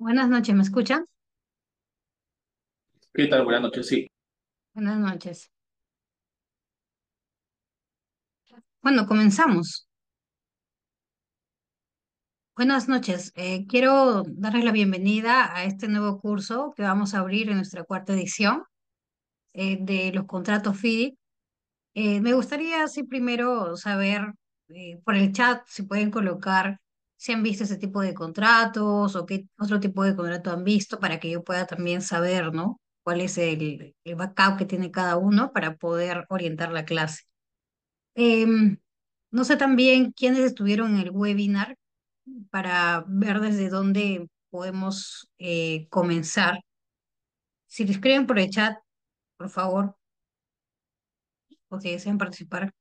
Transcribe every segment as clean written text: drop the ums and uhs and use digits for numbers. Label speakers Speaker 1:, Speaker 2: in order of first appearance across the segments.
Speaker 1: Buenas noches, ¿me escuchan?
Speaker 2: ¿Qué tal? Buenas noches. Sí,
Speaker 1: Buenas noches. Bueno, comenzamos. Buenas noches. Quiero darles la bienvenida a este nuevo curso que vamos a abrir en nuestra cuarta edición de los contratos FIDIC. Me gustaría, así primero, saber por el chat si pueden colocar si han visto ese tipo de contratos o qué otro tipo de contrato han visto para que yo pueda también saber, ¿no? Cuál es el backup que tiene cada uno para poder orientar la clase. Em, no sé también quiénes estuvieron en el webinar para ver desde dónde podemos comenzar. Si lo escriben por el chat, por favor, o si desean participar.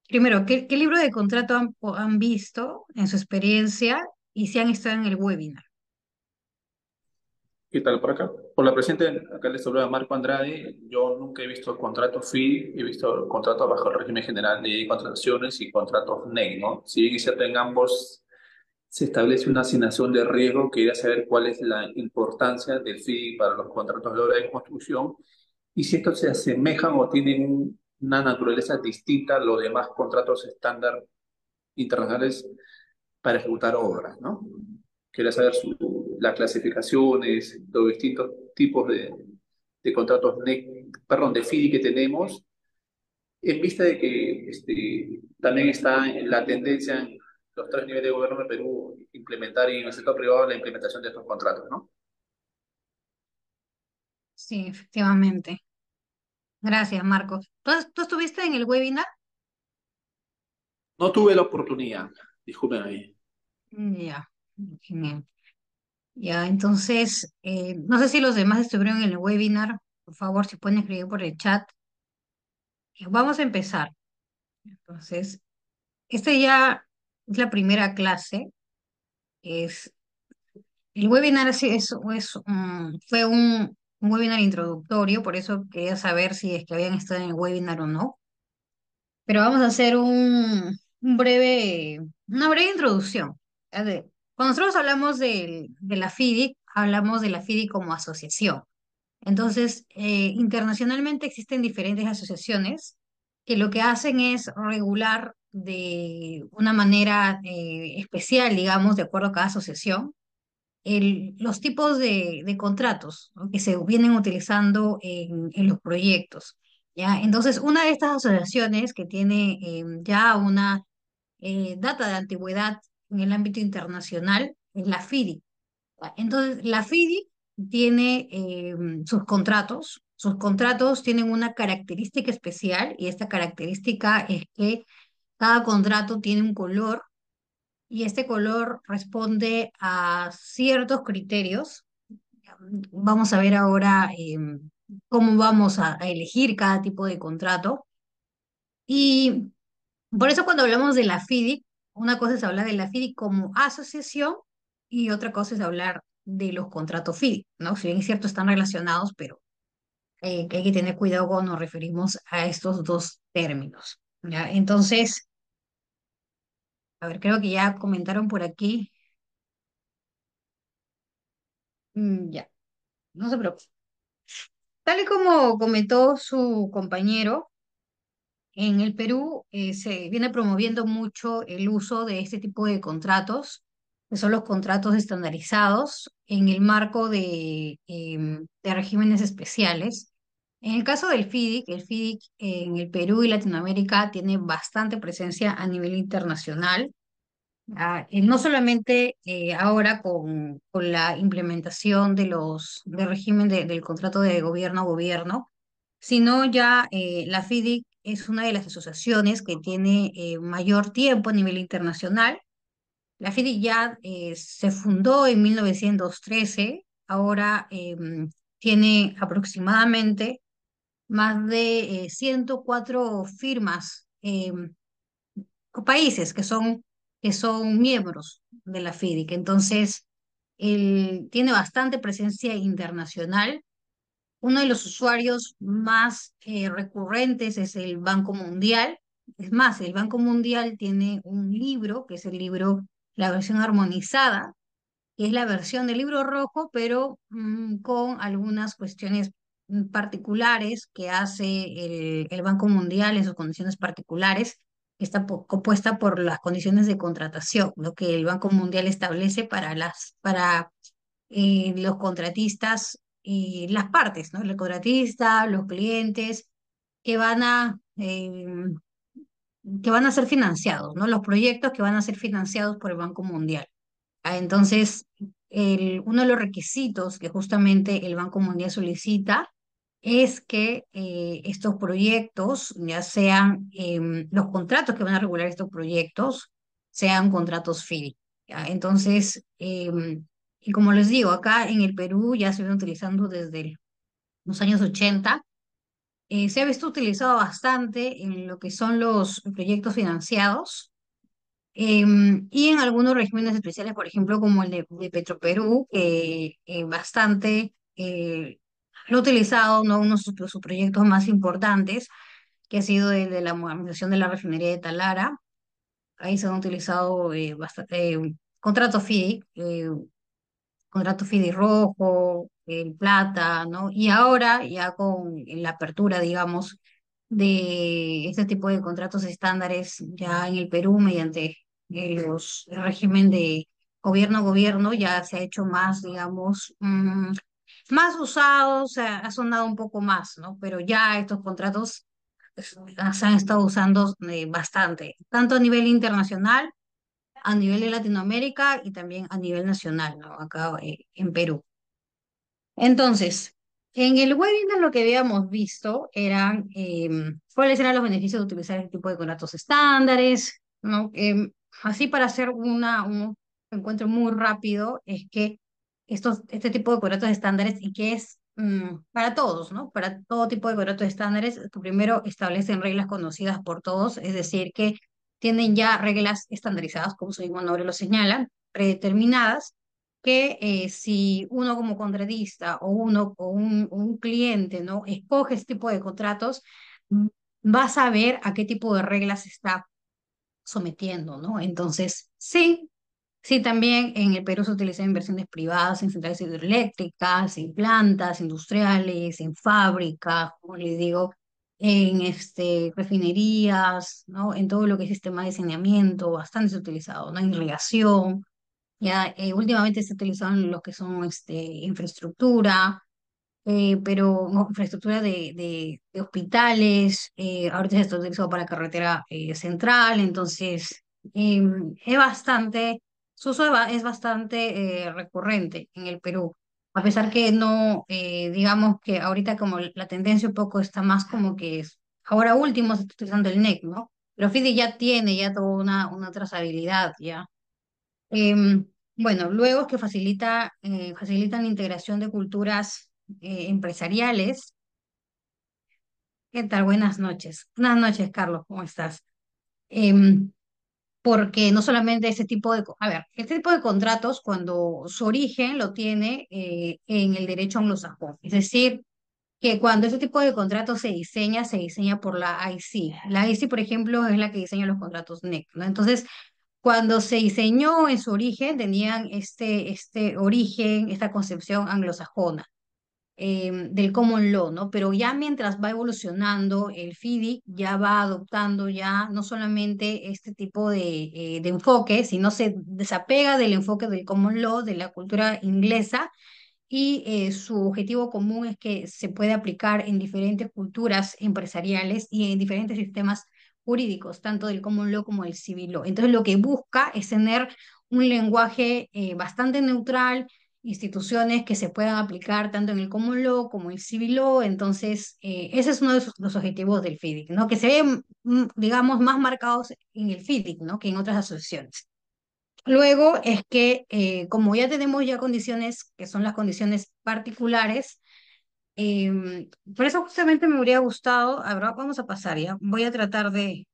Speaker 1: Primero, ¿qué libro de contrato han visto en su experiencia y si han estado en el webinar?
Speaker 2: ¿qué tal por acá? Por la presente, acá les saluda Marco Andrade. Yo nunca he visto contratos FI, he visto contratos bajo el régimen general de contrataciones y contratos NEI, ¿no? Si bien es cierto, en ambos se establece una asignación de riesgo, quería saber cuál es la importancia del FI para los contratos de obra de construcción y si estos se asemejan o tienen una naturaleza distinta a los demás contratos estándar internacionales para ejecutar obras, ¿no? Quería saber las clasificaciones, los distintos tipos de contratos, perdón, de FIDI que tenemos, en vista de que también está en la tendencia en los tres niveles de gobierno de Perú implementar y en el sector privado la implementación de estos contratos, ¿no?
Speaker 1: Sí, efectivamente. Gracias, Marcos. ¿Tú estuviste en el webinar?
Speaker 2: No tuve la oportunidad, disculpen ahí.
Speaker 1: Ya, genial. Ya, entonces, no sé si los demás estuvieron en el webinar. Por favor, si pueden escribir por el chat. Vamos a empezar. Entonces, esta ya es la primera clase. Es, el webinar fue un webinar introductorio, por eso quería saber si es que habían estado en el webinar o no. Pero vamos a hacer una breve introducción. Cuando nosotros hablamos de la FIDIC, hablamos de la FIDIC como asociación. Entonces, internacionalmente existen diferentes asociaciones que lo que hacen es regular de una manera especial, digamos, de acuerdo a cada asociación, los tipos de contratos, ¿no?, que se vienen utilizando en los proyectos. ¿Ya? Entonces, una de estas asociaciones que tiene ya una data de antigüedad en el ámbito internacional es la FIDIC. Entonces, la FIDI tiene sus contratos. Sus contratos tienen una característica especial y esta característica es que cada contrato tiene un color y este color responde a ciertos criterios. Vamos a ver ahora cómo vamos a elegir cada tipo de contrato. Y por eso cuando hablamos de la FIDIC, una cosa es hablar de la FIDIC como asociación y otra cosa es hablar de los contratos FIDIC, ¿no? Si bien es cierto, están relacionados, pero que hay que tener cuidado cuando nos referimos a estos dos términos, ¿ya? Entonces, a ver, creo que ya comentaron por aquí. Ya, no se preocupe. Tal y como comentó su compañero, en el Perú se viene promoviendo mucho el uso de este tipo de contratos, que son los contratos estandarizados en el marco de regímenes especiales. En el caso del FIDIC, el FIDIC en el Perú y Latinoamérica tiene bastante presencia a nivel internacional. No solamente ahora con la implementación del régimen del contrato de gobierno a gobierno, sino ya la FIDIC es una de las asociaciones que tiene mayor tiempo a nivel internacional. La FIDIC ya se fundó en 1913, ahora tiene aproximadamente más de 104 firmas o países que son miembros de la FIDIC. Entonces, él tiene bastante presencia internacional. Uno de los usuarios más recurrentes es el Banco Mundial. Es más, el Banco Mundial tiene un libro, que es el libro La versión armonizada, que es la versión del libro rojo, pero con algunas cuestiones particulares que hace el Banco Mundial en sus condiciones particulares, que está compuesta por las condiciones de contratación, lo que el Banco Mundial establece para los contratistas y las partes, ¿no? El contratista, los clientes que que van a ser financiados, ¿no? Los proyectos que van a ser financiados por el Banco Mundial. Entonces, uno de los requisitos que justamente el Banco Mundial solicita es que estos proyectos, ya sean los contratos que van a regular estos proyectos, sean contratos FIDI. ¿Ya? Entonces, y como les digo, acá en el Perú ya se viene utilizando desde los años 80. Se ha visto utilizado bastante en lo que son los proyectos financiados y en algunos regímenes especiales, por ejemplo, como el de Petroperú, que bastante lo ha utilizado, ¿no? Uno de sus proyectos más importantes, que ha sido el de la modernización de la refinería de Talara. Ahí se han utilizado contratos FIDI, contrato FIDI rojo, el plata, ¿no? Y ahora, ya con la apertura, digamos, de este tipo de contratos estándares ya en el Perú mediante el régimen de gobierno a gobierno, ya se ha hecho más, digamos, más usado, o sea, ha sonado un poco más, ¿no? Pero ya estos contratos se han estado usando bastante, tanto a nivel internacional, a nivel de Latinoamérica y también a nivel nacional, ¿no? Acá en Perú. Entonces, en el webinar lo que habíamos visto eran cuáles eran los beneficios de utilizar este tipo de contratos estándares, ¿no? Así para hacer un encuentro muy rápido, es que este tipo de contratos estándares y que es para todos, ¿no? Para todo tipo de contratos estándares, que primero establecen reglas conocidas por todos, es decir, que tienen ya reglas estandarizadas, como su mismo nombre lo señala, predeterminadas que si uno como contratista o uno o un cliente, ¿no? Escoge este tipo de contratos, mm, va a saber a qué tipo de reglas se está sometiendo, ¿no? Entonces, sí, sí, también en el Perú se utilizan inversiones privadas en centrales hidroeléctricas, en plantas industriales, en fábricas, como les digo, en refinerías, ¿no? En todo lo que es sistema de saneamiento, bastante se ha utilizado, ¿no? En irrigación. Ya, últimamente se utilizan los que son infraestructura, pero no, infraestructura de hospitales, ahorita se está utilizando para carretera central, entonces es bastante, su uso es bastante recurrente en el Perú, a pesar que no, digamos que ahorita como la tendencia un poco está más como que es, ahora último se está utilizando el NEC, ¿no? Pero FIDI ya tiene ya toda una trazabilidad, ya. Em, bueno, luego es que facilitan la integración de culturas empresariales. ¿Qué tal? Buenas noches. Buenas noches, Carlos, ¿cómo estás? Em, Porque no solamente ese tipo a ver, este tipo de contratos, cuando su origen lo tiene en el derecho anglosajón, es decir, que cuando ese tipo de contrato se diseña por la IC. La IC, por ejemplo, es la que diseña los contratos NEC, ¿no? Entonces, cuando se diseñó en su origen, tenían este origen, esta concepción anglosajona del common law, ¿no? Pero ya mientras va evolucionando, el FIDIC ya va adoptando ya no solamente este tipo de enfoque, sino se desapega del enfoque del common law, de la cultura inglesa, y su objetivo común es que se puede aplicar en diferentes culturas empresariales y en diferentes sistemas jurídicos, tanto del common law como del civil law. Entonces, lo que busca es tener un lenguaje bastante neutral, instituciones que se puedan aplicar tanto en el common law como en el civil law. Entonces, ese es uno de los objetivos del FIDIC, ¿no? Que se ven, digamos, más marcados en el FIDIC, ¿no? Que en otras asociaciones. Luego es que, como ya tenemos ya condiciones que son las condiciones particulares, por eso justamente me habría gustado, a ver, vamos a pasar ya, voy a tratar a ver,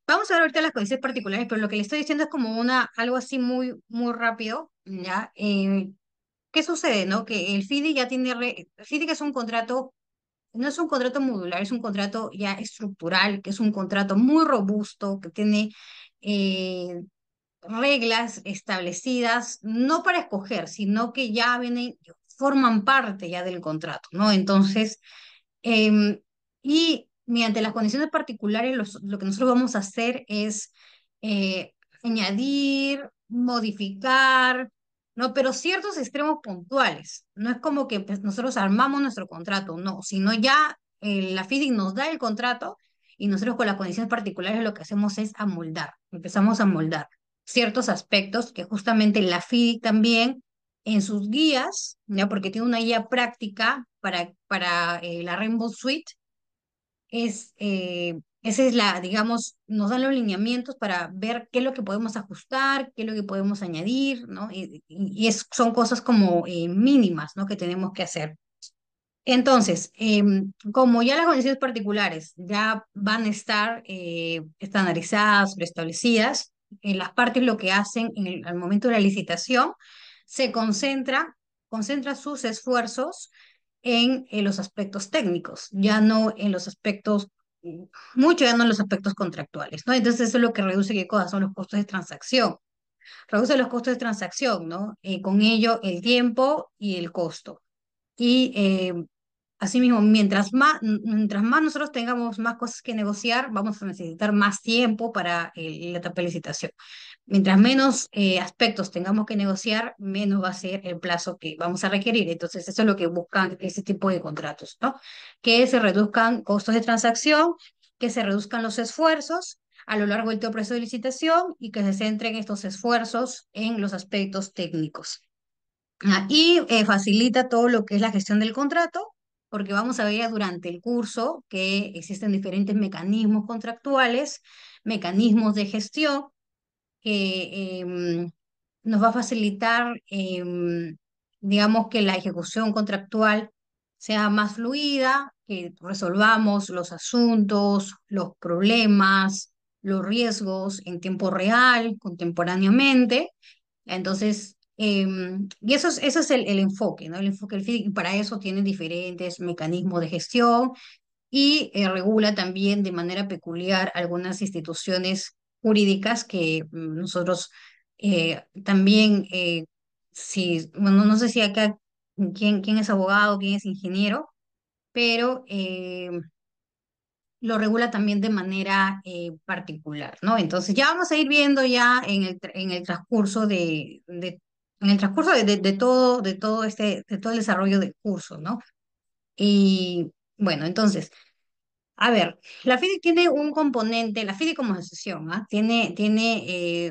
Speaker 1: vamos a ver ahorita las condiciones particulares, pero lo que le estoy diciendo es como algo así muy, muy rápido, ¿ya? ¿Qué sucede, no? Que el FIDI ya tiene, el FIDI que es un contrato. No es un contrato modular, es un contrato ya estructural, que es un contrato muy robusto, que tiene reglas establecidas no para escoger, sino que ya vienen, forman parte ya del contrato, ¿no? Entonces, em, y mediante las condiciones particulares, lo que nosotros vamos a hacer es eh, añadir, modificar, ¿no? Pero ciertos extremos puntuales. No es como que pues, nosotros armamos nuestro contrato, no, sino ya la FIDIC nos da el contrato y nosotros con las condiciones particulares lo que hacemos es amoldar, empezamos a moldar ciertos aspectos que justamente la FIDIC también en sus guías, ¿ya? Porque tiene una guía práctica para la Rainbow Suite, esa es la, digamos, nos dan los lineamientos para ver qué es lo que podemos ajustar, qué es lo que podemos añadir, ¿no? Son cosas como mínimas, ¿no? Que tenemos que hacer. Entonces, como ya las condiciones particulares ya van a estar estandarizadas, preestablecidas, las partes lo que hacen al momento de la licitación se concentra sus esfuerzos en los aspectos técnicos, ya no en los aspectos, mm, mucho ya no en los aspectos contractuales, ¿no? Entonces eso es lo que reduce qué cosas son los costos de transacción. Reduce los costos de transacción, ¿no? Con ello el tiempo y el costo. Y asimismo, mientras más nosotros tengamos más cosas que negociar, vamos a necesitar más tiempo para la etapa de licitación. Mientras menos aspectos tengamos que negociar, menos va a ser el plazo que vamos a requerir. Entonces, eso es lo que buscan ese tipo de contratos, ¿no? Que se reduzcan costos de transacción, que se reduzcan los esfuerzos a lo largo del todo proceso de licitación y que se centren estos esfuerzos en los aspectos técnicos. Facilita todo lo que es la gestión del contrato, porque vamos a ver ya durante el curso que existen diferentes mecanismos contractuales, mecanismos de gestión que nos va a facilitar, digamos, que la ejecución contractual sea más fluida, que resolvamos los asuntos, los problemas, los riesgos en tiempo real, contemporáneamente. Entonces, y eso es el enfoque, ¿no? El enfoque del FIDIC, y para eso tiene diferentes mecanismos de gestión y regula también de manera peculiar algunas instituciones jurídicas que nosotros también, si, bueno, no sé si acá quién es abogado, quién es ingeniero, pero lo regula también de manera particular, ¿no? Entonces ya vamos a ir viendo ya en el transcurso en el transcurso de todo el desarrollo del curso, ¿no? Y bueno, entonces, a ver, la FIDIC tiene un componente, la FIDIC como asociación, ¿ah? Tiene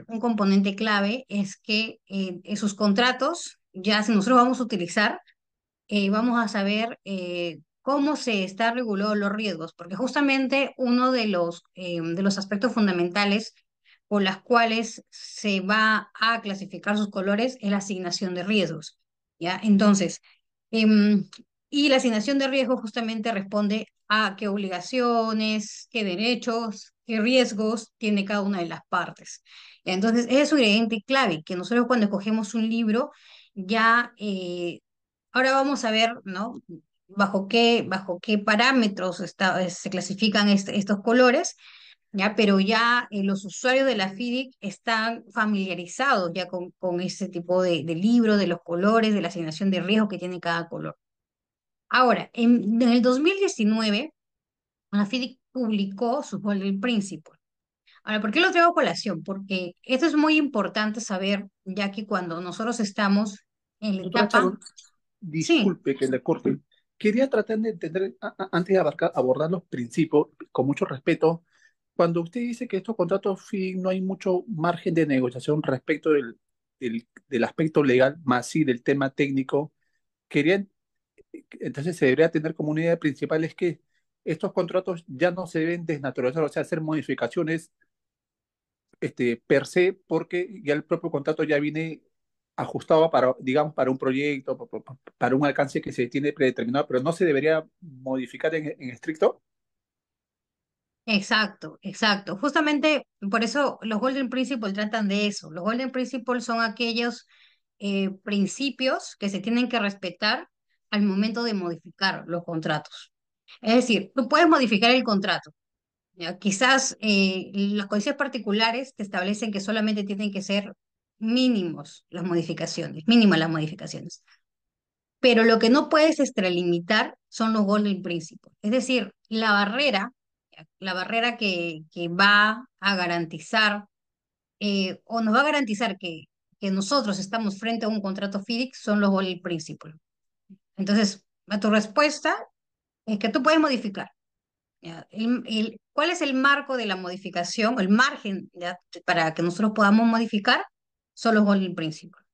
Speaker 1: un componente clave, es que en sus contratos, ya si nosotros vamos a utilizar, vamos a saber cómo se está regulado los riesgos, porque justamente uno de los aspectos fundamentales por las cuales se va a clasificar sus colores es la asignación de riesgos, ¿ya? Entonces, em, y la asignación de riesgos justamente responde a qué obligaciones, qué derechos, qué riesgos tiene cada una de las partes. Entonces, ese es un ingrediente clave, que nosotros cuando escogemos un libro, ya ahora vamos a ver, ¿no? Bajo qué parámetros se clasifican estos colores, ¿ya? Pero ya los usuarios de la FIDIC están familiarizados ya con ese tipo de libro, de los colores, de la asignación de riesgo que tiene cada color. Ahora, en el 2019, la FIDIC publicó su Golden Principle. Ahora, ¿por qué lo traigo a colación? Porque esto es muy importante saber, ya que cuando nosotros estamos en la
Speaker 3: Doctora
Speaker 1: etapa,
Speaker 3: Sharon,
Speaker 1: sí.
Speaker 3: disculpe que le corte. Quería tratar de entender, antes de abordar los principios, con mucho respeto, cuando usted dice que estos contratos fin no hay mucho margen de negociación respecto del aspecto legal, más sí del tema técnico, quería, entonces se debería tener como una idea principal es que estos contratos ya no se deben desnaturalizar, o sea, hacer modificaciones per se, porque ya el propio contrato ya viene ajustado para, digamos, para un proyecto, para un alcance que se tiene predeterminado, pero no se debería modificar en estricto.
Speaker 1: Exacto, exacto. Justamente por eso los Golden Principles tratan de eso. Los Golden Principles son aquellos principios que se tienen que respetar al momento de modificar los contratos. Es decir, tú puedes modificar el contrato, ¿ya? Quizás las condiciones particulares te establecen que solamente tienen que ser mínimas las modificaciones. Pero lo que no puedes extralimitar son los golden principles. Es decir, ¿ya? La barrera que va a garantizar o nos va a garantizar que nosotros estamos frente a un contrato FIDIC son los golden principles. Entonces, a tu respuesta es que tú puedes modificar. ¿Ya? ¿Cuál es el marco de la modificación, el margen, ¿ya? Para que nosotros podamos modificar? Son los golden principles.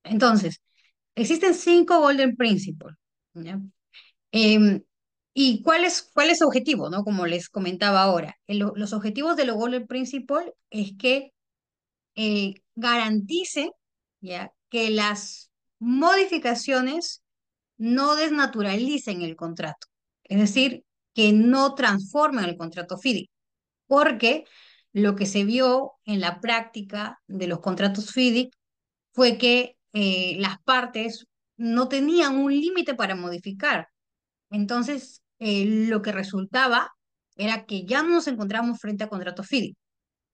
Speaker 1: Entonces, existen 5 golden principles. ¿Ya? Em, ¿Y cuál es su objetivo? ¿No? Como les comentaba ahora, los objetivos de los golden principles es que garantice, ¿ya? Que las modificaciones no desnaturalicen el contrato, es decir, que no transformen el contrato FIDIC, porque lo que se vio en la práctica de los contratos FIDIC fue que las partes no tenían un límite para modificar. Entonces, lo que resultaba era que ya no nos encontramos frente a contratos FIDIC,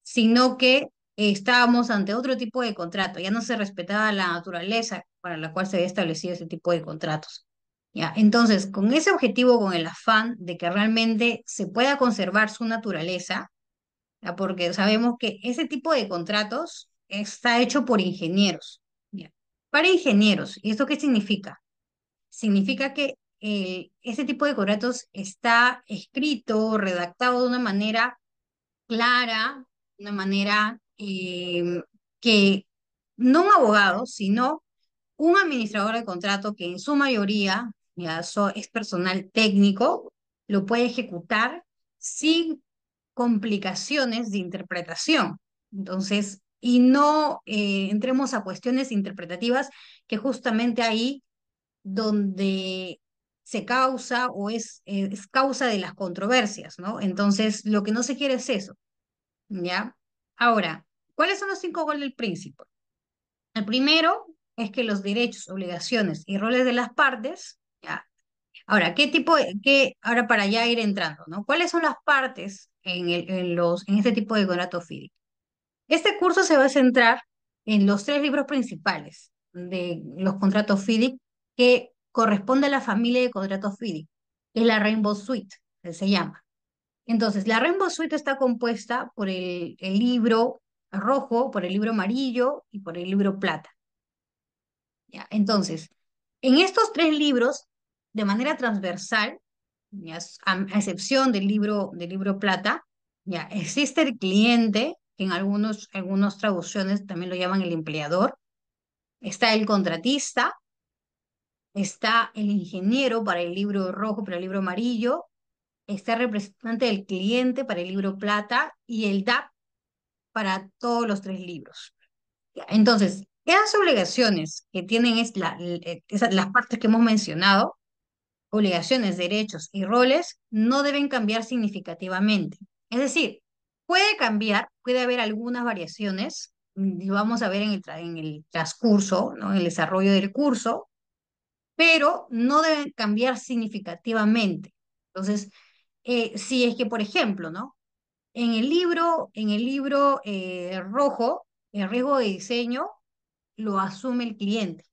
Speaker 1: sino que estábamos ante otro tipo de contrato, ya no se respetaba la naturaleza para la cual se había establecido ese tipo de contratos. ¿Ya? Entonces, con ese objetivo, con el afán de que realmente se pueda conservar su naturaleza, ¿ya? Porque sabemos que ese tipo de contratos está hecho por ingenieros, ¿ya? Para ingenieros. ¿Y esto qué significa? Significa que ese tipo de contratos está escrito, redactado de una manera clara, de una manera que no un abogado, sino un administrador de contrato que en su mayoría es personal técnico, lo puede ejecutar sin complicaciones de interpretación. Entonces, y no entremos a cuestiones interpretativas que justamente ahí donde se causa o es causa de las controversias, ¿no? Entonces, lo que no se quiere es eso, ¿ya? Ahora, ¿cuáles son los 5 golden principles? El primero es que los derechos, obligaciones y roles de las partes, ¿ya? Ahora, ahora para ya ir entrando, ¿no? ¿Cuáles son las partes en este tipo de contrato FIDIC? Este curso se va a centrar en los 3 libros principales de los contratos FIDIC que corresponde a la familia de contratos FIDIC, que es la Rainbow Suite, que se llama. Entonces, la Rainbow Suite está compuesta por el libro rojo, por el libro amarillo y por el libro plata. ¿Ya? Entonces, en estos 3 libros, de manera transversal, ¿ya? A excepción del libro plata, ya existe el cliente, que en algunas traducciones también lo llaman el empleador, está el contratista, está el ingeniero para el libro rojo, para el libro amarillo, está el representante del cliente para el libro plata y el DAP para todos los 3 libros. Ya, entonces, esas obligaciones que tienen las partes que hemos mencionado, obligaciones, derechos y roles, no deben cambiar significativamente. Es decir, puede cambiar, puede haber algunas variaciones, lo vamos a ver en el transcurso, ¿no? En el desarrollo del curso, pero no deben cambiar significativamente. Entonces, si es que, por ejemplo, ¿no? En el libro rojo, el riesgo de diseño lo asume el cliente.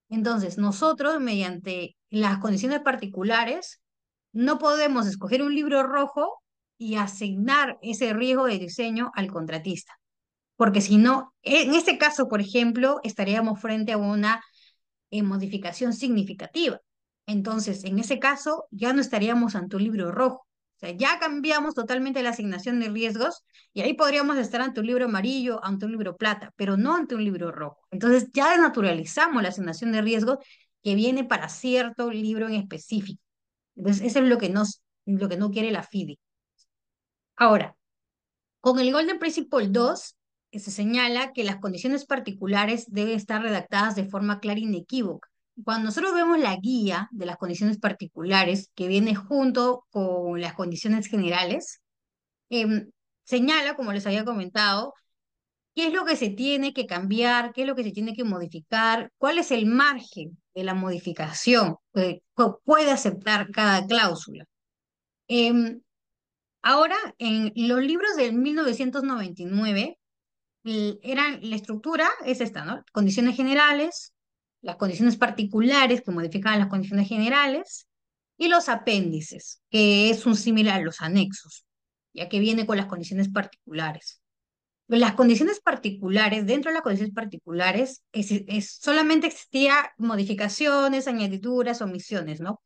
Speaker 1: Entonces, nosotros, mediante las condiciones particulares, no podemos escoger un libro rojo y asignar ese riesgo de diseño al contratista, porque si no, en este caso, por ejemplo, estaríamos frente a una modificación significativa. Entonces, en ese caso, ya no estaríamos ante un libro rojo. O sea, ya cambiamos totalmente la asignación de riesgos y ahí podríamos estar ante un libro amarillo, ante un libro plata, pero no ante un libro rojo. Entonces, ya desnaturalizamos la asignación de riesgos que viene para cierto libro en específico. Entonces, eso es lo que no quiere la FIDI. Ahora, con el Golden Principle 2, se señala que las condiciones particulares deben estar redactadas de forma clara e inequívoca. Cuando nosotros vemos la guía de las condiciones particulares que viene junto con las condiciones generales, em, señala, como les había comentado, qué es lo que se tiene que cambiar, qué es lo que se tiene que modificar, cuál es el margen de la modificación que puede aceptar cada cláusula. Em, Ahora, en los libros del 1999, eran, la estructura es esta, ¿no? Condiciones generales, las condiciones particulares que modifican las condiciones generales, y los apéndices, que es un similar a los anexos, ya que viene con las condiciones particulares. Las condiciones particulares, dentro de las condiciones particulares, solamente existía modificaciones, añadiduras, omisiones, ¿no?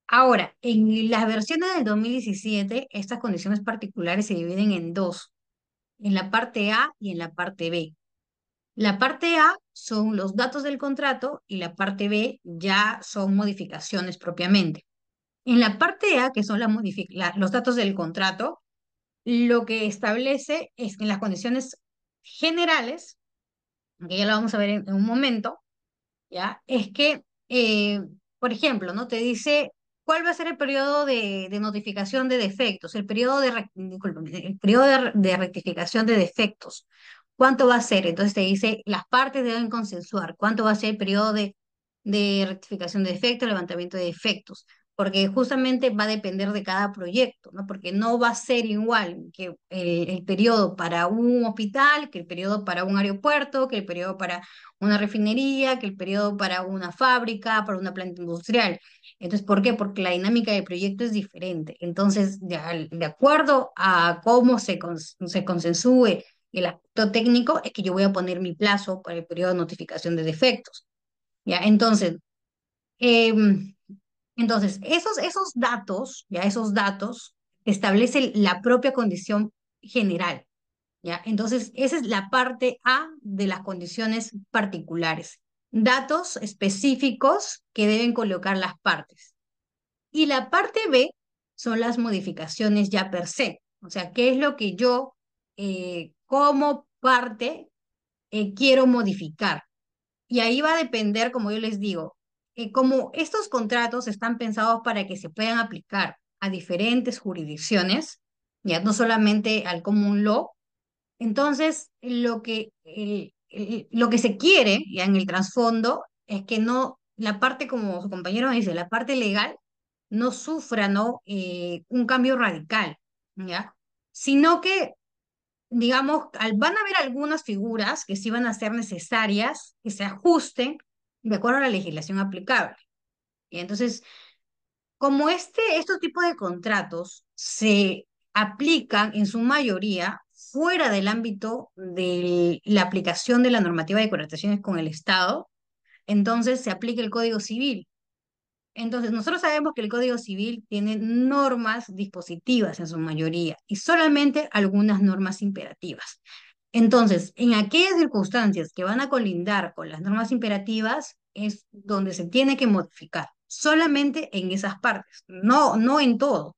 Speaker 1: Ahora, en las versiones del 2017, estas condiciones particulares se dividen en dos, en la parte A y en la parte B. La parte A son los datos del contrato y la parte B ya son modificaciones propiamente. En la parte A, que son los datos del contrato, lo que establece es que en las condiciones generales, que ya lo vamos a ver en un momento, ¿ya? Es que, por ejemplo, ¿no? Te dice cuál va a ser el periodo de notificación de defectos, disculpe, el periodo de rectificación de defectos. ¿Cuánto va a ser? Entonces te dice, las partes deben consensuar cuánto va a ser el periodo de rectificación de defectos, levantamiento de defectos, porque justamente va a depender de cada proyecto, ¿no? Porque no va a ser igual que el periodo para un hospital, que el periodo para un aeropuerto, que el periodo para una refinería, que el periodo para una fábrica, para una planta industrial. Entonces, ¿por qué? Porque la dinámica del proyecto es diferente. Entonces, de acuerdo a cómo se consensúe el aspecto técnico, es que yo voy a poner mi plazo para el periodo de notificación de defectos. ¿Ya? Em, esos datos, ya esos datos establecen la propia condición general. ¿Ya? Entonces, esa es la parte A de las condiciones particulares. Datos específicos que deben colocar las partes. Y la parte B son las modificaciones ya per se. O sea, qué es lo que yo como parte quiero modificar. Y ahí va a depender, como yo les digo, como estos contratos están pensados para que se puedan aplicar a diferentes jurisdicciones, ya no solamente al common law. Entonces, lo que se quiere ya en el trasfondo es que no, la parte, como su compañero dice, la parte legal no sufra, ¿no? Un cambio radical, ¿ya? Sino que, digamos, van a haber algunas figuras que sí van a ser necesarias, que se ajusten de acuerdo a la legislación aplicable. Y entonces, como estos tipos de contratos se aplican en su mayoría fuera del ámbito de la aplicación de la normativa de contrataciones con el Estado, entonces se aplica el Código Civil. Entonces, nosotros sabemos que el Código Civil tiene normas dispositivas en su mayoría y solamente algunas normas imperativas. Entonces, en aquellas circunstancias que van a colindar con las normas imperativas es donde se tiene que modificar, solamente en esas partes, no en todo.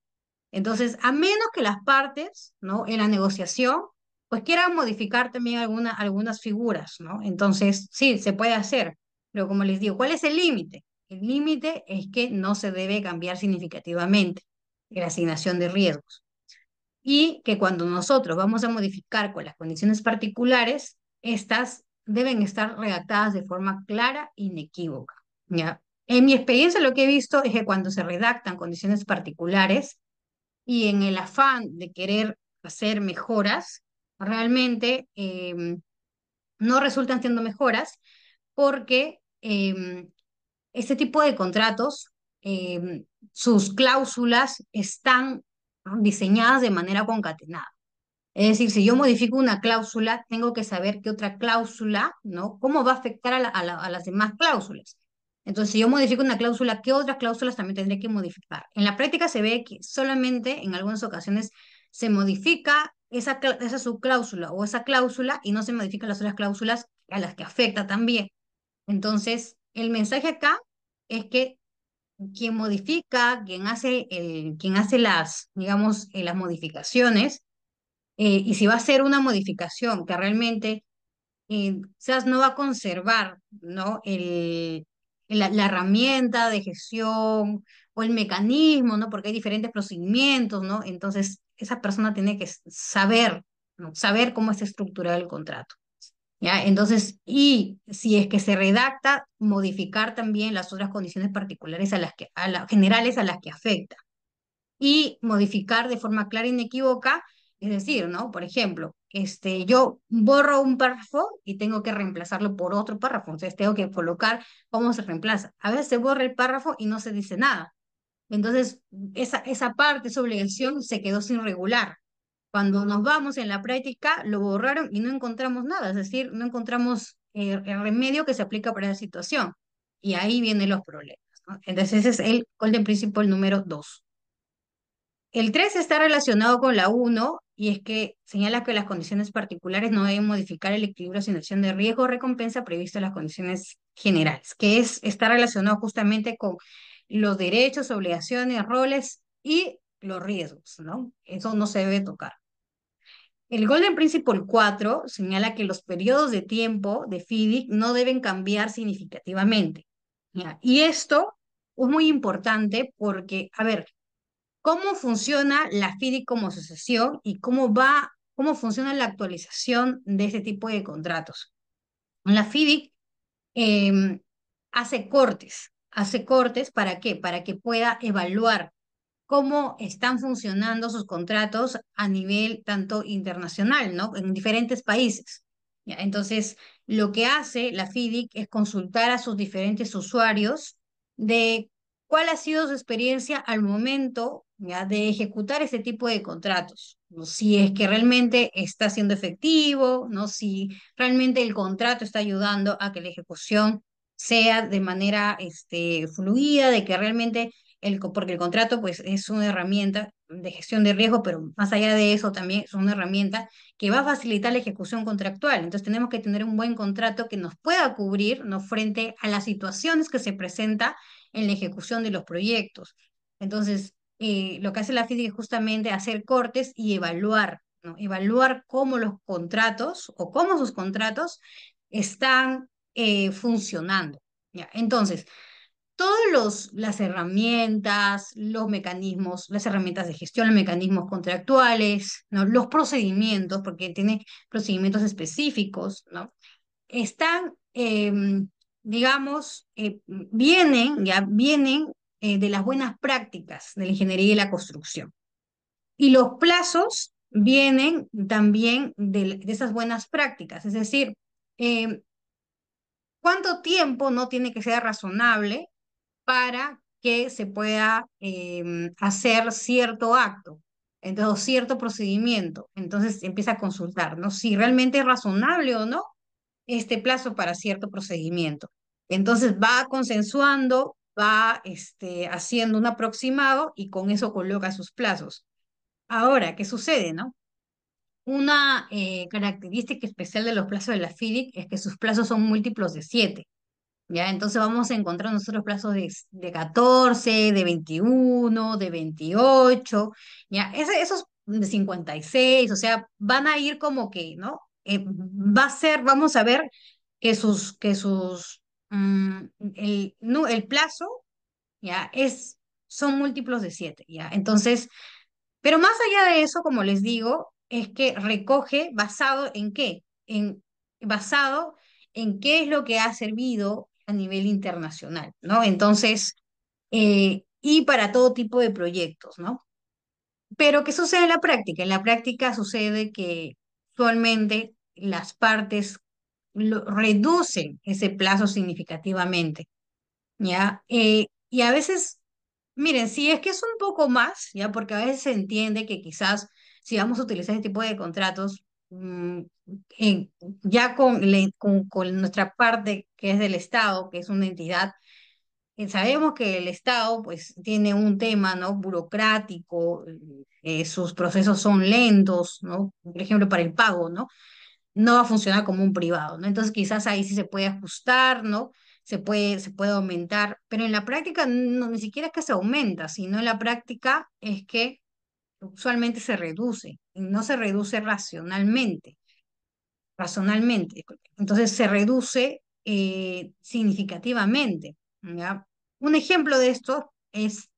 Speaker 1: Entonces, a menos que las partes, ¿no? En la negociación, pues quieran modificar también algunas figuras, ¿no? Entonces, sí, se puede hacer, pero como les digo, ¿cuál es el límite? El límite es que no se debe cambiar significativamente la asignación de riesgos y que cuando nosotros vamos a modificar con las condiciones particulares, estas deben estar redactadas de forma clara e inequívoca, ¿ya? En mi experiencia lo que he visto es que cuando se redactan condiciones particulares y en el afán de querer hacer mejoras, realmente no resultan siendo mejoras porque este tipo de contratos, sus cláusulas están diseñadas de manera concatenada. Es decir, si yo modifico una cláusula, tengo que saber qué otra cláusula, ¿no? ¿Cómo va a afectar a las demás cláusulas? Entonces, si yo modifico una cláusula, ¿qué otras cláusulas también tendré que modificar? En la práctica se ve que solamente en algunas ocasiones se modifica esa subcláusula o esa cláusula y no se modifican las otras cláusulas a las que afecta también. Entonces, el mensaje acá es que quien modifica, quien hace digamos, las modificaciones, y si va a ser una modificación que realmente quizás no va a conservar, ¿no? La herramienta de gestión o el mecanismo, ¿no? Porque hay diferentes procedimientos, ¿no? Entonces, esa persona tiene que saber, ¿no? Saber cómo está estructurado el contrato. ¿Ya? Entonces, y si es que se redacta, modificar también las otras condiciones particulares generales a las que afecta. y modificar de forma clara e inequívoca. Es decir, ¿no? Por ejemplo, yo borro un párrafo y tengo que reemplazarlo por otro párrafo. Entonces tengo que colocar cómo se reemplaza. A veces se borra el párrafo y no se dice nada. Entonces, esa parte, esa obligación se quedó sin regular. Cuando nos vamos en la práctica, lo borraron y no encontramos nada, es decir, no encontramos el remedio que se aplica para esa situación. Y ahí vienen los problemas, ¿no? Entonces, ese es el Golden Principle número 2. El 3 está relacionado con la uno y es que señala que las condiciones particulares no deben modificar el equilibrio de asignación de riesgo o recompensa previsto en las condiciones generales, que está relacionado justamente con los derechos, obligaciones, roles y los riesgos, ¿no? Eso no se debe tocar. El Golden Principle 4 señala que los periodos de tiempo de FIDIC no deben cambiar significativamente. ¿Ya? Y esto es muy importante porque, a ver, ¿cómo funciona la FIDIC como asociación y cómo funciona la actualización de este tipo de contratos? La FIDIC em, hace cortes, ¿para qué? Para que pueda evaluar cómo están funcionando sus contratos a nivel tanto internacional, ¿no? En diferentes países. ¿Ya? Entonces, lo que hace la FIDIC es consultar a sus diferentes usuarios de cuál ha sido su experiencia al momento, ¿ya? De ejecutar este tipo de contratos, ¿no? Si es que realmente está siendo efectivo, ¿no? Si realmente el contrato está ayudando a que la ejecución sea de manera fluida, de que realmente porque el contrato pues es una herramienta de gestión de riesgo, pero más allá de eso también es una herramienta que va a facilitar la ejecución contractual. Entonces tenemos que tener un buen contrato que nos pueda cubrir, ¿no? Frente a las situaciones que se presenta en la ejecución de los proyectos. Entonces, lo que hace la FIDIC es justamente hacer cortes y evaluar, ¿no? Evaluar cómo los contratos o cómo sus contratos están funcionando. ¿Ya? Entonces, las herramientas, los mecanismos, las herramientas de gestión, los mecanismos contractuales, ¿no? Los procedimientos, porque tiene procedimientos específicos, ¿no? Están, digamos, vienen de las buenas prácticas de la ingeniería y la construcción. Y los plazos vienen también de esas buenas prácticas, es decir, em, ¿cuánto tiempo no tiene que ser razonable para que se pueda hacer cierto acto, entonces cierto procedimiento? Entonces empieza a consultar, ¿no? Si realmente es razonable o no este plazo para cierto procedimiento. Entonces va consensuando, va haciendo un aproximado y con eso coloca sus plazos. Ahora, ¿qué sucede, no? Una característica especial de los plazos de la FIDIC es que sus plazos son múltiplos de 7. ¿Ya? Entonces vamos a encontrar nosotros plazos de 14, de 21, de 28, ¿ya? Esos de 56, o sea, van a ir como que, ¿no? Vamos a ver que el plazo, ¿ya? Son múltiplos de 7, ¿ya? Entonces, pero más allá de eso, como les digo, es que recoge basado en qué, basado en qué es lo que ha servido a nivel internacional, ¿no? Entonces, y para todo tipo de proyectos, ¿no? Pero ¿qué sucede en la práctica? En la práctica sucede que usualmente las partes reducen ese plazo significativamente, ¿ya? Y a veces, miren, si es que es un poco más, ¿ya? Porque a veces se entiende que quizás si vamos a utilizar este tipo de contratos, en- ya con nuestra parte que es del Estado, que es una entidad, sabemos que el Estado pues tiene un tema, ¿no? Burocrático, sus procesos son lentos, ¿no? Por ejemplo, para el pago, ¿no? No va a funcionar como un privado, ¿no? Entonces quizás ahí sí se puede ajustar, ¿no? Se puede aumentar, pero en la práctica no, ni siquiera es que se aumenta, sino en la práctica es que usualmente se reduce, y no se reduce razonalmente. Entonces se reduce significativamente, ¿ya? Un ejemplo de esto es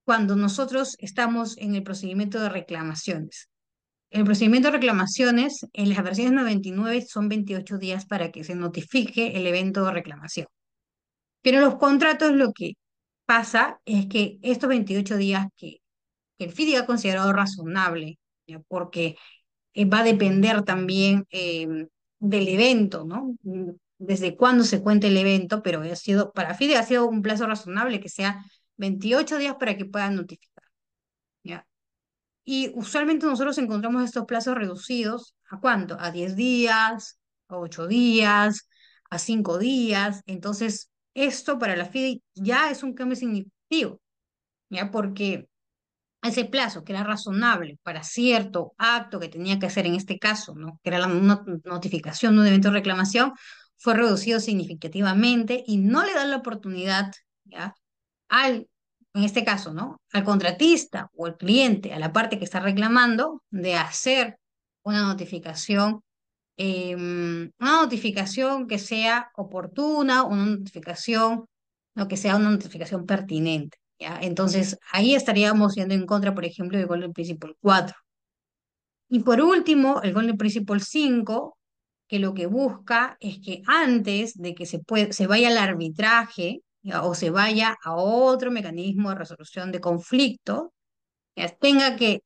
Speaker 1: cuando nosotros estamos en el procedimiento de reclamaciones. El procedimiento de reclamaciones, en las versiones 99 son 28 días para que se notifique el evento de reclamación. Pero en los contratos lo que pasa es que estos 28 días que que el FIDIC ha considerado razonable, ¿ya? Porque va a depender también del evento, ¿no? Desde cuándo se cuenta el evento, pero para FIDE ha sido un plazo razonable que sea 28 días para que puedan notificar, ¿ya? Y usualmente nosotros encontramos estos plazos reducidos, ¿a cuánto? A 10 días, a 8 días, a 5 días. Entonces, esto para la FIDE ya es un cambio significativo, ¿ya? Porque ese plazo que era razonable para cierto acto que tenía que hacer en este caso, ¿no? Que era la notificación de un evento de reclamación, fue reducido significativamente y no le dan la oportunidad, ¿ya? En este caso, ¿no? Al contratista o al cliente, a la parte que está reclamando, de hacer una notificación, una notificación que sea oportuna, una notificación, no que sea una notificación pertinente, ¿ya? Entonces, ahí estaríamos yendo en contra, por ejemplo, del Golden Principle 4. Y por último, el Golden Principle 5, que lo que busca es que antes de que se vaya al arbitraje, ¿ya? O se vaya a otro mecanismo de resolución de conflicto, ¿ya? Tenga que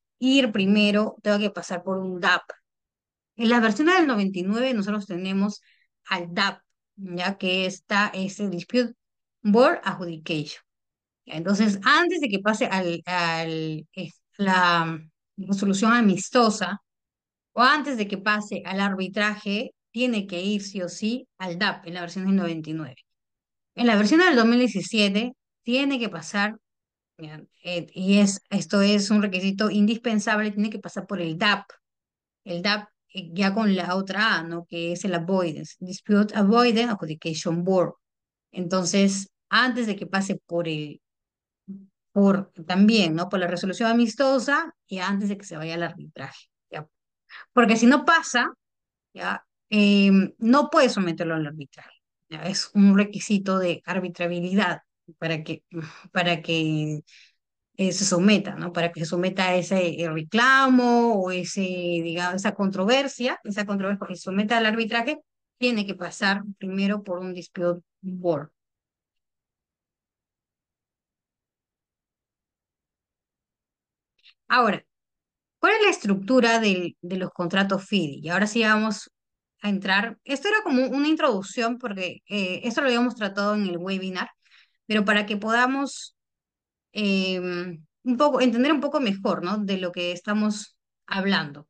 Speaker 1: pasar por un DAP. En las versiones del 99 nosotros tenemos al DAP, ya que está ese Dispute Board Adjudication. ¿Ya? Entonces, antes de que pase la resolución amistosa o antes de que pase al arbitraje, tiene que ir sí o sí al DAP en la versión del 99. En la versión del 2017 tiene que pasar, ¿ya? Esto es un requisito indispensable, tiene que pasar por el DAP ya con la otra A, ¿no? Que es el Avoidance, Dispute Avoidance Adjudication Board. Entonces, antes de que pase por también, ¿no? Por la resolución amistosa y antes de que se vaya al arbitraje, ¿ya? Porque si no pasa, ¿ya? No puede someterlo al arbitraje, ¿ya? Es un requisito de arbitrabilidad para que, para que se someta, ¿no? Para que se someta a ese reclamo o digamos, esa controversia que se someta al arbitraje, tiene que pasar primero por un dispute board. Ahora, ¿cuál es la estructura de los contratos FIDI? Y ahora sí vamos a entrar. Esto era como una introducción porque esto lo habíamos tratado en el webinar, pero para que podamos entender un poco mejor, ¿no? De lo que estamos hablando.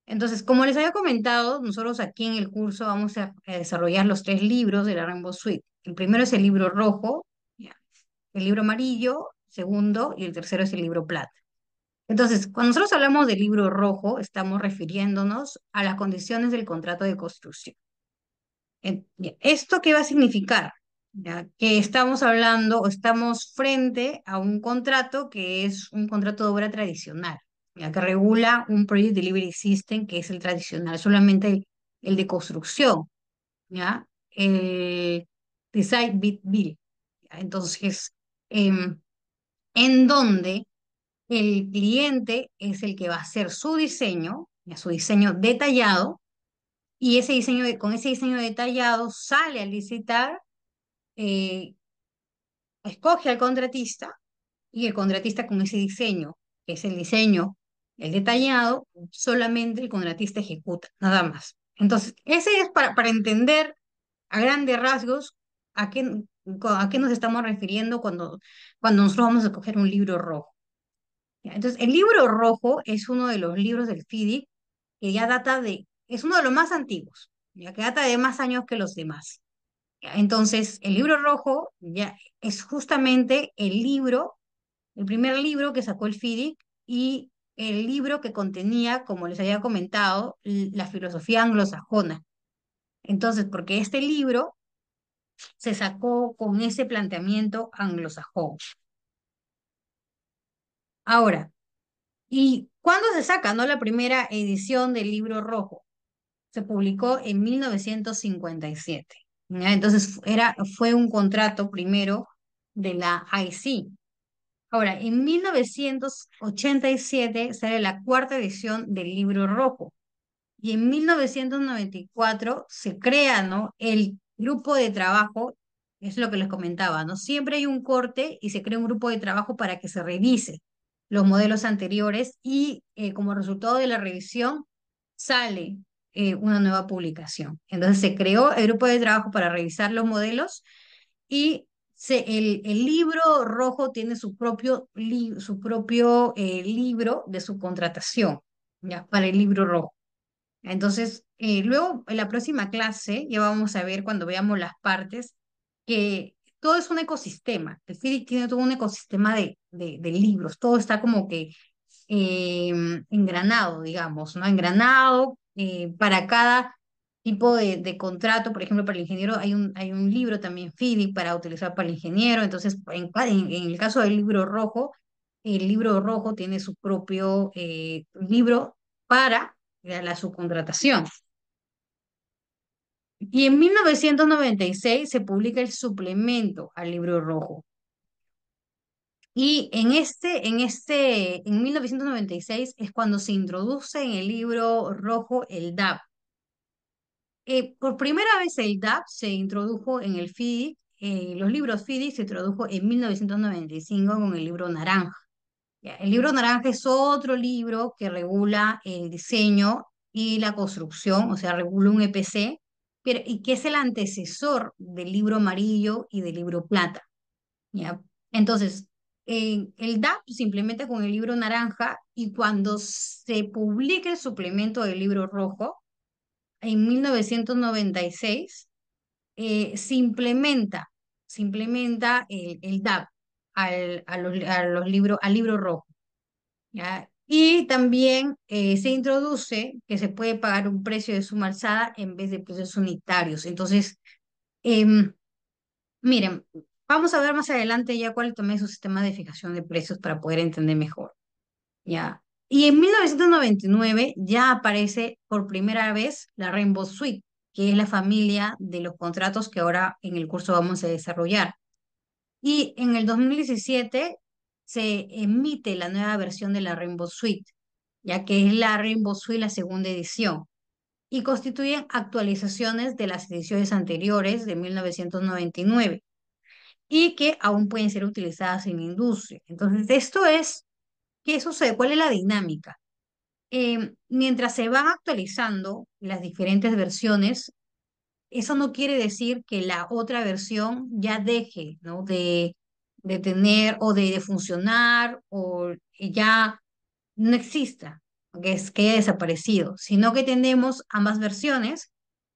Speaker 1: Entonces, como les había comentado, nosotros aquí en el curso vamos a desarrollar los tres libros de la Rainbow Suite. El primero es el libro rojo, ya, el libro amarillo, segundo, y el tercero es el libro plata. Entonces, cuando nosotros hablamos del libro rojo, estamos refiriéndonos a las condiciones del contrato de construcción. Ya, ¿esto qué va a significar? Ya, que estamos hablando o estamos frente a un contrato que es un contrato de obra tradicional, ya que regula un Project Delivery System que es el tradicional, solamente el de construcción, ¿ya? El Design Bid Build. ¿Ya? Entonces, em, en donde el cliente es el que va a hacer su diseño, ya, su diseño detallado, y con ese diseño detallado sale a licitar, eh, escoge al contratista y el contratista con ese diseño, que es el diseño, el detallado, solamente el contratista ejecuta, nada más. Entonces, ese es para entender a grandes rasgos a qué nos estamos refiriendo cuando nosotros vamos a escoger un libro rojo. ¿Ya? Entonces, el libro rojo es uno de los libros del FIDIC que ya es uno de los más antiguos, ya que data de más años que los demás. ¿Ya? Entonces, el libro rojo ya es justamente el primer libro que sacó el FIDIC y el libro que contenía, como les había comentado, la filosofía anglosajona. Entonces, porque este libro se sacó con ese planteamiento anglosajón. Ahora, ¿y cuándo se saca, no, la primera edición del libro rojo? Se publicó en 1957. ¿Ya? Entonces fue un contrato primero de la IC. Ahora, en 1987 sale la cuarta edición del libro rojo y en 1994 se crea, ¿no? El grupo de trabajo, es lo que les comentaba, ¿no? Siempre hay un corte y se crea un grupo de trabajo para que se revise. los modelos anteriores y como resultado de la revisión sale una nueva publicación. Entonces se creó el grupo de trabajo para revisar los modelos y el libro rojo tiene su propio libro de subcontratación, ¿ya? Para el libro rojo. Entonces, luego en la próxima clase ya vamos a ver cuando veamos las partes que todo es un ecosistema. El FIDIC tiene todo un ecosistema de libros, todo está como que engranado, digamos, ¿no? Engranado para cada tipo de contrato. Por ejemplo, para el ingeniero hay un libro también FIDIC para utilizar para el ingeniero. Entonces, en el caso del libro rojo, el libro rojo tiene su propio libro para la subcontratación. Y en 1996 se publica el suplemento al libro rojo. Y en 1996 es cuando se introduce en el libro rojo el DAP. Por primera vez el DAP se introdujo en el FIDIC, los libros FIDIC se introdujo en 1995 con el libro naranja. Ya, el libro naranja es otro libro que regula el diseño y la construcción, o sea, regula un EPC, y que es el antecesor del libro amarillo y del libro plata. ¿Ya? Entonces, el DAP se implementa con el libro naranja y cuando se publica el suplemento del libro rojo, en 1996, se implementa el DAP al libro rojo. ¿Ya? Y también se introduce que se puede pagar un precio de suma alzada en vez de precios unitarios. Entonces, em, miren, vamos a ver más adelante ya cuál también es su sistema de fijación de precios para poder entender mejor. ¿Ya? Y en 1999 ya aparece por primera vez la Rainbow Suite, que es la familia de los contratos que ahora en el curso vamos a desarrollar. Y en el 2017 se emite la nueva versión de la Rainbow Suite, ya que es la Rainbow Suite la segunda edición, y constituyen actualizaciones de las ediciones anteriores de 1999 y que aún pueden ser utilizadas en la industria. Entonces, ¿qué sucede? ¿Cuál es la dinámica? Mientras se van actualizando las diferentes versiones, eso no quiere decir que la otra versión ya deje, ¿no? de tener o de funcionar o ya no exista, que haya desaparecido, sino que tenemos ambas versiones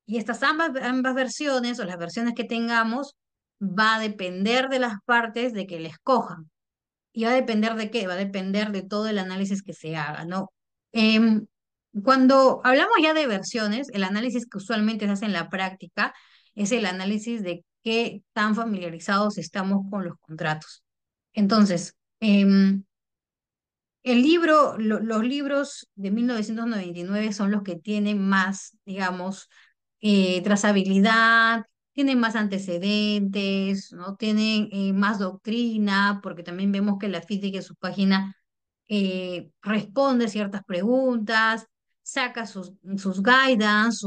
Speaker 1: y estas ambas versiones o las versiones que tengamos va a depender de las partes de que le escojan. ¿Y va a depender de qué? Va a depender de todo el análisis que se haga, ¿no? Em, Cuando hablamos ya de versiones, el análisis que usualmente se hace en la práctica es el análisis de qué tan familiarizados estamos con los contratos. Entonces, los libros de 1999 son los que tienen más, digamos, trazabilidad, tienen más antecedentes, ¿no? Tienen más doctrina, porque también vemos que la FIDIC en su página responde ciertas preguntas, saca sus guidance,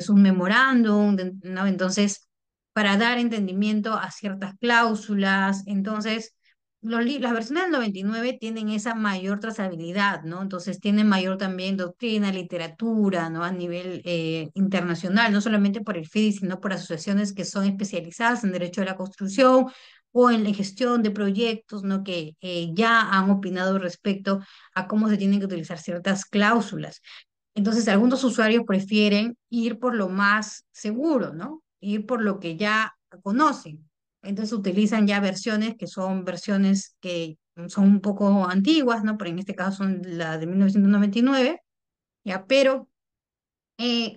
Speaker 1: sus memorándum, ¿no? Entonces, para dar entendimiento a ciertas cláusulas. Entonces, las versiones del 99 tienen esa mayor trazabilidad, ¿no? Entonces tienen mayor también doctrina, literatura, ¿no? A nivel internacional, no solamente por el FIDI, sino por asociaciones que son especializadas en derecho de la construcción o en la gestión de proyectos, ¿no? Que ya han opinado respecto a cómo se tienen que utilizar ciertas cláusulas. Entonces, algunos usuarios prefieren ir por lo más seguro, ¿no? Ir por lo que ya conocen. Entonces, utilizan ya versiones que son versiones que son un poco antiguas, ¿no? Pero en este caso son la de 1999, ¿ya? Pero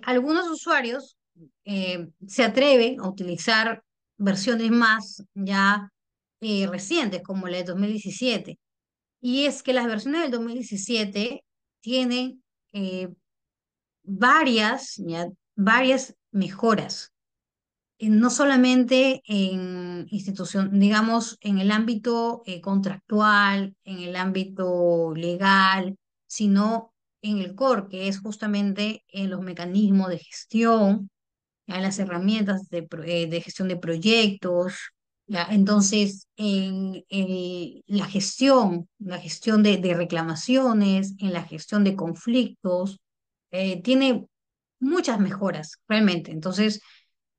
Speaker 1: algunos usuarios se atreven a utilizar versiones más ya recientes, como la de 2017. Y es que las versiones del 2017 tienen varias mejoras, no solamente en institución, digamos, en el ámbito contractual, en el ámbito legal, sino en el core, que es justamente en los mecanismos de gestión, en las herramientas de gestión de proyectos. ¿ya? Entonces, la gestión de reclamaciones, en la gestión de conflictos, tiene muchas mejoras, realmente. Entonces,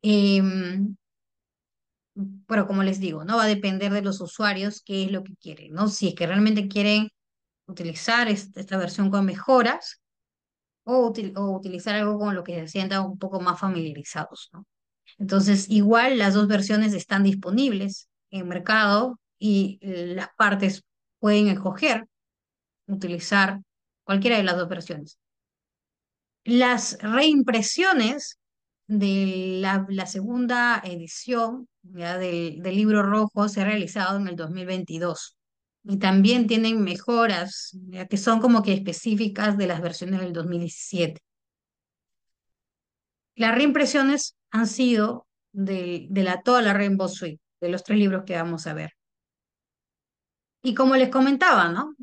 Speaker 1: em, pero como les digo, no va a depender de los usuarios qué es lo que quieren, ¿no? Si es que realmente quieren utilizar esta versión con mejoras o utilizar algo con lo que se sientan un poco más familiarizados, ¿no? Entonces, igual las dos versiones están disponibles en mercado y las partes pueden escoger utilizar cualquiera de las dos versiones. Las reimpresiones de la segunda edición ya del libro rojo se ha realizado en el 2022 y también tienen mejoras ya que son como que específicas de las versiones del 2017. Las reimpresiones han sido toda la Rainbow Suite, de los tres libros que vamos a ver. Y como les comentaba, ¿no?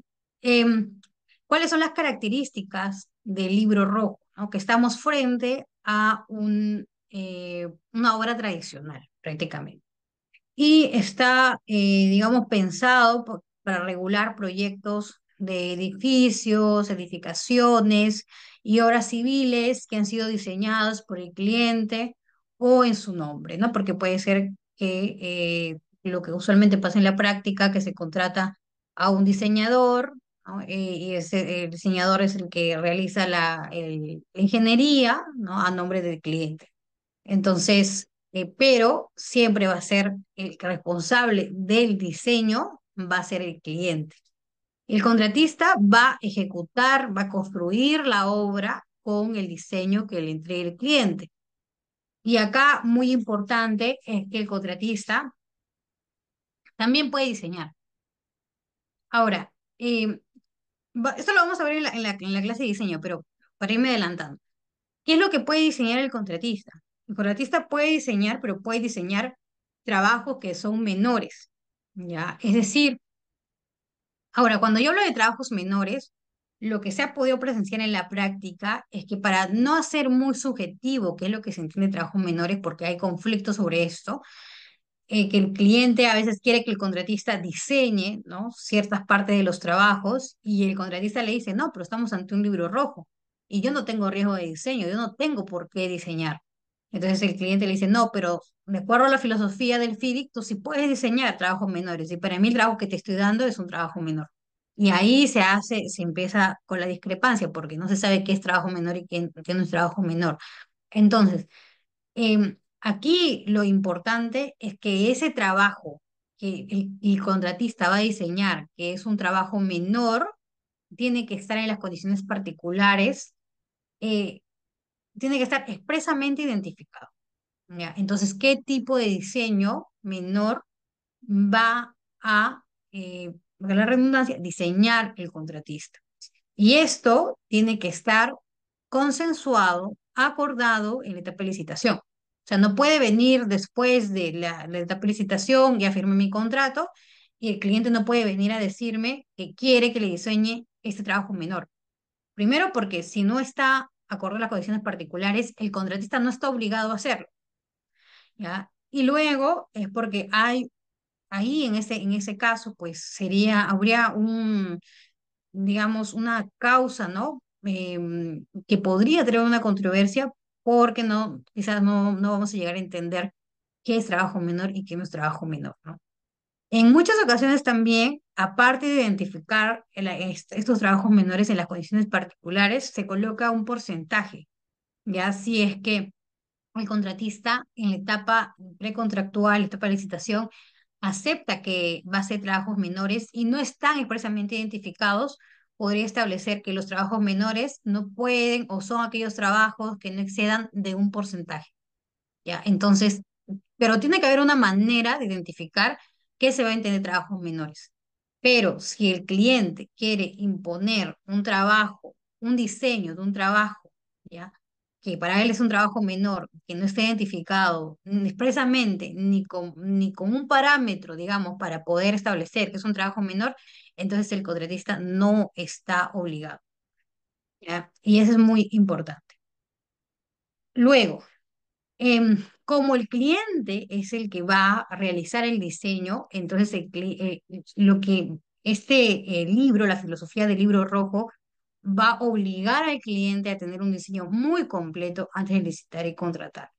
Speaker 1: Em, ¿Cuáles son las características del libro rojo? ¿No? Que estamos frente a una obra tradicional, prácticamente. Y está, digamos, pensado para regular proyectos de edificios, edificaciones y obras civiles que han sido diseñadas por el cliente o en su nombre, ¿no? Porque puede ser que lo que usualmente pasa en la práctica, que se contrata a un diseñador, ¿no? Y ese el diseñador es el que realiza la ingeniería, ¿no? A nombre del cliente. Entonces, pero siempre va a ser el responsable del diseño, va a ser el cliente. El contratista va a ejecutar, va a construir la obra con el diseño que le entregue el cliente. Y acá, muy importante, es que el contratista también puede diseñar. Ahora, esto lo vamos a ver en la clase de diseño, pero para irme adelantando. ¿Qué es lo que puede diseñar el contratista? El contratista puede diseñar, pero puede diseñar trabajos que son menores, ¿ya? Es decir, ahora, cuando yo hablo de trabajos menores, lo que se ha podido presenciar en la práctica es que para no hacer muy subjetivo qué es lo que se entiende trabajos menores, porque hay conflictos sobre esto, que el cliente a veces quiere que el contratista diseñe, ¿no? Ciertas partes de los trabajos y el contratista le dice, no, pero estamos ante un libro rojo y yo no tengo riesgo de diseño, yo no tengo por qué diseñar. Entonces el cliente le dice, no, pero de acuerdo a la filosofía del FIDIC, tú sí puedes diseñar trabajos menores y para mí el trabajo que te estoy dando es un trabajo menor. Y ahí se empieza con la discrepancia porque no se sabe qué es trabajo menor y qué no es trabajo menor. Entonces, aquí lo importante es que ese trabajo que el contratista va a diseñar, que es un trabajo menor, tiene que estar en las condiciones particulares, eh, tiene que estar expresamente identificado. ¿Ya? Entonces, ¿qué tipo de diseño menor va a, valga la redundancia, diseñar el contratista? Y esto tiene que estar consensuado, acordado en la etapa de licitación. O sea, no puede venir después de la etapa de licitación, ya firmé mi contrato, y el cliente no puede venir a decirme que quiere que le diseñe este trabajo menor. Primero, porque si no está acorde a las condiciones particulares, el contratista no está obligado a hacerlo, ¿ya? Y luego es porque hay ahí en ese caso, pues habría digamos, una causa, ¿no? Que podría tener una controversia porque no, quizás no vamos a llegar a entender qué es trabajo menor y qué no es trabajo menor, ¿no? En muchas ocasiones también, aparte de identificar estos trabajos menores en las condiciones particulares, se coloca un porcentaje, ya si es que el contratista en la etapa precontractual, etapa de licitación, acepta que va a ser trabajos menores y no están expresamente identificados, podría establecer que los trabajos menores no pueden o son aquellos trabajos que no excedan de un porcentaje. ¿Ya? Entonces, pero tiene que haber una manera de identificar qué se va a entender trabajos menores. Pero si el cliente quiere imponer un trabajo, un diseño de un trabajo, ¿ya? Que para él es un trabajo menor, que no está identificado expresamente ni con un parámetro, digamos, para poder establecer que es un trabajo menor, entonces el contratista no está obligado, ¿ya? Y eso es muy importante. Luego, como el cliente es el que va a realizar el diseño, entonces lo que este libro, la filosofía del libro rojo, va a obligar al cliente a tener un diseño muy completo antes de licitar y contratar.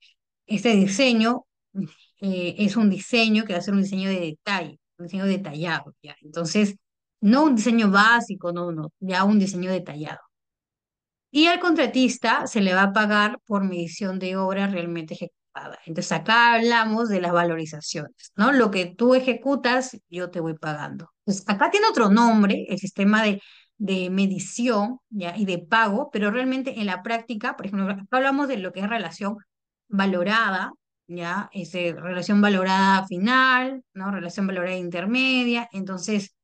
Speaker 1: Este diseño es un diseño que va a ser un diseño de detalle, un diseño detallado, ¿ya? Entonces, no un diseño básico, no, no, ya un diseño detallado. Y al contratista se le va a pagar por medición de obra realmente ejecutada. Entonces acá hablamos de las valorizaciones, ¿no? Lo que tú ejecutas, yo te voy pagando. Pues acá tiene otro nombre, el sistema de medición, ¿ya? Y de pago, pero realmente en la práctica, por ejemplo, acá hablamos de lo que es relación valorada, ¿ya? Relación valorada final, ¿no? Relación valorada intermedia. Entonces,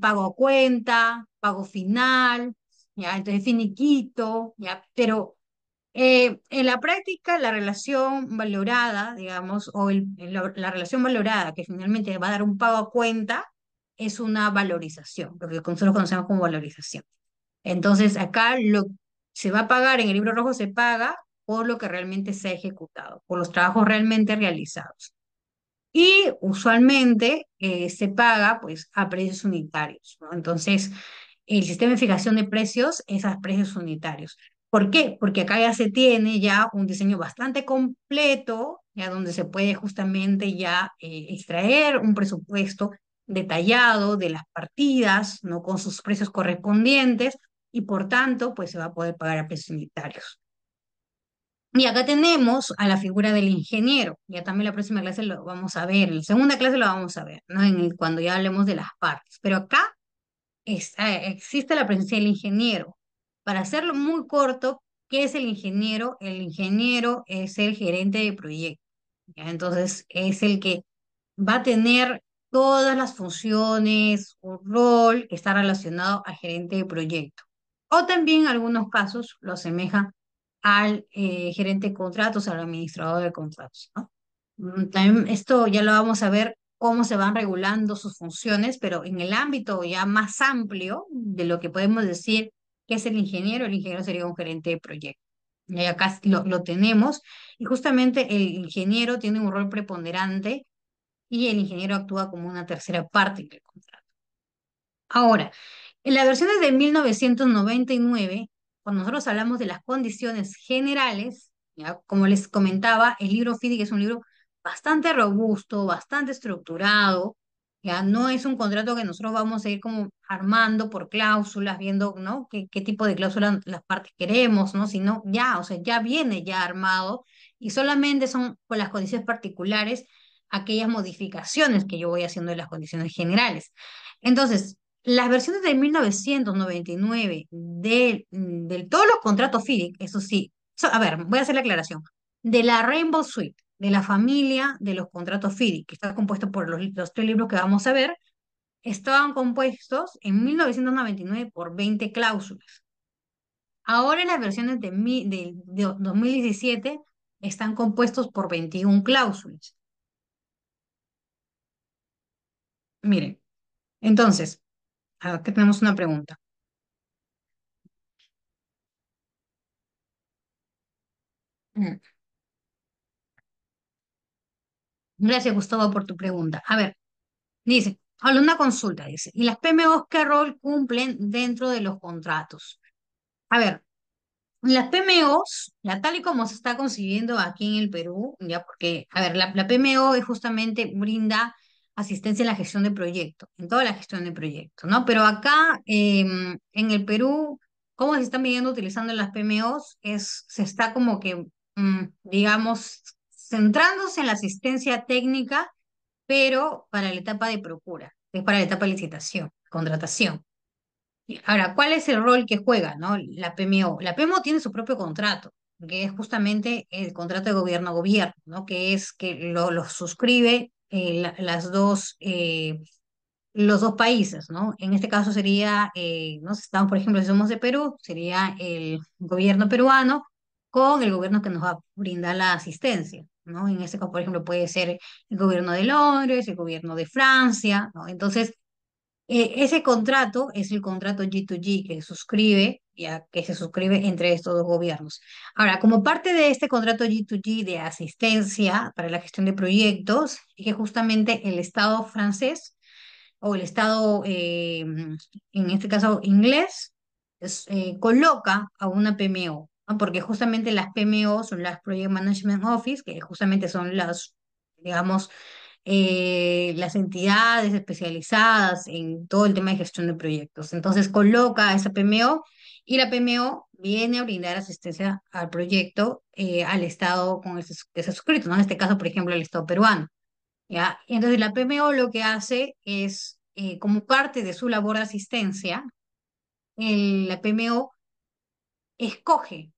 Speaker 1: pago a cuenta, pago final, ¿ya? Entonces finiquito, ¿ya? Pero en la práctica la relación valorada, digamos, o la relación valorada que finalmente va a dar un pago a cuenta es una valorización, lo que nosotros conocemos como valorización. Entonces acá lo se va a pagar en el libro rojo se paga por lo que realmente se ha ejecutado, por los trabajos realmente realizados. Y usualmente se paga pues a precios unitarios, ¿no? Entonces, el sistema de fijación de precios es a precios unitarios. ¿Por qué? Porque acá ya se tiene ya un diseño bastante completo, ya donde se puede justamente ya extraer un presupuesto detallado de las partidas, ¿no? Con sus precios correspondientes y por tanto, pues se va a poder pagar a precios unitarios. Y acá tenemos a la figura del ingeniero. Ya también la próxima clase lo vamos a ver. En la segunda clase lo vamos a ver, ¿no? Cuando ya hablemos de las partes. Pero acá existe la presencia del ingeniero. Para hacerlo muy corto, ¿qué es el ingeniero? El ingeniero es el gerente de proyecto. ¿Ya? Entonces, es el que va a tener todas las funciones o rol que está relacionado al gerente de proyecto. O también en algunos casos lo asemeja al gerente de contratos, al administrador de contratos, ¿no? También esto ya lo vamos a ver cómo se van regulando sus funciones, pero en el ámbito ya más amplio de lo que podemos decir que es el ingeniero sería un gerente de proyecto. Y acá lo tenemos, y justamente el ingeniero tiene un rol preponderante y el ingeniero actúa como una tercera parte del contrato. Ahora, en las versiones de 1999, cuando nosotros hablamos de las condiciones generales, ¿ya? Como les comentaba, el libro FIDIC es un libro bastante robusto, bastante estructurado, ya no es un contrato que nosotros vamos a ir como armando por cláusulas, viendo, ¿no? qué tipo de cláusulas las partes queremos, ¿no? Sino ya, o sea, ya viene ya armado y solamente son con las condiciones particulares aquellas modificaciones que yo voy haciendo de las condiciones generales. Entonces, las versiones de 1999 de todos los contratos FIDIC, eso sí, a ver, voy a hacer la aclaración, de la Rainbow Suite, de la familia de los contratos FIDIC, que está compuesto por los tres libros que vamos a ver, estaban compuestos en 1999 por 20 cláusulas. Ahora en las versiones de 2017 están compuestos por 21 cláusulas. Miren, entonces, aquí tenemos una pregunta. Mm. Gracias, Gustavo, por tu pregunta. A ver, dice, habla una consulta, dice, ¿y las PMOs qué rol cumplen dentro de los contratos? A ver, las PMOs, ya tal y como se está concibiendo aquí en el Perú, ya porque, a ver, la PMO es justamente brinda asistencia en la gestión de proyectos, en toda la gestión de proyectos, ¿no? Pero acá en el Perú, ¿cómo se están viniendo utilizando las PMOs? Se está como que, digamos, centrándose en la asistencia técnica pero para la etapa de procura, que es para la etapa de licitación, contratación. Ahora, ¿cuál es el rol que juega, no? La PMO. La PMO tiene su propio contrato, que es justamente el contrato de gobierno a gobierno, ¿no? Que es que lo suscribe los dos países, ¿no? En este caso sería, no sé, estamos, por ejemplo, si somos de Perú, sería el gobierno peruano con el gobierno que nos va a brindar la asistencia, ¿no? En este caso, por ejemplo, puede ser el gobierno de Londres, el gobierno de Francia, ¿no? Entonces, Ese contrato es el contrato G2G que suscribe, ya que se suscribe entre estos dos gobiernos. Ahora, como parte de este contrato G2G de asistencia para la gestión de proyectos, es que justamente el Estado francés o el Estado, en este caso inglés, coloca a una PMO, ¿no? Porque justamente las PMO son las Project Management Office, que justamente son las, digamos, las entidades especializadas en todo el tema de gestión de proyectos. Entonces coloca a esa PMO y la PMO viene a brindar asistencia al proyecto, al Estado con el que se ha suscrito, ¿no? En este caso, por ejemplo, el Estado peruano. ¿Ya? Entonces la PMO lo que hace es, como parte de su labor de asistencia, la PMO escoge,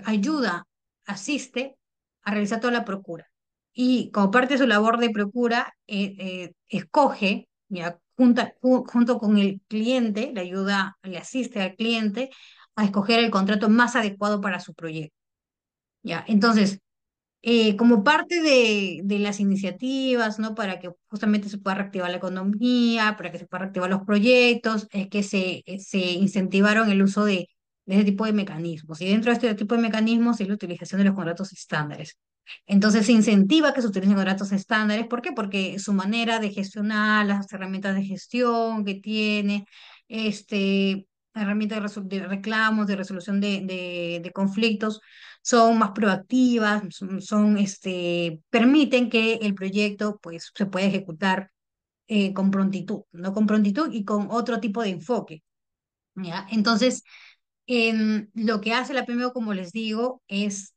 Speaker 1: ayuda, asiste a realizar toda la procura. Y como parte de su labor de procura, escoge, ya, junto con el cliente, le ayuda, le asiste al cliente a escoger el contrato más adecuado para su proyecto. ¿Ya? Entonces, como parte de las iniciativas, ¿no? Para que justamente se pueda reactivar la economía, para que se puedan reactivar los proyectos, es que se incentivaron el uso de ese tipo de mecanismos. Y dentro de este tipo de mecanismos es la utilización de los contratos estándares. Entonces se incentiva que se utilicen contratos estándares. ¿Por qué? Porque su manera de gestionar, las herramientas de gestión que tiene, herramientas de reclamos, de resolución de conflictos, son más proactivas, permiten que el proyecto pues, se pueda ejecutar con prontitud, ¿no? Con prontitud y con otro tipo de enfoque, ¿ya? Entonces, lo que hace la PMO, como les digo, es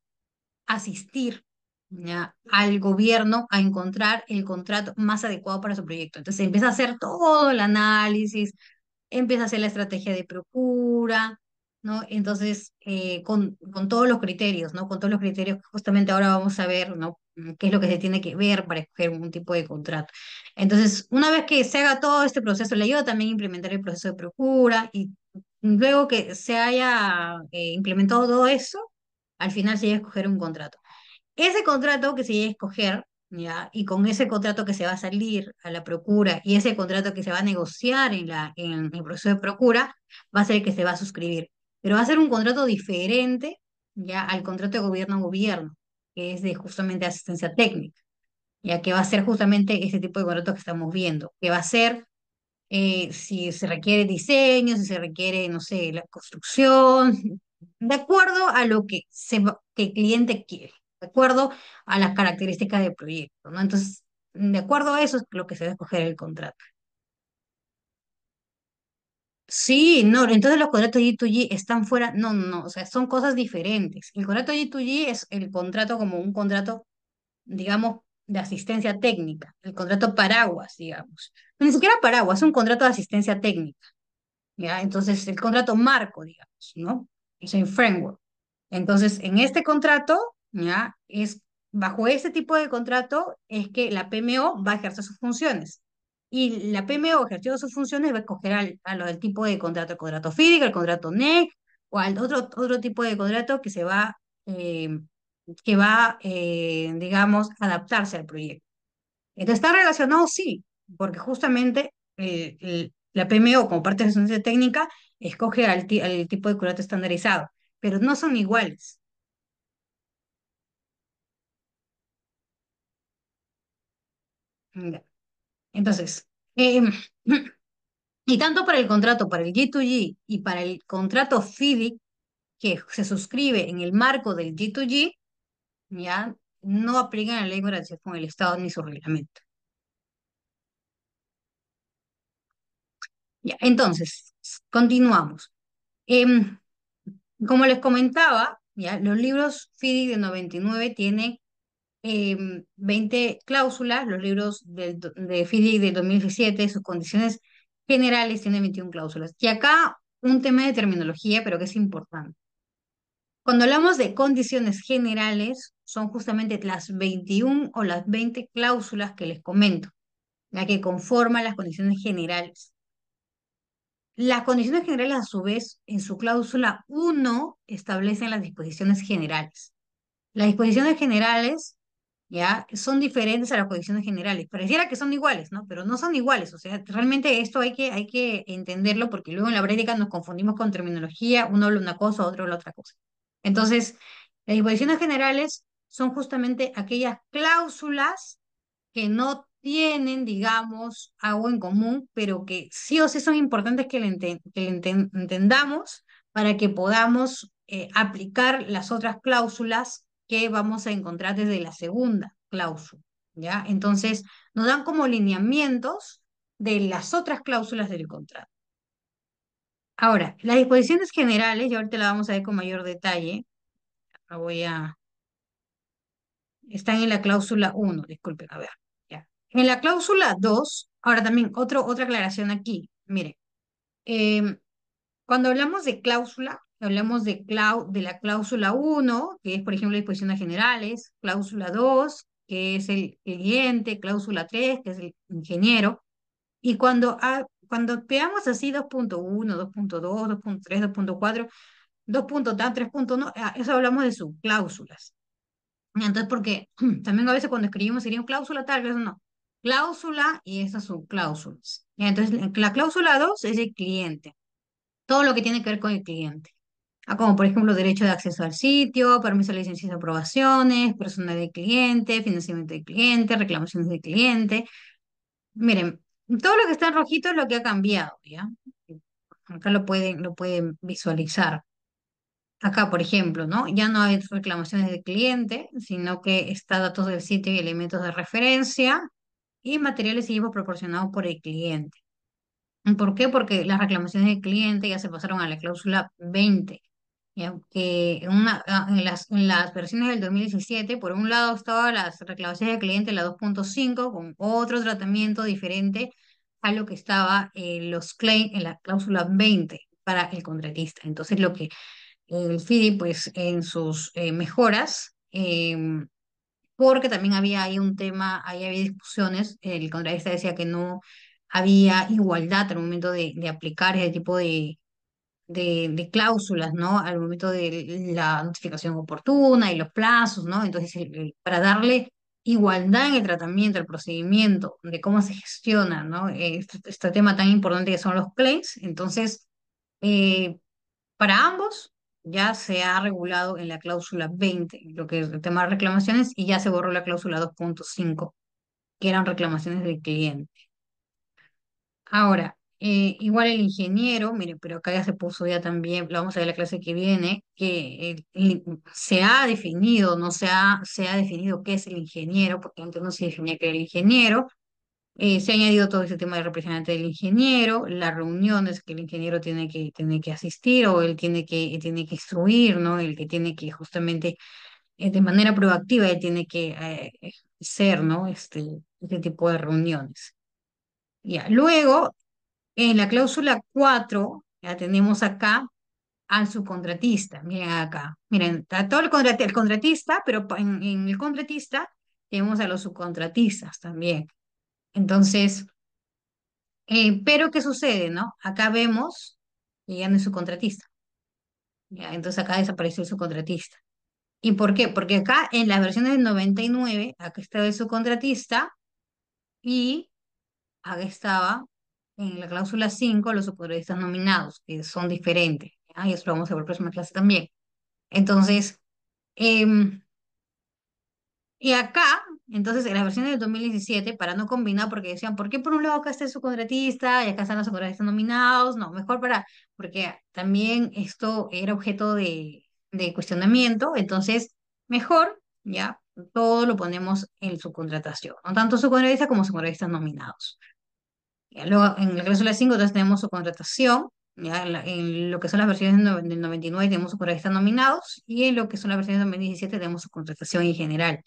Speaker 1: asistir, ¿ya? Al gobierno a encontrar el contrato más adecuado para su proyecto. Entonces, empieza a hacer todo el análisis, empieza a hacer la estrategia de procura, ¿no? Entonces, con todos los criterios, ¿no? Con todos los criterios que justamente ahora vamos a ver, ¿no? Qué es lo que se tiene que ver para escoger un tipo de contrato. Entonces, una vez que se haga todo este proceso, le ayuda también a implementar el proceso de procura y luego que se haya implementado todo eso, al final se llega a escoger un contrato. Ese contrato que se llega a escoger, ¿ya? Y con ese contrato que se va a salir a la procura y ese contrato que se va a negociar en el proceso de procura, va a ser el que se va a suscribir. Pero va a ser un contrato diferente, ¿ya? Al contrato de gobierno a gobierno, que es de justamente asistencia técnica, ya que va a ser justamente ese tipo de contrato que estamos viendo, que va a ser si se requiere diseño, si se requiere, no sé, la construcción, de acuerdo a lo que, que el cliente quiere, de acuerdo a las características del proyecto, ¿no? Entonces, de acuerdo a eso es lo que se va a escoger el contrato. Sí, no, entonces los contratos G2G están fuera, no, no, no, o sea, son cosas diferentes. El contrato G2G es el contrato como un contrato, digamos, de asistencia técnica, el contrato paraguas, digamos. Ni siquiera paraguas, es un contrato de asistencia técnica. ¿Ya? Entonces, el contrato marco, digamos, ¿no? Es el framework. Entonces, en este contrato, ¿ya? Es, bajo este tipo de contrato es que la PMO va a ejercer sus funciones. Y la PMO ejerciendo sus funciones va a escoger a lo del tipo de contrato, el contrato FIDIC, el contrato NEC, o al otro tipo de contrato eh, digamos, adaptarse al proyecto. Entonces, ¿está relacionado? Sí, porque justamente la PMO, como parte de su ciencia técnica, escoge al tipo de contrato estandarizado, pero no son iguales. Ya. Entonces, y tanto para el contrato, para el G2G y para el contrato FIDIC, que se suscribe en el marco del G2G, ya no aplican la ley de relación con el Estado ni su reglamento. Ya, entonces, continuamos. Em, Como les comentaba, ya, los libros FIDIC de 99 tienen 20 cláusulas, los libros de FIDIC de 2017, sus condiciones generales tienen 21 cláusulas. Y acá un tema de terminología, pero que es importante. Cuando hablamos de condiciones generales, son justamente las 21 o las 20 cláusulas que les comento, la que conforman las condiciones generales. Las condiciones generales, a su vez, en su cláusula 1, establecen las disposiciones generales. Las disposiciones generales ¿ya? Son diferentes a las condiciones generales. Pareciera que son iguales, ¿no? Pero no son iguales. O sea, realmente esto hay que entenderlo porque luego en la práctica nos confundimos con terminología, uno habla una cosa, otro habla otra cosa. Entonces, las disposiciones generales son justamente aquellas cláusulas que no tienen, digamos, algo en común, pero que sí o sí son importantes que entendamos para que podamos aplicar las otras cláusulas que vamos a encontrar desde la segunda cláusula, ¿ya? Entonces, nos dan como lineamientos de las otras cláusulas del contrato. Ahora, las disposiciones generales, y ahorita la vamos a ver con mayor detalle, la voy a están en la cláusula 1, disculpen, a ver. Ya. En la cláusula 2, ahora también otra aclaración aquí. Mire, em, cuando hablamos de cláusula, hablamos de la cláusula 1, que es, por ejemplo, disposiciones generales, cláusula 2, que es el cliente, cláusula 3, que es el ingeniero. Y cuando veamos así 2.1, 2.2, 2.3, 2.4, 2.3.1, eso hablamos de subcláusulas. Entonces, porque también a veces cuando escribimos sería un cláusula tal, vez no. Cláusula y esas son cláusulas. Ya, entonces, la cláusula 2 es el cliente, todo lo que tiene que ver con el cliente. Como por ejemplo derecho de acceso al sitio, permiso de licencias y aprobaciones, personal del cliente, financiamiento del cliente, reclamaciones del cliente. Miren, todo lo que está en rojito es lo que ha cambiado, ¿ya? Acá lo pueden visualizar. Acá, por ejemplo, ¿no? Ya no hay reclamaciones del cliente, sino que está datos del sitio y elementos de referencia y materiales y equipos proporcionados por el cliente. ¿Por qué? Porque las reclamaciones del cliente ya se pasaron a la cláusula 20. Ya que en las versiones del 2017, por un lado estaban las reclamaciones del cliente, la 2.5, con otro tratamiento diferente a lo que estaba en los claims en la cláusula 20 para el contratista. Entonces, lo que el FIDI, pues en sus mejoras, porque también había ahí un tema, ahí había discusiones, el contratista decía que no había igualdad al momento de aplicar ese tipo de cláusulas, ¿no? Al momento de la notificación oportuna y los plazos, ¿no? Entonces, para darle igualdad en el tratamiento, el procedimiento, de cómo se gestiona, ¿no? Este tema tan importante que son los claims, entonces, eh, para ambos ya se ha regulado en la cláusula 20 lo que es el tema de reclamaciones, y ya se borró la cláusula 2.5 que eran reclamaciones del cliente. Ahora, igual el ingeniero, mire, pero acá ya se puso ya también, lo vamos a ver la clase que viene, que se ha definido, no se ha definido qué es el ingeniero, porque antes no se definía qué era el ingeniero. Se ha añadido todo ese tema de representante del ingeniero, las reuniones que el ingeniero tiene que asistir, o él tiene que instruir, ¿no? El que tiene que justamente, de manera proactiva, él tiene que ser, ¿no? Este tipo de reuniones. Ya. Luego, en la cláusula 4 ya tenemos acá al subcontratista. Miren acá. Miren, está todo el contratista, pero en el contratista tenemos a los subcontratistas también. Entonces, pero ¿qué sucede, no? Acá vemos que ya no es subcontratista. Ya, entonces acá desapareció el subcontratista. ¿Y por qué? Porque acá en las versiones del 99 acá estaba el subcontratista, y acá estaba en la cláusula 5 los subcontratistas nominados, que son diferentes. ¿Ya? Y eso lo vamos a ver en la próxima clase también. Entonces, em, y acá, entonces, en las versiones del 2017, para no combinar, porque decían, ¿por qué por un lado acá está el subcontratista y acá están los subcontratistas nominados? No, mejor porque también esto era objeto de cuestionamiento, entonces, mejor, ya, todo lo ponemos en subcontratación, no tanto subcontratistas como subcontratistas nominados. Ya, luego, en la cláusula 5 entonces tenemos subcontratación. Ya, en lo que son las versiones del 99 tenemos subcontratistas nominados, y en lo que son las versiones del 2017 tenemos subcontratación en general.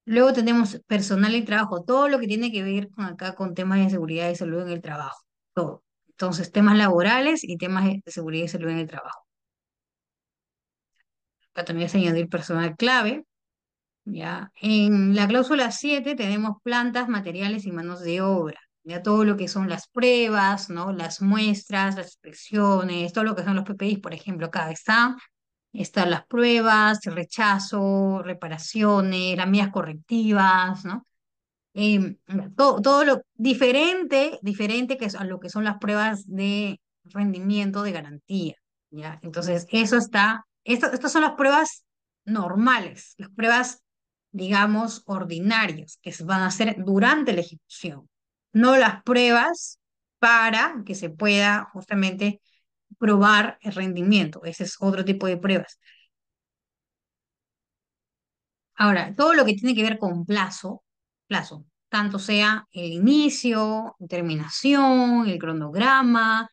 Speaker 1: Luego tenemos personal y trabajo, todo lo que tiene que ver con acá con temas de seguridad y salud en el trabajo, todo. Entonces, temas laborales y temas de seguridad y salud en el trabajo. Acá también se añadir personal clave, ¿ya? En la cláusula 7 tenemos plantas, materiales y manos de obra, ya todo lo que son las pruebas, ¿no? Las muestras, las inspecciones, todo lo que son los PPIs, por ejemplo, acá está. Están las pruebas, el rechazo, reparaciones, las medidas correctivas, ¿no? Todo lo diferente que es a lo que son las pruebas de rendimiento de garantía, ¿ya? Entonces, estas son las pruebas normales, las pruebas, digamos, ordinarias, que se van a hacer durante la ejecución, no las pruebas para que se pueda justamente probar el rendimiento. Ese es otro tipo de pruebas. Ahora, todo lo que tiene que ver con plazo, tanto sea el inicio, terminación, el cronograma,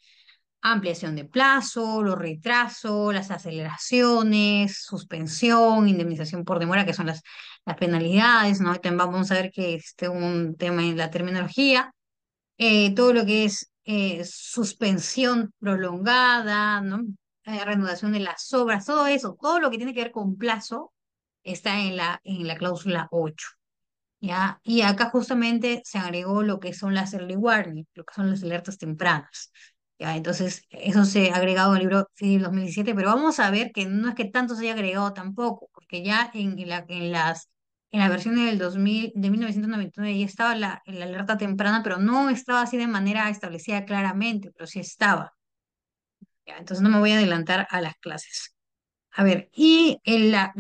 Speaker 1: ampliación de plazo, los retrasos, las aceleraciones, suspensión, indemnización por demora, que son las penalidades, ¿no? También vamos a ver que existe un tema en la terminología, todo lo que es suspensión prolongada, ¿no? Reanudación de las obras, todo eso, todo lo que tiene que ver con plazo está en la cláusula 8, ¿ya? Y acá justamente se agregó lo que son las early warning, lo que son las alertas tempranas, ¿ya? Entonces, eso se ha agregado en el libro FIDIP 2017, pero vamos a ver que no es que tanto se haya agregado tampoco, porque ya en las versiones del 2000, de 1999 ya estaba la alerta temprana, pero no estaba así de manera establecida claramente, pero sí estaba, ¿ya? Entonces no me voy a adelantar a las clases. A ver, y la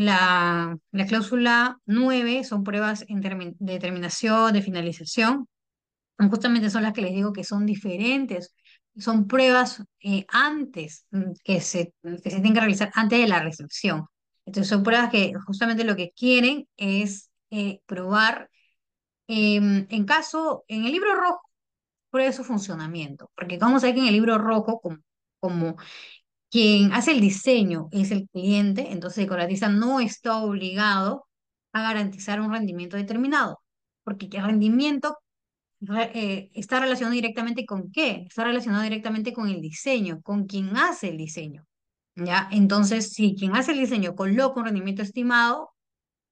Speaker 1: cláusula 9 son pruebas de terminación, de finalización. Justamente son las que les digo que son diferentes. Son pruebas antes que se tienen que realizar antes de la recepción. Entonces son pruebas que justamente lo que quieren es probar, en el libro rojo, pruebe su funcionamiento. Porque vamos a ver que en el libro rojo, como quien hace el diseño es el cliente, entonces el contratista no está obligado a garantizar un rendimiento determinado, porque el rendimiento está relacionado directamente con qué, está relacionado directamente con el diseño, con quien hace el diseño, ¿ya? Entonces, si quien hace el diseño coloca un rendimiento estimado,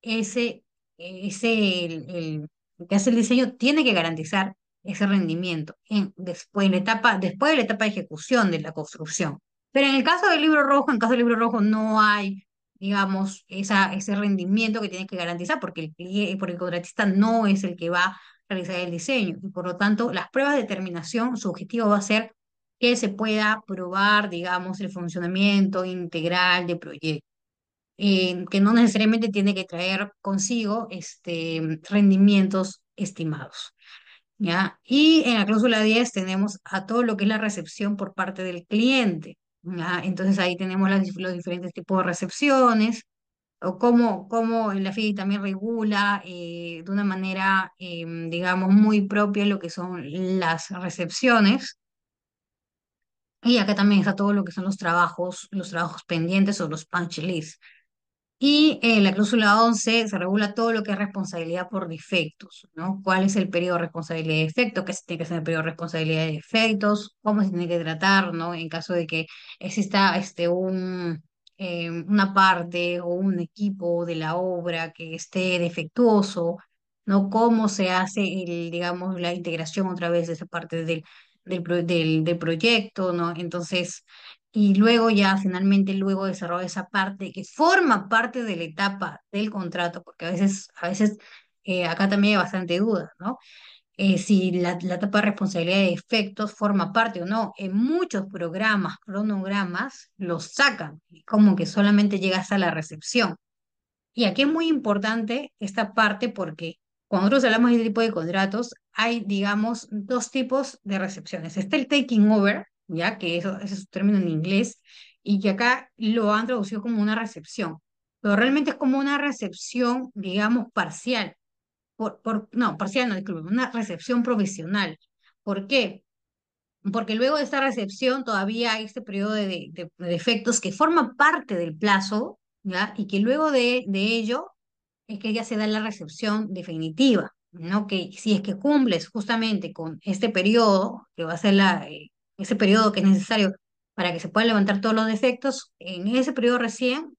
Speaker 1: ese, el que hace el diseño tiene que garantizar ese rendimiento después de la etapa de ejecución de la construcción. Pero en el caso del libro rojo, en caso del libro rojo no hay, digamos, ese rendimiento que tiene que garantizar porque porque el contratista no es el que va a realizar el diseño. Y por lo tanto, las pruebas de terminación, su objetivo va a ser que se pueda probar, digamos, el funcionamiento integral del proyecto, que no necesariamente tiene que traer consigo rendimientos estimados, ¿ya? Y en la cláusula 10 tenemos a todo lo que es la recepción por parte del cliente, ¿ya? Entonces ahí tenemos los diferentes tipos de recepciones, o cómo la FIDI también regula de una manera, digamos, muy propia lo que son las recepciones. Y acá también está todo lo que son los trabajos pendientes o los punch lists. Y en la cláusula 11 se regula todo lo que es responsabilidad por defectos, ¿no? ¿Cuál es el periodo de responsabilidad de defectos? ¿Qué se tiene que hacer en el periodo de responsabilidad de defectos? ¿Cómo se tiene que tratar, ¿no? En caso de que exista una parte o un equipo de la obra que esté defectuoso, ¿no? ¿Cómo se hace digamos, la integración otra vez de esa parte del proyecto, ¿no? Entonces, y luego ya finalmente luego desarrolla esa parte que forma parte de la etapa del contrato, porque a veces acá también hay bastante duda, ¿no? Si la etapa de responsabilidad de efectos forma parte o no. En muchos programas, cronogramas, los sacan, como que solamente llega hasta la recepción. Y aquí es muy importante esta parte porque cuando nosotros hablamos de este tipo de contratos, hay, digamos, dos tipos de recepciones. Está el taking over, ya que eso, ese es su término en inglés, y que acá lo han traducido como una recepción. Pero realmente es como una recepción, digamos, parcial. No, parcial no, disculpe, una recepción provisional. ¿Por qué? Porque luego de esta recepción todavía hay este periodo de defectos que forma parte del plazo, ¿ya? Y que luego de ello es que ya se da la recepción definitiva, ¿no? Que si es que cumples justamente con este periodo, que va a ser ese periodo que es necesario para que se puedan levantar todos los defectos, en ese periodo recién,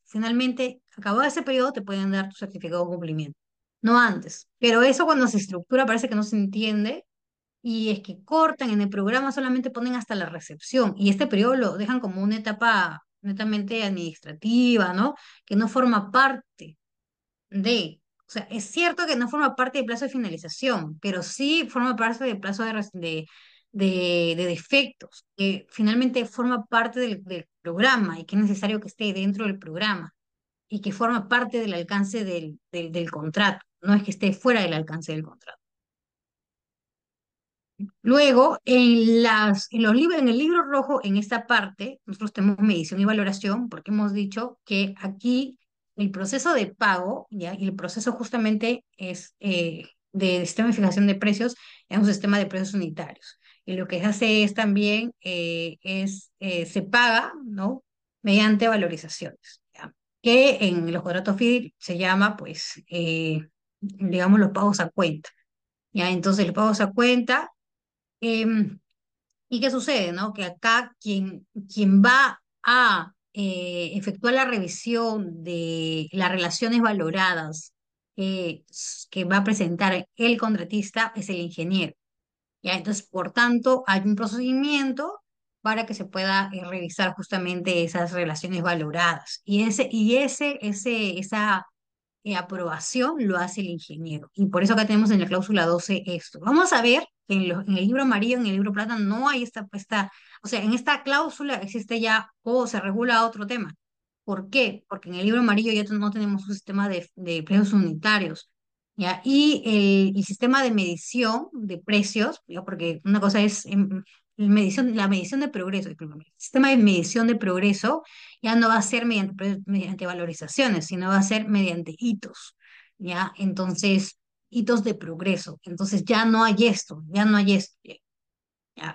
Speaker 1: finalmente, acabado ese periodo, te pueden dar tu certificado de cumplimiento, no antes. Pero eso cuando se estructura parece que no se entiende y es que cortan en el programa, solamente ponen hasta la recepción y este periodo lo dejan como una etapa, netamente administrativa, ¿no? Que no forma parte o sea, es cierto que no forma parte del plazo de finalización, pero sí forma parte del plazo de defectos, que finalmente forma parte del programa y que es necesario que esté dentro del programa y que forma parte del alcance del contrato, no es que esté fuera del alcance del contrato. Luego, en el libro rojo, en esta parte, nosotros tenemos medición y valoración, porque hemos dicho que aquí el proceso de pago, ¿ya? Y el proceso justamente es de sistema de fijación de precios, es un sistema de precios unitarios. Y lo que se hace es también, se paga, ¿no? Mediante valorizaciones, ¿ya? Que en los contratos FIDIC se llama, pues, digamos, los pagos a cuenta, ¿ya? Entonces, los pagos a cuenta. Em, ¿Y qué sucede, no? Que acá quien va a efectuar la revisión de las relaciones valoradas que va a presentar el contratista es el ingeniero. ¿Ya? Entonces, por tanto, hay un procedimiento para que se pueda revisar justamente esas relaciones valoradas. Esa aprobación lo hace el ingeniero. Y por eso acá tenemos en la cláusula 12 esto. Vamos a ver que en el libro amarillo, en el libro plata, no hay o sea, en esta cláusula existe ya, o se regula otro tema. ¿Por qué? Porque en el libro amarillo ya no tenemos un sistema de precios unitarios, ¿ya? Y el sistema de medición de precios, ¿ya? Porque una cosa es la medición de progreso, discúlpame. El sistema de medición de progreso ya no va a ser mediante valorizaciones, sino va a ser mediante hitos, ¿ya? Entonces, hitos de progreso. Entonces ya no hay esto, ya no hay esto. Ya.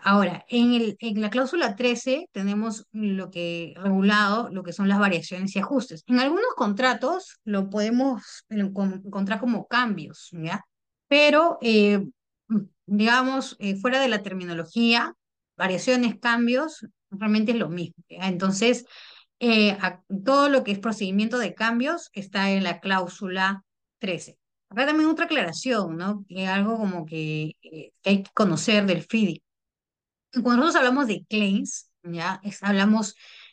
Speaker 1: Ahora, en la cláusula 13 tenemos lo que regulado, lo que son las variaciones y ajustes. En algunos contratos lo podemos encontrar como cambios, ¿ya? Pero, digamos, fuera de la terminología, variaciones, cambios, realmente es lo mismo, ¿ya? Entonces, todo lo que es procedimiento de cambios está en la cláusula 13. Acá también otra aclaración, ¿no? Que algo como que hay que conocer del FIDI. Cuando nosotros hablamos de claims, ¿ya?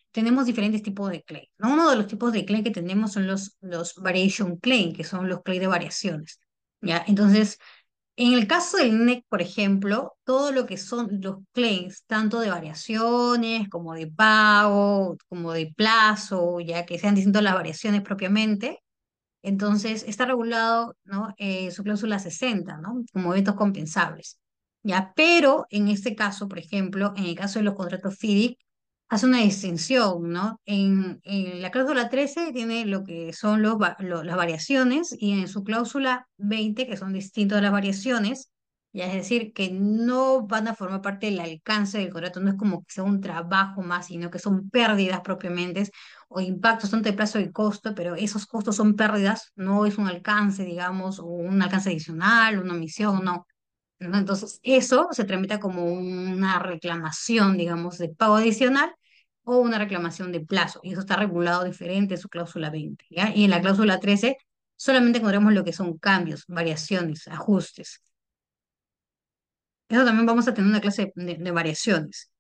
Speaker 1: Tenemos diferentes tipos de claims, ¿no? Uno de los tipos de claim que tenemos son los variation claim, que son los claims de variaciones, ¿ya? Entonces, en el caso del NEC, por ejemplo, todo lo que son los claims, tanto de variaciones como de pago, como de plazo, ya que sean distintas las variaciones propiamente, entonces está regulado, ¿no? Su cláusula 60, ¿no? Como eventos compensables. ¿Ya? Pero en este caso, por ejemplo, en el caso de los contratos FIDIC, hace una distinción, ¿no? En la cláusula 13 tiene lo que son las variaciones y en su cláusula 20, que son distintos de las variaciones, ya es decir, que no van a formar parte del alcance del contrato, no es como que sea un trabajo más, sino que son pérdidas propiamente o impactos tanto de plazo y costo, pero esos costos son pérdidas, no es un alcance, digamos, o un alcance adicional, una omisión, no. ¿No? Entonces, eso se tramita como una reclamación, digamos, de pago adicional o una reclamación de plazo, y eso está regulado diferente en su cláusula 20, ¿ya? Y en la cláusula 13 solamente encontramos lo que son cambios, variaciones, ajustes. Eso también vamos a tener una clase de variaciones.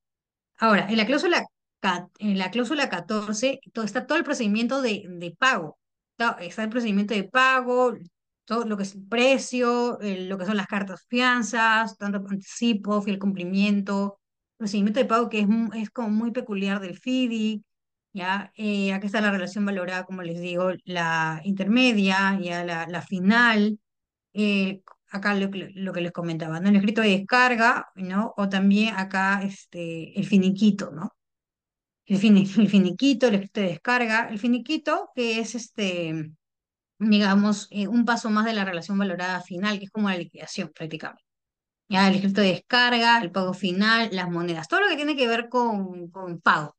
Speaker 1: Ahora, en la cláusula 14 está todo el procedimiento de pago. Está el procedimiento de pago, todo lo que es el precio, lo que son las cartas fianzas, tanto anticipo, fiel cumplimiento, procedimiento de pago que es como muy peculiar del FIDI, ¿ya? Aquí está la relación valorada, como les digo, la intermedia, ya la final, acá lo que les comentaba, ¿no? El escrito de descarga, ¿no? O también acá el finiquito, ¿no? El finiquito, el escrito de descarga, el finiquito que es digamos, un paso más de la relación valorada final, que es como la liquidación prácticamente. Ya el escrito de descarga, el pago final, las monedas, todo lo que tiene que ver con pago.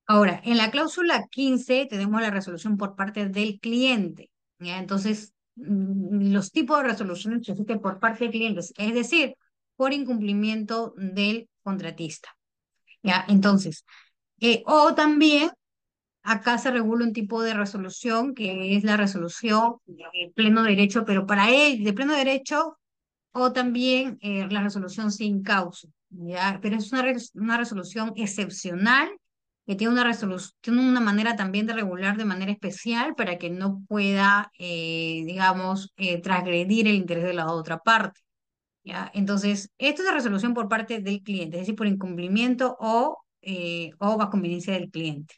Speaker 1: Ahora, en la cláusula 15 tenemos la resolución por parte del cliente. ¿Ya? Entonces, los tipos de resoluciones que existen por parte del cliente, es decir, por incumplimiento del contratista. ¿Ya? Entonces, o también acá se regula un tipo de resolución que es la resolución de pleno derecho, pero para él, de pleno derecho, o también la resolución sin causa, ¿ya? Pero es una resolución excepcional que tiene una resolución, tiene una manera también de regular de manera especial para que no pueda, digamos, transgredir el interés de la otra parte. ¿Ya? Entonces, esto es la resolución por parte del cliente, es decir, por incumplimiento o a conveniencia del cliente.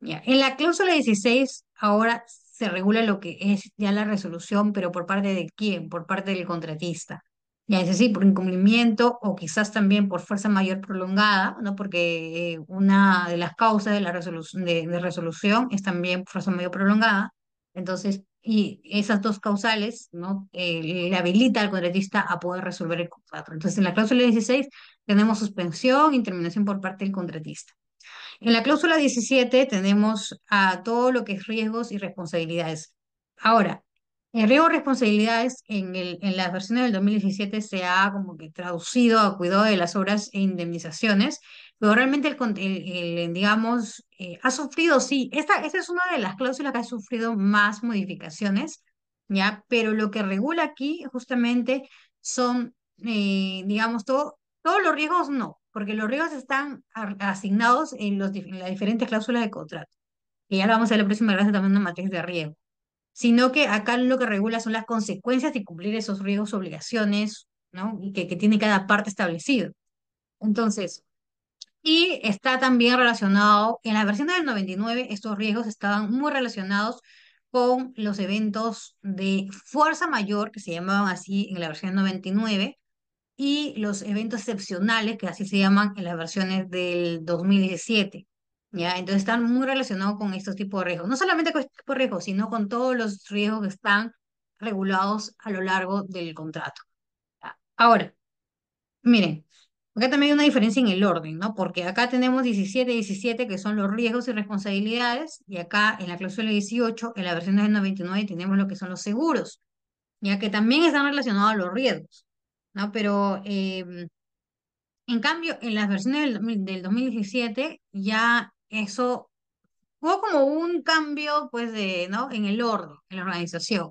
Speaker 1: ¿Ya? En la cláusula 16 ahora se regula lo que es ya la resolución, pero por parte de quién, por parte del contratista. Ya, es decir, por incumplimiento o quizás también por fuerza mayor prolongada, ¿no? Porque una de las causas de la resolución, de resolución es también fuerza mayor prolongada. Entonces, y esas dos causales, ¿no? Le habilita al contratista a poder resolver el contrato. Entonces, en la cláusula 16 tenemos suspensión y terminación por parte del contratista. En la cláusula 17 tenemos a todo lo que es riesgos y responsabilidades. Ahora, el riesgo y responsabilidades en las versiones del 2017 se ha como que traducido a cuidado de las obras e indemnizaciones, pero realmente digamos, ha sufrido, sí, esta es una de las cláusulas que ha sufrido más modificaciones, ¿ya? Pero lo que regula aquí justamente son, digamos, todos los riesgos no, porque los riesgos están asignados en las diferentes cláusulas de contrato. Y ya lo vamos a ver la próxima clase también en matriz de riesgo. Sino que acá lo que regula son las consecuencias de cumplir esos riesgos, obligaciones, ¿no? Y que tiene cada parte establecido. Entonces, y está también relacionado, en la versión del 99, estos riesgos estaban muy relacionados con los eventos de fuerza mayor, que se llamaban así en la versión 99 y los eventos excepcionales, que así se llaman en las versiones del 2017. ¿Ya? Entonces están muy relacionados con estos tipos de riesgos. No solamente con este tipo de riesgos, sino con todos los riesgos que están regulados a lo largo del contrato. ¿Ya? Ahora, miren, acá también hay una diferencia en el orden, ¿no? Porque acá tenemos 17 y 17 que son los riesgos y responsabilidades, y acá en la cláusula 18, en la versión del 99, tenemos lo que son los seguros, ya que también están relacionados a los riesgos. ¿No? Pero en cambio, en las versiones del 2017 ya eso hubo como un cambio, pues, ¿no? En el orden, en la organización,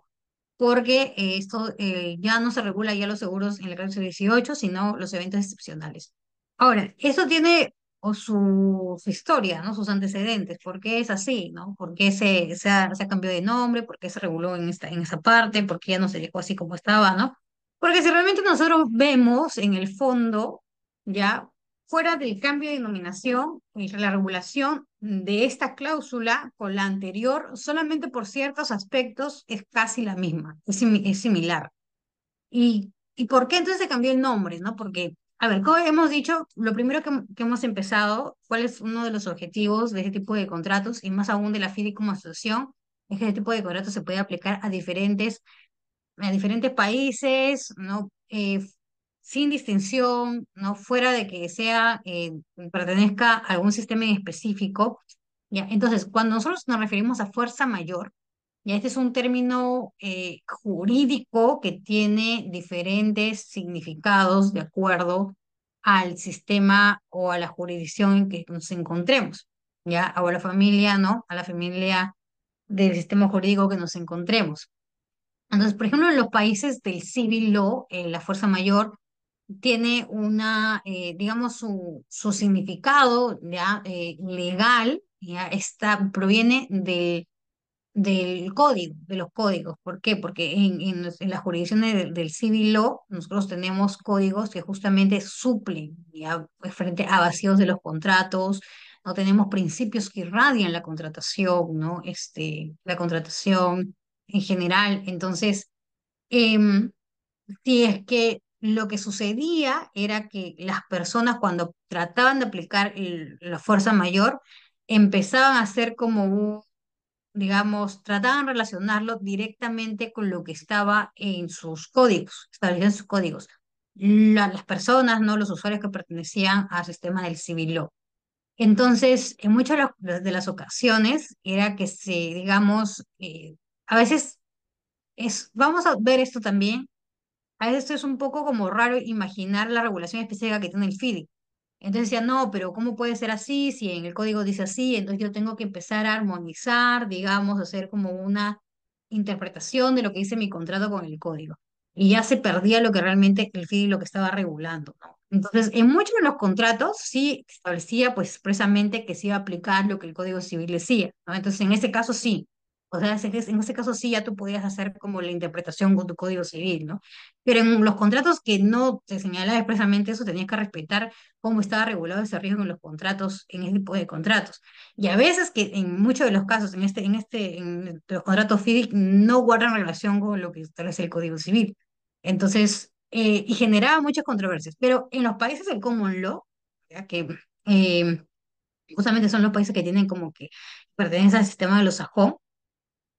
Speaker 1: porque esto ya no se regula ya los seguros en la cláusula 18, sino los eventos excepcionales. Ahora, eso tiene su historia, ¿no? Sus antecedentes, ¿por qué es así, ¿no? ¿Por qué se ha cambiado de nombre? ¿Por qué se reguló en esa parte? ¿Por qué ya no se dejó así como estaba, ¿no? Porque si realmente nosotros vemos en el fondo, ya fuera del cambio de denominación, la regulación de esta cláusula con la anterior, solamente por ciertos aspectos es casi la misma, es similar. ¿Y por qué entonces se cambió el nombre, no? Porque, a ver, como hemos dicho, lo primero que hemos empezado, cuál es uno de los objetivos de este tipo de contratos, y más aún de la FIDI como asociación, es que este tipo de contratos se puede aplicar a diferentes países, ¿no? Sin distinción, ¿no? Fuera de que pertenezca a algún sistema en específico. ¿Ya? Entonces, cuando nosotros nos referimos a fuerza mayor, ya este es un término jurídico que tiene diferentes significados de acuerdo al sistema o a la jurisdicción en que nos encontremos, ¿ya? O a la familia, ¿no? A la familia del sistema jurídico que nos encontremos. Entonces, por ejemplo, en los países del civil law, la fuerza mayor tiene digamos, su significado ya, legal, ya proviene del código, de los códigos. ¿Por qué? Porque en las jurisdicciones del civil law nosotros tenemos códigos que justamente suplen ya, pues, frente a vacíos de los contratos, no tenemos principios que irradian la contratación, ¿no? La contratación en general. Entonces, em, si es que lo que sucedía era que las personas cuando trataban de aplicar la fuerza mayor, empezaban a hacer como digamos, trataban de relacionarlo directamente con lo que estaba en sus códigos, establecido en sus códigos. Las personas, ¿no? Los usuarios que pertenecían al sistema del civil law. Entonces, en muchas de las ocasiones era que digamos, a veces vamos a ver esto también, a veces es un poco como raro imaginar la regulación específica que tiene el FIDIC. Entonces decía, no, pero ¿cómo puede ser así si en el código dice así? Entonces yo tengo que empezar a armonizar, digamos, hacer como una interpretación de lo que dice mi contrato con el código. Y ya se perdía lo que realmente el FIDIC lo que estaba regulando, ¿no? Entonces, en muchos de los contratos sí establecía pues expresamente que se iba a aplicar lo que el Código Civil decía, ¿no? Entonces, en ese caso sí. O sea, en ese caso sí ya tú podías hacer como la interpretación con tu Código Civil, ¿no? Pero en los contratos que no te señalaba expresamente eso, tenías que respetar cómo estaba regulado ese riesgo en los contratos, en ese tipo de contratos. Y a veces que en muchos de los casos, en los contratos FIDIC no guardan relación con lo que establece el Código Civil. Entonces, y generaba muchas controversias. Pero en los países del common law, ya que eh, justamente son los países que tienen como que pertenecen al sistema de los sajón,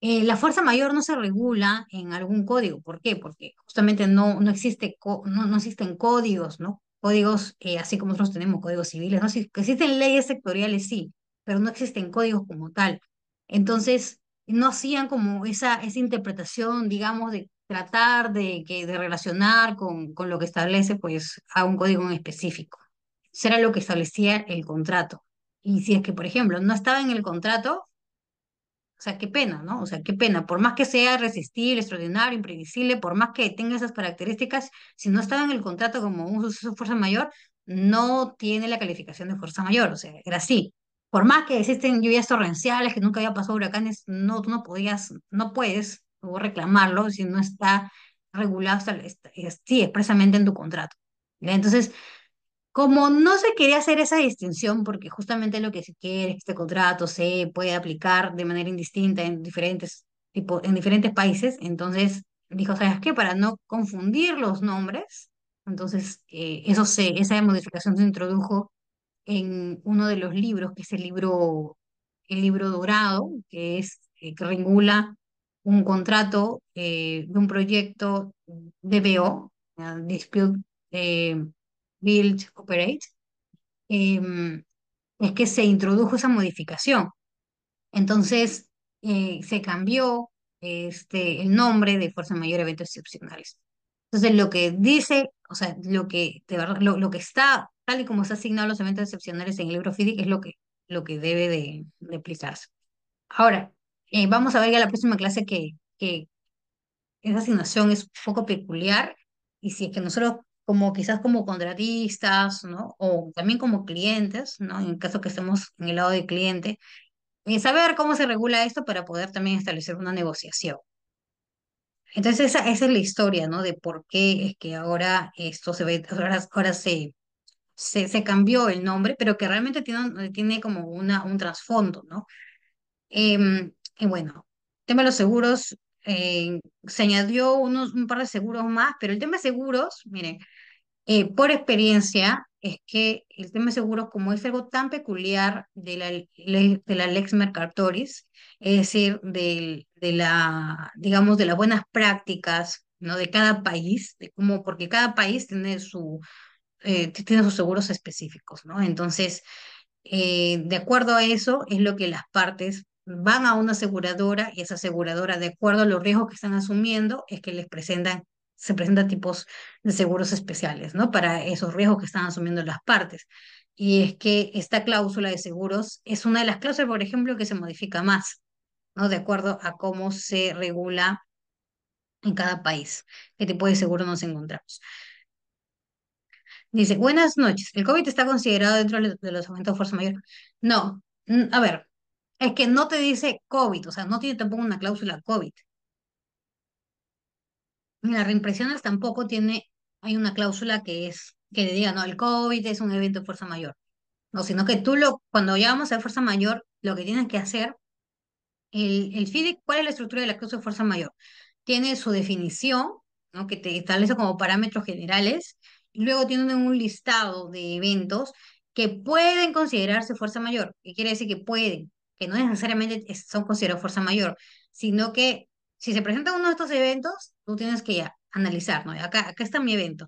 Speaker 1: la fuerza mayor no se regula en algún código. ¿Por qué? Porque justamente no existen códigos, ¿no? Códigos, así como nosotros tenemos códigos civiles, ¿no? Sí, que existen leyes sectoriales, sí, pero no existen códigos como tal. Entonces, no hacían como esa interpretación, digamos, de tratar de relacionar con lo que establece, pues, a un código en específico. Eso era lo que establecía el contrato. Y si es que, por ejemplo, no estaba en el contrato, o sea, qué pena, ¿no? O sea, qué pena. Por más que sea irresistible, extraordinario, imprevisible, por más que tenga esas características, si no estaba en el contrato como un suceso de fuerza mayor, no tiene la calificación de fuerza mayor. O sea, era así. Por más que existen lluvias torrenciales, que nunca había pasado huracanes, no, tú no podías, no puedes o reclamarlo si no está regulado, sí, expresamente en tu contrato. ¿Ya? Entonces, como no se quería hacer esa distinción, porque justamente lo que se quiere es que este contrato se puede aplicar de manera indistinta en en diferentes países, entonces dijo, ¿sabes qué? Para no confundir los nombres, entonces esa modificación se introdujo en uno de los libros, que es el libro dorado, que regula un contrato de un proyecto DBO, Dispute eh, Build Operate, em, es que se introdujo esa modificación. Entonces, se cambió el nombre de Fuerza Mayor Eventos Excepcionales. Entonces, lo que dice, o sea, lo que, de verdad, lo que está, tal y como está asignado los eventos excepcionales en el libro FIDIC, es lo que debe de aplicarse. Ahora, vamos a ver ya la próxima clase que esa asignación es un poco peculiar y si es que nosotros como quizás como contratistas, ¿no? O también como clientes, ¿no? En el caso que estemos en el lado del cliente, saber cómo se regula esto para poder también establecer una negociación. Entonces esa es la historia, ¿no? De por qué es que ahora esto se ve, ahora se cambió el nombre, pero que realmente tiene como un trasfondo, ¿no? Y bueno, tema de los seguros, se añadió un par de seguros más, pero el tema de seguros, miren, por experiencia, es que el tema de seguros, como es algo tan peculiar de de la Lex Mercatoris, es decir, digamos, de las buenas prácticas, ¿no? De cada país, porque cada país tiene sus seguros específicos, ¿no? Entonces, de acuerdo a eso, es lo que las partes van a una aseguradora y esa aseguradora, de acuerdo a los riesgos que están asumiendo, es que se presentan tipos de seguros especiales, ¿no? Para esos riesgos que están asumiendo las partes. Y es que esta cláusula de seguros es una de las cláusulas, por ejemplo, que se modifica más, ¿no? De acuerdo a cómo se regula en cada país, qué tipo de seguro nos encontramos. Dice, buenas noches. ¿El COVID está considerado dentro de los eventos de fuerza mayor? No. A ver, es que no te dice COVID, o sea, no tiene tampoco una cláusula COVID. Ni las reimpresiones tampoco hay una cláusula que le diga, no, el COVID es un evento de fuerza mayor. No, sino que cuando ya vamos a fuerza mayor, lo que tienes que hacer el FIDIC, ¿cuál es la estructura de la cláusula de fuerza mayor? Tiene su definición, ¿no? Que te establece como parámetros generales, y luego tiene un listado de eventos que pueden considerarse fuerza mayor. ¿Qué quiere decir que pueden? Que no necesariamente son considerados fuerza mayor, sino que si se presenta uno de estos eventos, tú tienes que ya analizar, ¿no? Acá está mi evento.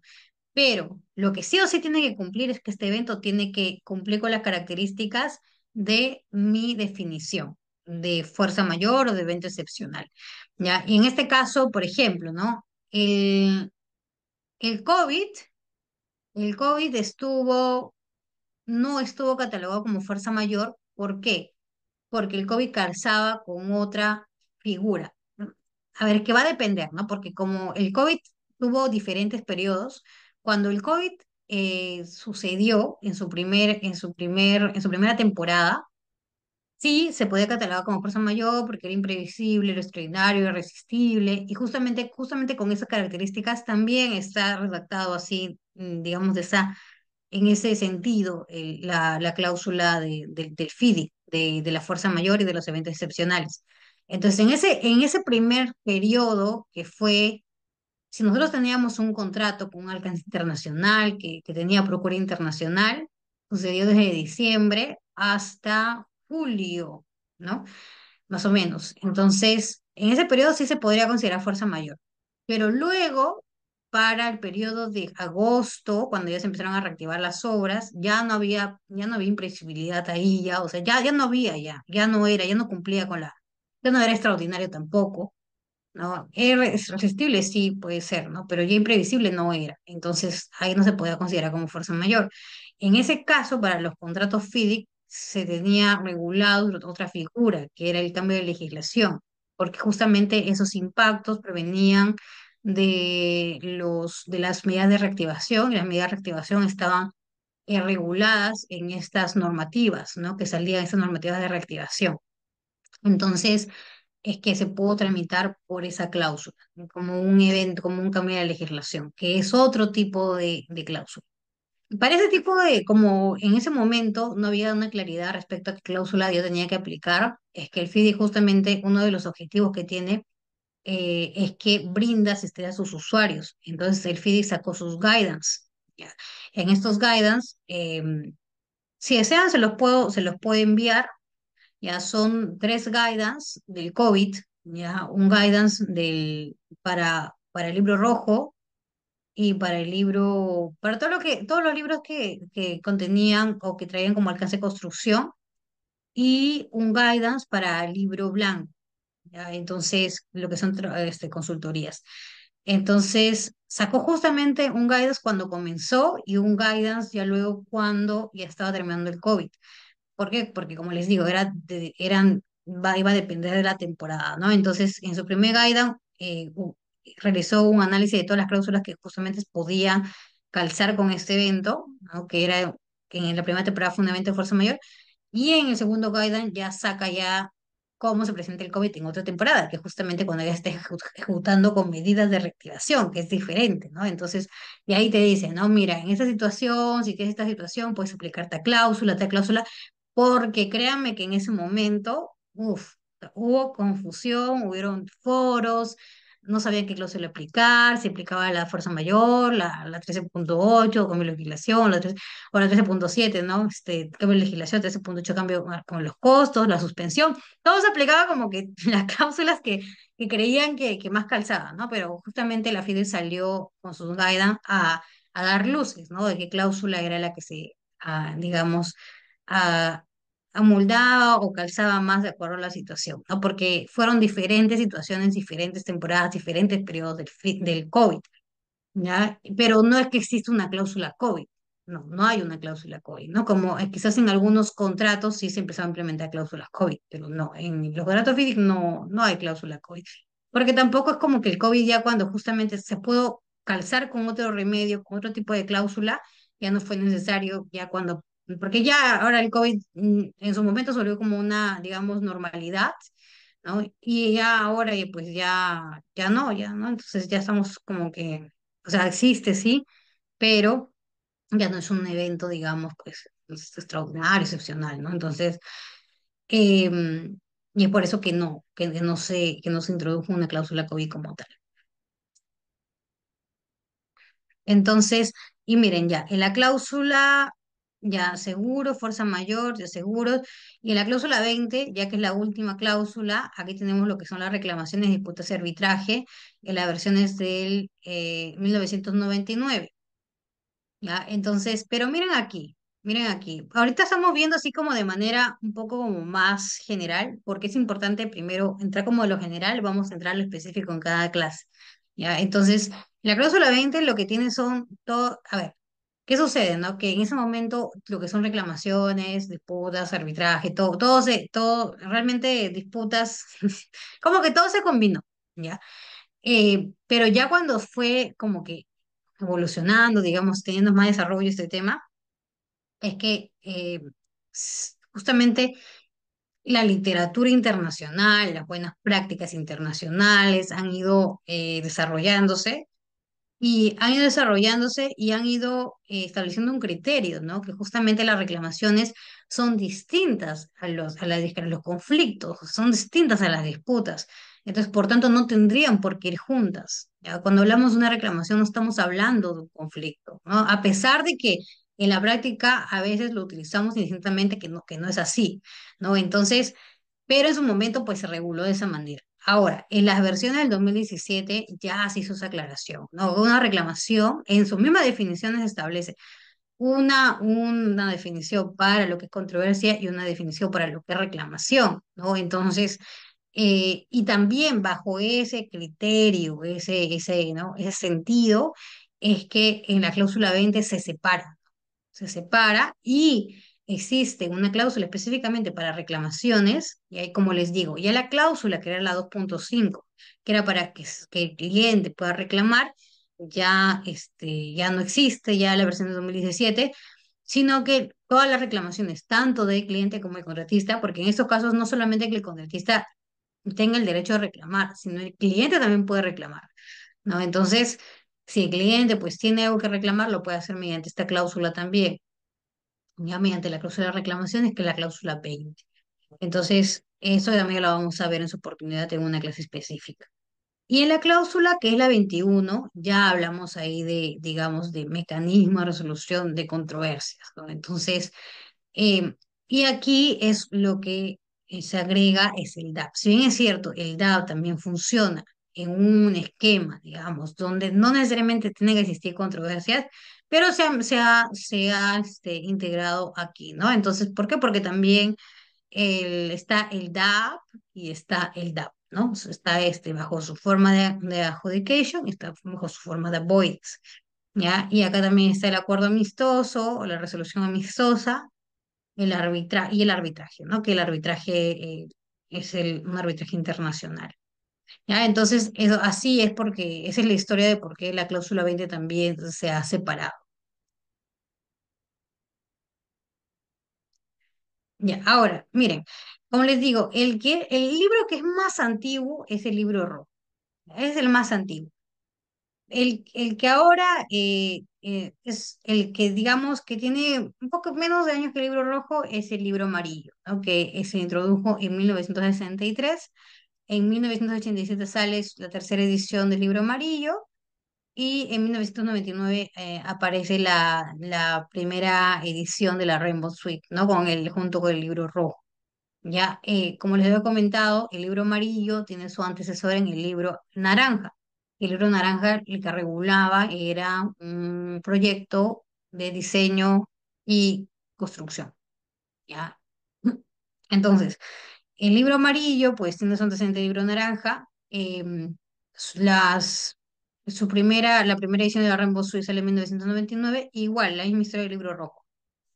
Speaker 1: Pero lo que sí o sí tiene que cumplir es que este evento tiene que cumplir con las características de mi definición de fuerza mayor o de evento excepcional. ¿Ya? Y en este caso, por ejemplo, ¿no? El, el COVID, el COVID no estuvo catalogado como fuerza mayor. ¿Por qué? Porque el COVID calzaba con otra figura. A ver, que va a depender, ¿no? Porque como el COVID tuvo diferentes periodos, cuando el COVID sucedió en su primera temporada. Sí, se podía catalogar como fuerza mayor porque era imprevisible, era extraordinario, irresistible, y justamente con esas características también está redactado así, digamos, en ese sentido, la cláusula del FIDI, de la fuerza mayor y de los eventos excepcionales. Entonces, en ese primer periodo que fue, si nosotros teníamos un contrato con un alcance internacional que tenía procura internacional, sucedió desde diciembre hasta julio, ¿no? Más o menos. Entonces, en ese periodo sí se podría considerar fuerza mayor. Pero luego, para el periodo de agosto, cuando ya se empezaron a reactivar las obras, ya no había imprevisibilidad ahí, ya, o sea, ya no había, ya no cumplía ya no era extraordinario tampoco. ¿No? Es irresistible, sí, puede ser, ¿no? Pero ya imprevisible no era. Entonces, ahí no se podía considerar como fuerza mayor. En ese caso, para los contratos FIDIC, se tenía regulado otra figura, que era el cambio de legislación, porque justamente esos impactos prevenían de las medidas de reactivación, y las medidas de reactivación estaban reguladas en estas normativas, ¿no? Que salían esas normativas de reactivación. Entonces, es que se pudo tramitar por esa cláusula, ¿no? Como un evento, como un cambio de legislación, que es otro tipo de cláusula. Para ese tipo como en ese momento no había una claridad respecto a qué cláusula yo tenía que aplicar, es que el FIDI justamente uno de los objetivos que tiene es que brinda asistencia a sus usuarios. Entonces el FIDI sacó sus guidance. ¿Ya? En estos guidance, si desean, se los puedo enviar. Ya son tres guidance del COVID, ya un guidance para el libro rojo y para todos los libros que contenían o que traían como alcance construcción, y un guidance para el libro blanco, ya. Entonces, lo que son consultorías. Entonces, sacó justamente un guidance cuando comenzó y un guidance ya luego cuando ya estaba terminando el COVID. ¿Por qué? Porque como les digo, iba a depender de la temporada, ¿no? Entonces, en su primer guidance, realizó un análisis de todas las cláusulas que justamente podían calzar con este evento, ¿no? Que en la primera temporada fue un evento de fuerza mayor, y en el segundo guidance ya saca ya cómo se presenta el COVID en otra temporada, que es justamente cuando ya está ejecutando con medidas de reactivación, que es diferente, ¿no? Entonces, y ahí te dicen, no, mira, en esta situación, si tienes esta situación, puedes aplicar tal cláusula, porque créanme que en ese momento, hubo confusión, hubieron foros, no sabían qué cláusula aplicar, si aplicaba la fuerza mayor, la 13.8, cambio de legislación, o la 13.7, ¿no? Cambio de legislación, 13.8, cambio con los costos, la suspensión, todo se aplicaba como que las cláusulas que creían que más calzaban, ¿no? Pero justamente la FIDE salió con sus guidance a dar luces, ¿no? De qué cláusula era la que digamos, a, amoldaba o calzaba más de acuerdo a la situación, ¿no? Porque fueron diferentes situaciones, diferentes temporadas, diferentes periodos del COVID, ¿ya? Pero no es que exista una cláusula COVID, no, no hay una cláusula COVID, ¿no? Como quizás en algunos contratos sí se empezó a implementar cláusulas COVID, pero no, en los contratos FIDIC no hay cláusula COVID, porque tampoco es como que el COVID ya cuando justamente se pudo calzar con otro remedio, con otro tipo de cláusula, ya no fue necesario, ya cuando, porque ya ahora el COVID en su momento se volvió como una, digamos, normalidad, ¿no? Y ya ahora pues ya no, entonces ya estamos como que, o sea, existe, sí, pero ya no es un evento, digamos, pues extraordinario, excepcional, ¿no? Entonces, em, y es por eso que no se introdujo una cláusula COVID como tal. Entonces, y miren ya, en la cláusula ya seguro, fuerza mayor, de seguros, y en la cláusula 20, ya que es la última cláusula, aquí tenemos lo que son las reclamaciones, disputas y arbitraje, en las versiones del 1999. ¿Ya? Entonces, pero miren aquí. Ahorita estamos viendo así como de manera un poco como más general, porque es importante primero entrar como de lo general, vamos a entrar a lo específico en cada clase. ¿Ya? Entonces, la cláusula 20 lo que tiene son todo, a ver, ¿qué sucede, no? Que en ese momento lo que son reclamaciones, disputas, arbitraje, todo, realmente disputas, como que todo se combinó, ¿ya? Pero ya cuando fue como que evolucionando, digamos, teniendo más desarrollo este tema, es que justamente la literatura internacional, las buenas prácticas internacionales han ido desarrollándose y han ido desarrollándose y han ido estableciendo un criterio, ¿no? Que justamente las reclamaciones son distintas a los conflictos, son distintas a las disputas. Entonces, por tanto, no tendrían por qué ir juntas. ¿Ya? Cuando hablamos de una reclamación, no estamos hablando de un conflicto, ¿no? A pesar de que en la práctica a veces lo utilizamos indistintamente, que no es así, ¿no? Entonces, pero en su momento pues se reguló de esa manera. Ahora, en las versiones del 2017 ya se hizo esa aclaración, ¿no? Una reclamación, en sus mismas definiciones establece una definición para lo que es controversia y una definición para lo que es reclamación, ¿no? Entonces, y también bajo ese criterio, ¿no? Ese sentido, es que en la cláusula 20 se separa y existe una cláusula específicamente para reclamaciones, y ahí como les digo, ya la cláusula que era la 2.5 que era para que el cliente pueda reclamar, ya, ya no existe, ya la versión de 2017 sino que todas las reclamaciones, tanto del cliente como del contratista, porque en estos casos no solamente que el contratista tenga el derecho de reclamar, sino el cliente también puede reclamar, ¿no? Entonces, si el cliente pues tiene algo que reclamar, lo puede hacer mediante esta cláusula también ya mediante la cláusula de reclamaciones, que es la cláusula 20. Entonces, eso también lo vamos a ver en su oportunidad en una clase específica. Y en la cláusula, que es la 21 ya hablamos ahí de, digamos, de mecanismo de resolución de controversias, ¿no? Entonces, eh, y aquí es lo que se agrega, es el DAP. Si bien es cierto, el DAP también funciona en un esquema, digamos, donde no necesariamente tienen que existir controversias, pero se ha integrado aquí, ¿no? Entonces, ¿por qué? Porque también está el DAP y está el DAP, ¿no? Está bajo su forma de adjudication y está bajo su forma de avoidance, ¿ya? Y acá también está el acuerdo amistoso o la resolución amistosa y el arbitraje, ¿no? Que el arbitraje es un arbitraje internacional. ¿Ya? Entonces, eso así es porque esa es la historia de por qué la cláusula 20 también se ha separado. Ya, ahora, miren, como les digo, el libro que es más antiguo es el libro rojo, es el más antiguo. El que ahora es el que, digamos, que tiene un poco menos de años que el libro rojo es el libro amarillo, ¿no? Que se introdujo en 1963. En 1987 sale la tercera edición del libro amarillo y en 1999 aparece la primera edición de la Rainbow Suite, ¿no? Junto con el libro rojo. Ya, como les había comentado, el libro amarillo tiene su antecesor en el libro naranja. El libro naranja el que regulaba era un proyecto de diseño y construcción. ¿Ya? Entonces, el libro amarillo, pues tiene su antecedente el libro naranja. Las, la primera edición de la Rainbow Suisse sale en 1999, igual, la misma historia del libro rojo.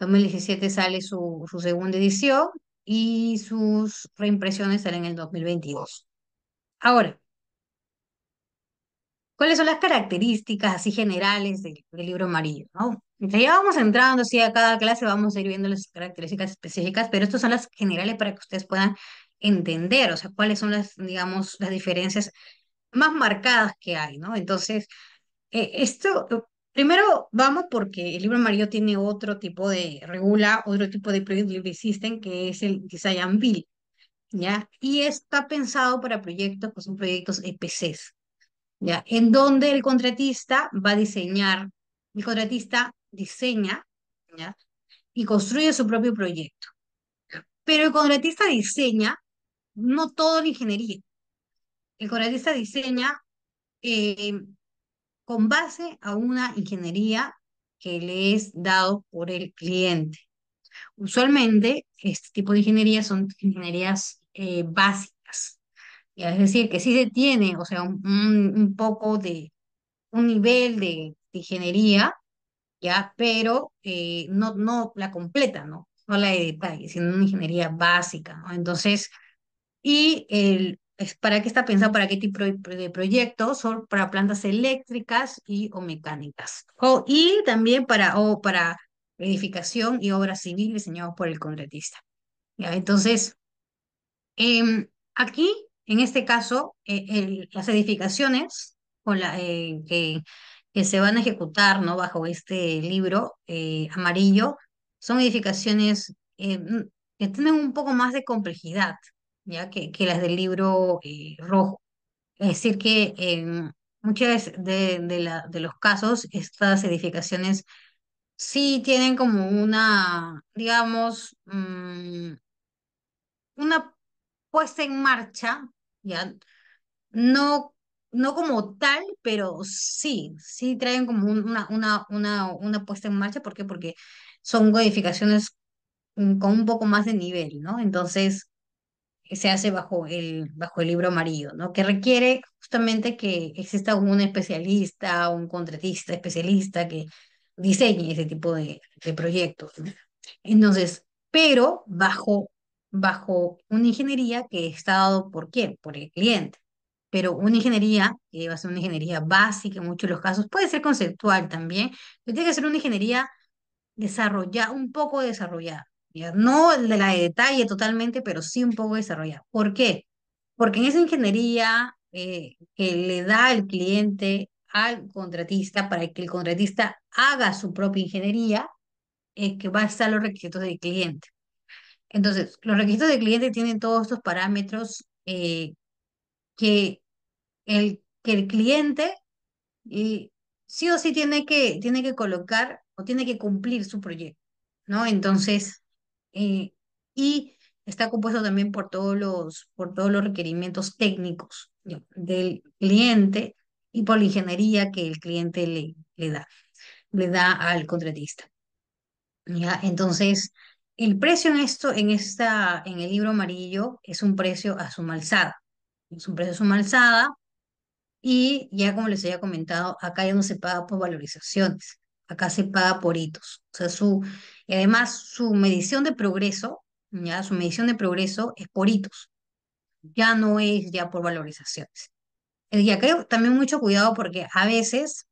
Speaker 1: 2017 sale su segunda edición y sus reimpresiones salen en el 2022. Ahora, ¿cuáles son las características así generales del libro amarillo, ¿no? Mientras ya vamos entrando así a cada clase, vamos a ir viendo las características específicas, pero estas son las generales para que ustedes puedan entender, o sea, cuáles son las, digamos, las diferencias más marcadas que hay, ¿no? Entonces, primero vamos porque el libro amarillo tiene regula otro tipo de Project Delivery System que es el Design and Build, ¿ya? Y está pensado para proyectos que son proyectos EPCs, ¿ya? En donde el contratista diseña, ¿ya? Y construye su propio proyecto. Pero el contratista diseña no toda la ingeniería. El contratista diseña eh, con base a una ingeniería que le es dado por el cliente. Usualmente, este tipo de ingenierías son ingenierías básicas. ¿Ya? Es decir, que sí se tiene, o sea, un poco de un nivel de ingeniería, ¿ya? Pero no la completa, ¿no? No la de detalle, sino una ingeniería básica, ¿no? Entonces, ¿Para qué está pensado? ¿Para qué tipo de proyectos? Son para plantas eléctricas y o mecánicas. Y también para edificación y obras civiles diseñados por el contratista. ¿Ya? Entonces, aquí, en este caso, las edificaciones que se van a ejecutar, ¿no? Bajo este libro amarillo son edificaciones que tienen un poco más de complejidad, ¿ya? Que las del libro rojo. Es decir, que en muchos de los casos, estas edificaciones sí tienen como una, digamos, una puesta en marcha, ¿ya? No, no como tal, pero sí traen como una puesta en marcha. ¿Por qué? Porque son edificaciones con un poco más de nivel, ¿no? Entonces, se hace bajo el libro amarillo, ¿no? Que requiere justamente que exista un especialista, un contratista especialista que diseñe ese tipo de proyectos, ¿no? Entonces, pero bajo una ingeniería que está dado ¿por quién? Por el cliente. Pero una ingeniería, que va a ser una ingeniería básica en muchos de los casos, puede ser conceptual también, pero tiene que ser una ingeniería desarrollada, un poco desarrollada, ¿ya? No de la de detalle totalmente, pero sí un poco desarrollada. ¿Por qué? Porque en esa ingeniería que le da el cliente al contratista para que el contratista haga su propia ingeniería, que va a estar los requisitos del cliente. Entonces, los requisitos del cliente tienen todos estos parámetros que que el cliente sí o sí tiene que colocar o tiene que cumplir su proyecto, ¿no? Entonces, eh, y está compuesto también por todos los requerimientos técnicos, ¿ya? Del cliente y por la ingeniería que el cliente le da al contratista. ¿Ya? Entonces, el precio en el libro amarillo es un precio a suma alzada. Es un precio a suma alzada y ya como les había comentado, acá ya no se paga por valorizaciones, acá se paga por hitos. O sea, y además su medición de progreso, ya su medición de progreso es por hitos, ya no es ya por valorizaciones. Y acá hay también mucho cuidado porque a veces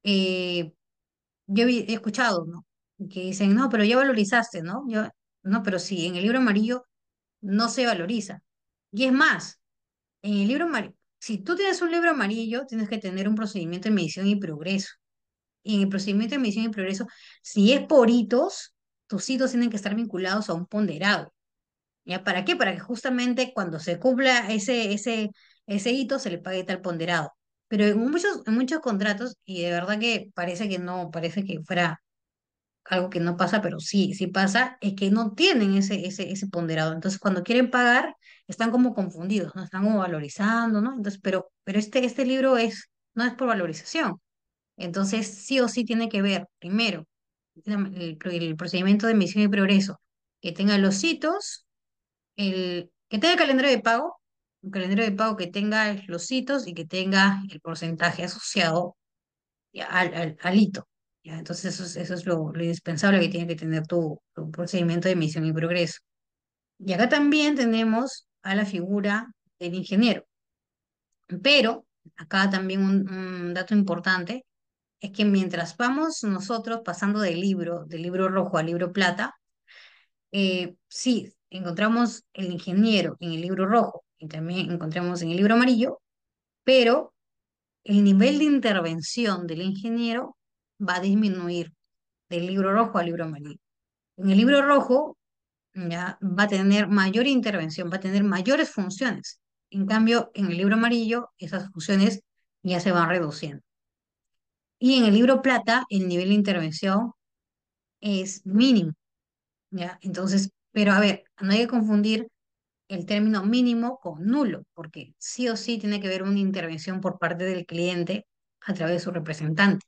Speaker 1: eh, he escuchado, ¿no? Que dicen, no, pero ya valorizaste, ¿no? No, pero sí, en el libro amarillo no se valoriza. Y es más, en el libro amarillo, si tú tienes un libro amarillo, tienes que tener un procedimiento de medición y progreso. Y en el procedimiento de medición y progreso, si es por hitos, tus hitos tienen que estar vinculados a un ponderado. ¿Ya? ¿Para qué? Para que justamente cuando se cumpla ese hito se le pague tal ponderado. Pero en muchos contratos, y de verdad que parece que no, parece que fuera algo que no pasa, pero sí pasa, es que no tienen ese ponderado. Entonces, cuando quieren pagar, están como confundidos, ¿no? Están como valorizando, ¿no? Entonces, pero este libro no es por valorización. Entonces, sí o sí tiene que ver, primero, el procedimiento de emisión y progreso, que tenga los hitos, que tenga el calendario de pago, un calendario de pago que tenga los hitos y que tenga el porcentaje asociado ya, al hito. ¿Ya? Entonces eso es lo indispensable que tiene que tener tu procedimiento de emisión y progreso. Y acá también tenemos a la figura del ingeniero. Pero acá también un dato importante es que mientras vamos nosotros pasando del libro rojo al libro plata, sí, encontramos el ingeniero en el libro rojo y también encontramos en el libro amarillo, pero el nivel de intervención del ingeniero va a disminuir del libro rojo al libro amarillo. En el libro rojo ya va a tener mayor intervención, va a tener mayores funciones. En cambio, en el libro amarillo, esas funciones ya se van reduciendo. Y en el libro plata, el nivel de intervención es mínimo, ¿ya? Entonces, pero a ver, no hay que confundir el término mínimo con nulo, porque sí o sí tiene que haber una intervención por parte del cliente a través de su representante,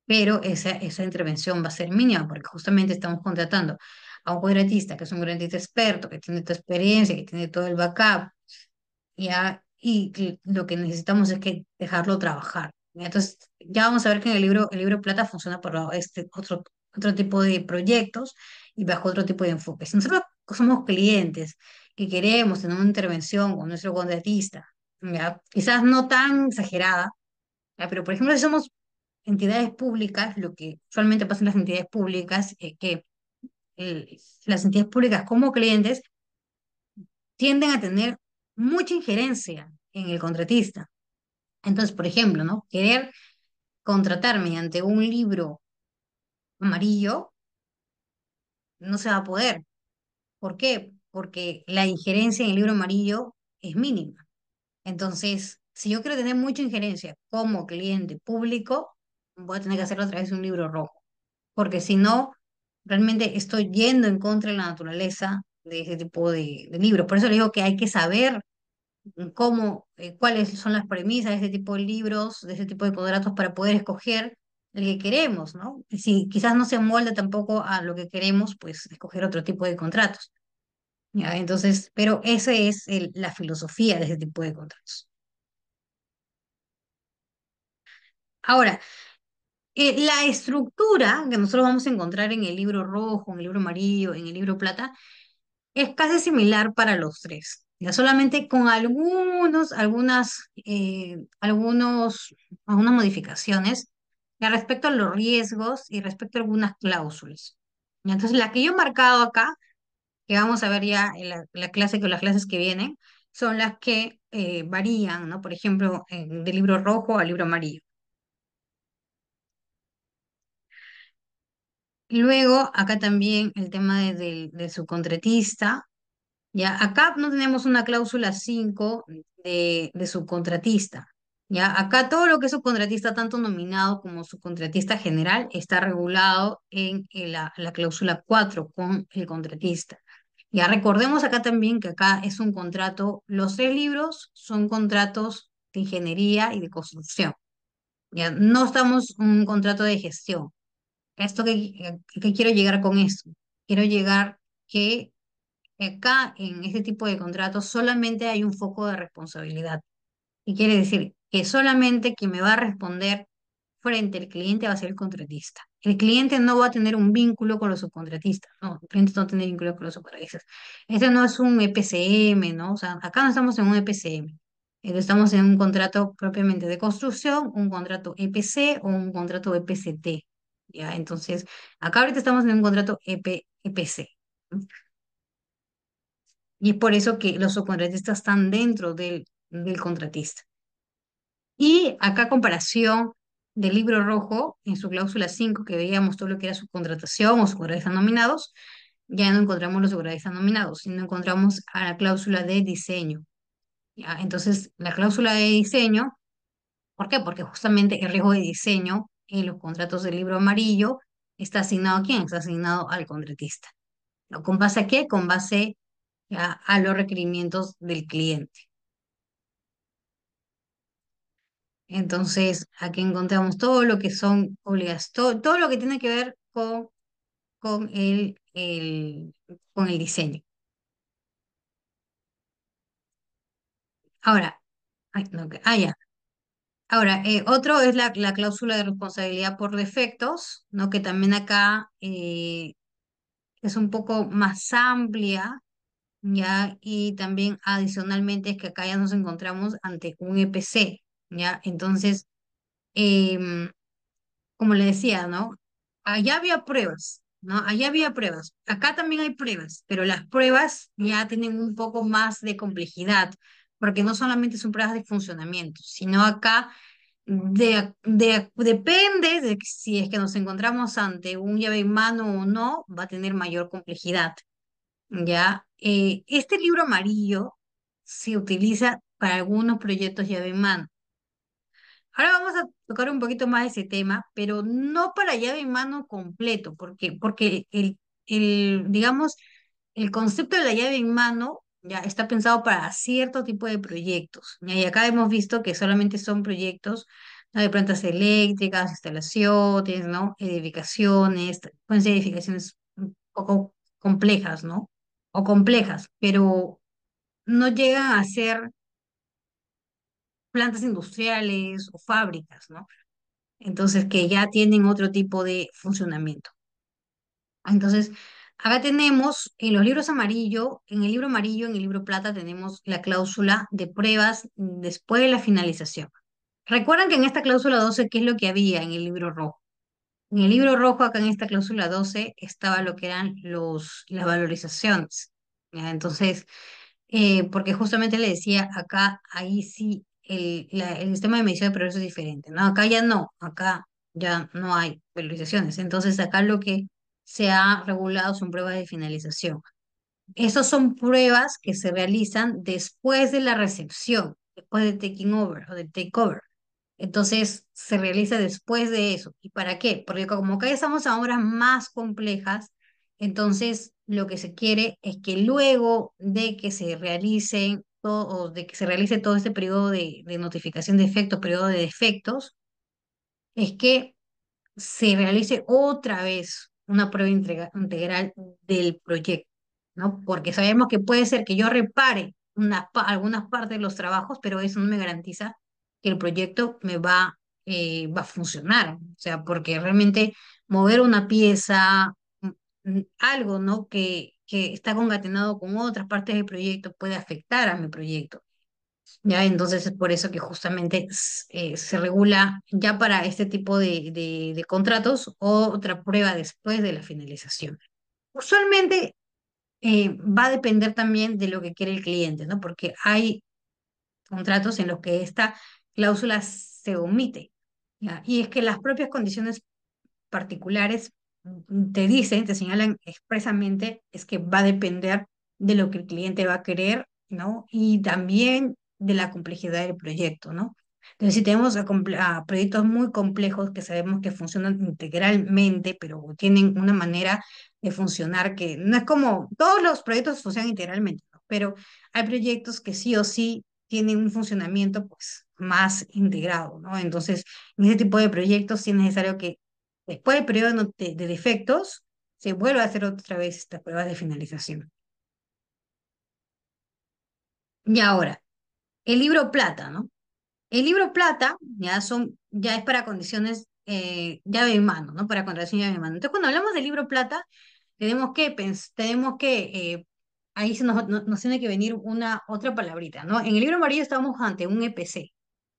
Speaker 1: pero esa intervención va a ser mínima porque justamente estamos contratando a un contratista que es un contratista experto, que tiene toda experiencia, que tiene todo el backup, ¿ya? Y que lo que necesitamos es que dejarlo trabajar. ¿Ya? Entonces, ya vamos a ver que en el libro Plata funciona por otro tipo de proyectos y bajo otro tipo de enfoques. Si nosotros somos clientes que queremos tener una intervención con nuestro contratista, ¿ya? Quizás no tan exagerada, ¿ya? Pero por ejemplo, si somos entidades públicas, lo que usualmente pasa en las entidades públicas es que las entidades públicas como clientes tienden a tener mucha injerencia en el contratista. Entonces, por ejemplo, ¿no? Querer contratar mediante un libro amarillo no se va a poder. ¿Por qué? Porque la injerencia en el libro amarillo es mínima. Entonces, si yo quiero tener mucha injerencia como cliente público, voy a tener que hacerlo a través de un libro rojo, porque si no, realmente estoy yendo en contra de la naturaleza de ese tipo de libros. Por eso le digo que hay que saber cómo, cuáles son las premisas de ese tipo de libros, de ese tipo de contratos para poder escoger el que queremos, ¿no? Y si quizás no se molda tampoco a lo que queremos, pues escoger otro tipo de contratos. ¿Ya? Entonces, pero esa es la filosofía de ese tipo de contratos. Ahora, la estructura que nosotros vamos a encontrar en el libro rojo, en el libro amarillo, en el libro plata, es casi similar para los tres, ya solamente con algunas modificaciones ya respecto a los riesgos y respecto a algunas cláusulas. Ya, entonces, la que yo he marcado acá, que vamos a ver ya en la clase con las clases que vienen, son las que varían, ¿no? Por ejemplo, del libro rojo al libro amarillo. Luego, acá también el tema del subcontratista. Ya, acá no tenemos una cláusula 5 de subcontratista. Ya, acá todo lo que es subcontratista, tanto nominado como subcontratista general, está regulado en la cláusula 4 con el contratista. Ya recordemos acá también que acá es un contrato, los tres libros son contratos de ingeniería y de construcción. Ya, no estamos en un contrato de gestión. ¿Esto que quiero llegar con esto? Quiero llegar que acá en este tipo de contratos solamente hay un foco de responsabilidad. Y quiere decir que solamente quien me va a responder frente al cliente va a ser el contratista. El cliente no va a tener un vínculo con los subcontratistas, no, el cliente no tiene vínculo con los subcontratistas. Este no es un EPCM, ¿no? O sea, acá no estamos en un EPCM. Estamos en un contrato propiamente de construcción, un contrato EPC o un contrato EPCT. ¿Ya? Entonces, acá ahorita estamos en un contrato EPC. Y es por eso que los subcontratistas están dentro del contratista. Y acá comparación del libro rojo, en su cláusula 5 que veíamos todo lo que era subcontratación o subcontratistas nominados, ya no encontramos los subcontratistas nominados, sino encontramos a la cláusula de diseño. ¿Ya? Entonces, la cláusula de diseño, ¿por qué? Porque justamente el riesgo de diseño en los contratos del libro amarillo está asignado ¿a quién? Está asignado al contratista. ¿No? ¿Con base a qué? Con base ya, a los requerimientos del cliente. Entonces, aquí encontramos todo lo que son obligaciones, todo lo que tiene que ver con con el diseño. Ahora, ay, no, ya. Ahora, otro es la cláusula de responsabilidad por defectos, ¿no? Que también acá es un poco más amplia, ¿ya? Y también adicionalmente es que acá ya nos encontramos ante un EPC, ¿ya? Entonces, em, como le decía, ¿no? Allá había pruebas, ¿no? Allá había pruebas. Acá también hay pruebas, pero las pruebas ya tienen un poco más de complejidad, porque no solamente son pruebas de funcionamiento, sino acá depende de si es que nos encontramos ante un llave en mano o no, va a tener mayor complejidad, ¿ya? Este libro amarillo se utiliza para algunos proyectos llave en mano. Ahora vamos a tocar un poquito más ese tema, pero no para llave en mano completo, porque digamos, el concepto de la llave en mano ya está pensado para cierto tipo de proyectos. ¿Ya? Y acá hemos visto que solamente son proyectos, ¿no? De plantas eléctricas, instalaciones, ¿no? Edificaciones, pueden ser edificaciones un poco complejas, ¿no? O complejas, pero no llegan a ser plantas industriales o fábricas, ¿no? Entonces que ya tienen otro tipo de funcionamiento. Entonces, Acá tenemos en los libros amarillo, en el libro amarillo, en el libro plata tenemos la cláusula de pruebas después de la finalización. Recuerdan que en esta cláusula 12, ¿qué es lo que había en el libro rojo? En el libro rojo, acá en esta cláusula 12, estaba lo que eran las valorizaciones. ¿Ya? Entonces, porque justamente le decía, acá, ahí sí, el sistema de medición de progreso es diferente, ¿no? Acá ya no, acá ya no hay valorizaciones. Entonces, acá lo que se ha regulado son pruebas de finalización. Esas son pruebas que se realizan después de la recepción, después de taking over o de takeover. Entonces se realiza después de eso. ¿Y para qué? Porque como acá ya estamos a obras más complejas, entonces lo que se quiere es que luego de que se realicen o de que se realice todo este periodo de notificación de efectos, periodo de defectos, es que se realice otra vez una prueba integral del proyecto, ¿no? Porque sabemos que puede ser que yo repare algunas partes de los trabajos, pero eso no me garantiza que el proyecto va a funcionar. O sea, porque realmente mover una pieza, algo, ¿no? Que está concatenado con otras partes del proyecto puede afectar a mi proyecto. Ya, entonces es por eso que justamente se regula ya para este tipo de contratos otra prueba después de la finalización. Usualmente va a depender también de lo que quiere el cliente, ¿no? Porque hay contratos en los que esta cláusula se omite, ¿ya? Y es que las propias condiciones particulares te dicen, te señalan expresamente, es que va a depender de lo que el cliente va a querer, ¿no? Y también de la complejidad del proyecto, ¿no? Entonces, si tenemos a proyectos muy complejos que sabemos que funcionan integralmente, pero tienen una manera de funcionar que no es como todos los proyectos funcionan integralmente, ¿no? Pero hay proyectos que sí o sí tienen un funcionamiento pues más integrado, ¿no? Entonces, en ese tipo de proyectos sí es necesario que después del periodo de defectos, se vuelve a hacer otra vez estas pruebas de finalización. Y ahora, el libro plata, ¿no? El libro plata ya es para condiciones llave en mano, ¿no? Para contratación llave en mano. Entonces, cuando hablamos del libro plata, tenemos que ahí nos tiene que venir una otra palabrita, ¿no? En el libro amarillo estamos ante un EPC,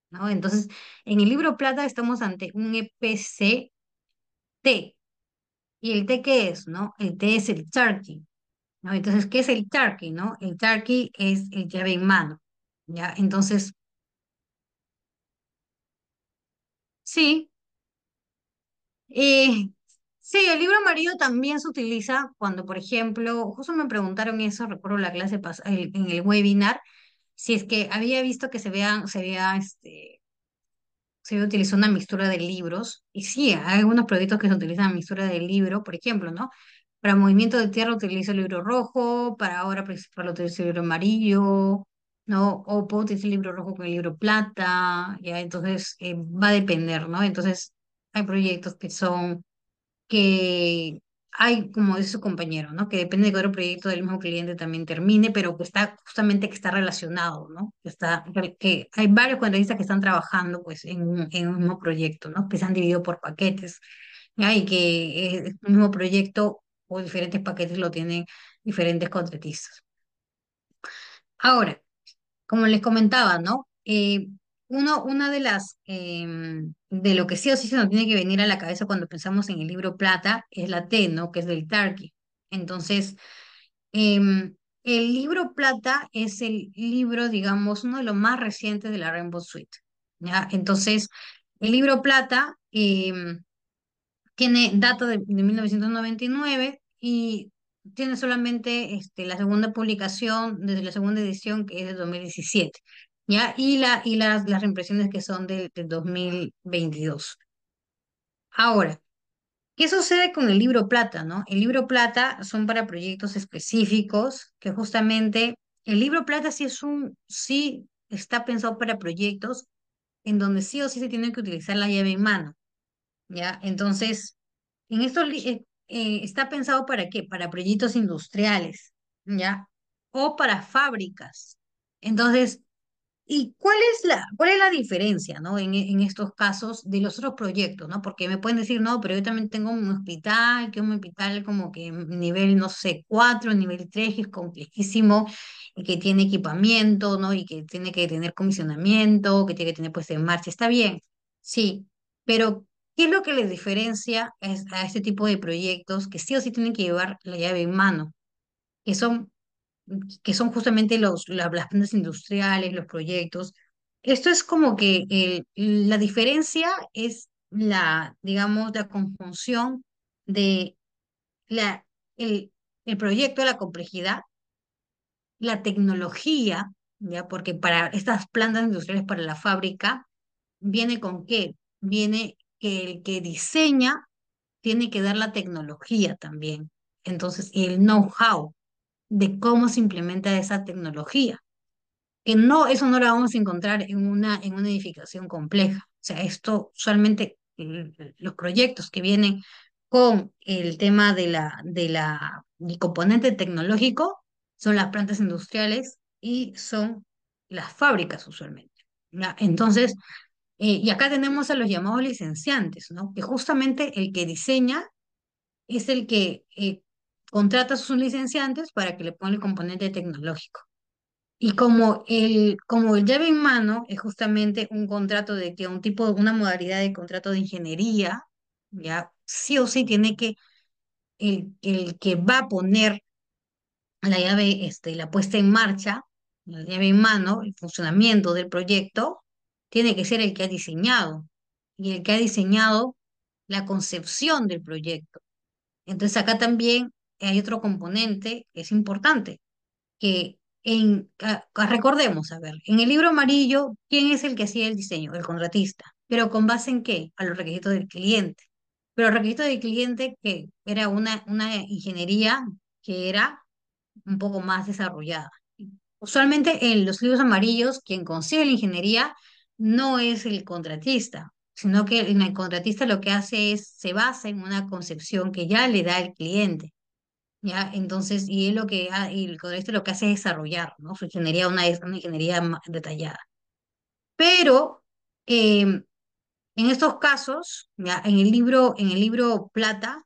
Speaker 1: ¿no? Entonces, en el libro plata estamos ante un EPC T. ¿Y el T qué es, no? El T es el turkey, ¿no? Entonces, ¿qué es el turkey, no? El turkey es el llave en mano, ¿ya? Entonces, sí, eh, sí, el libro amarillo también se utiliza cuando, por ejemplo, justo me preguntaron eso, recuerdo la clase en el webinar, si es que había visto que se utilizó una mixtura de libros, y sí, hay algunos proyectos que se utilizan mixtura de libro, por ejemplo, ¿no? Para movimiento de tierra utilizo el libro rojo, para obra principal utilizo el libro amarillo, ¿no? O puedo utilizar el libro rojo con el libro plata, ya, entonces va a depender, ¿no? Entonces hay proyectos que hay, como dice su compañero, ¿no? Que depende de que otro proyecto del mismo cliente también termine, pero que está justamente que está relacionado, ¿no? Que hay varios contratistas que están trabajando pues en un mismo proyecto, ¿no? Que se han dividido por paquetes, ¿ya? Y que el mismo proyecto o diferentes paquetes lo tienen diferentes contratistas. Ahora, como les comentaba, ¿no? Una de de lo que sí o sí se nos tiene que venir a la cabeza cuando pensamos en el libro plata es la T, ¿no? Que es del Turkey. Entonces, el libro plata es el libro, digamos, uno de los más recientes de la Rainbow Suite, ¿ya? Entonces, el libro plata tiene data de 1999 y tiene solamente la segunda publicación, desde la segunda edición, que es de 2017, ¿ya? Las reimpresiones que son del 2022. Ahora, ¿qué sucede con el libro plata, no? El libro plata son para proyectos específicos, que justamente el libro plata sí está pensado para proyectos en donde sí o sí se tiene que utilizar la llave en mano, ¿ya? Entonces, está pensado para qué? Para proyectos industriales, ¿ya? O para fábricas. Entonces, ¿Y cuál es la diferencia, ¿no? En estos casos de los otros proyectos, ¿no? Porque me pueden decir, no, pero yo también tengo un hospital, que un hospital como que nivel, no sé, 4 nivel 3 que es complejísimo, y que tiene equipamiento, ¿no? Y que tiene que tener comisionamiento, que tiene que tener puesta en marcha. Está bien, sí, pero ¿qué es lo que les diferencia a este tipo de proyectos que sí o sí tienen que llevar la llave en mano? Que son justamente las plantas industriales, los proyectos. Esto es como que la diferencia es digamos, la conjunción de la, el proyecto, la complejidad, la tecnología, ¿ya? Porque para estas plantas industriales, para la fábrica, ¿viene con qué? Viene que el que diseña tiene que dar la tecnología también. Entonces, y el know-how de cómo se implementa esa tecnología, que no, eso no lo vamos a encontrar en una edificación compleja. O sea, esto usualmente los proyectos que vienen con el tema del componente tecnológico son las plantas industriales y son las fábricas usualmente. ¿Ya? Entonces, y acá tenemos a los llamados licenciantes, ¿no? Que justamente el que diseña es el que contrata a sus licenciantes para que le pongan el componente tecnológico. Y como el llave en mano es justamente un contrato de que un tipo, una modalidad de contrato de ingeniería, ya sí o sí tiene que, el que va a poner la llave, la puesta en marcha, la llave en mano, el funcionamiento del proyecto, tiene que ser el que ha diseñado, y el que ha diseñado la concepción del proyecto. Entonces acá también hay otro componente que es importante que recordemos, a ver, en el libro amarillo, ¿quién es el que hacía el diseño? El contratista. ¿Pero con base en qué? A los requisitos del cliente. Pero los requisitos del cliente, que era una ingeniería que era un poco más desarrollada. Usualmente en los libros amarillos, quien consigue la ingeniería no es el contratista, sino que el contratista lo que hace es, se basa en una concepción que ya le da el cliente. ¿Ya? Entonces, y él y el codista lo que hace es desarrollar, ¿no? Su ingeniería, una ingeniería más detallada. Pero en estos casos, ¿ya? En el libro Plata,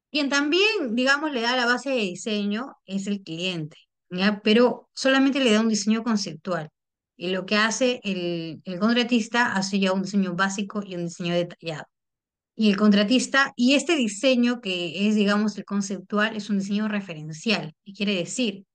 Speaker 1: quien también, digamos, le da la base de diseño es el cliente, ¿ya? Pero solamente le da un diseño conceptual. Y lo que hace el contratista hace ya un diseño básico y un diseño detallado. Y el contratista, y este diseño que es, digamos, el conceptual, es un diseño referencial. ¿Qué quiere decir?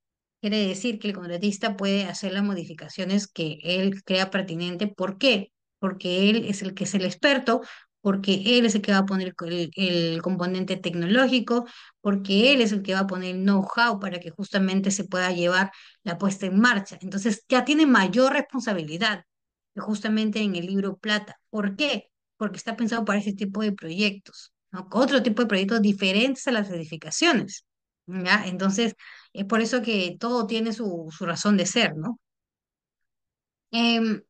Speaker 1: Quiere decir que el contratista puede hacer las modificaciones que él crea pertinente. ¿Por qué? Porque él es el que es el experto, porque él es el que va a poner el componente tecnológico, porque él es el que va a poner el know-how para que justamente se pueda llevar la puesta en marcha. Entonces ya tiene mayor responsabilidad que justamente en el libro Plata. ¿Por qué? Porque está pensado para ese tipo de proyectos, ¿no? Otro tipo de proyectos diferentes a las edificaciones, ¿ya? Entonces, es por eso que todo tiene su razón de ser, ¿no? Em,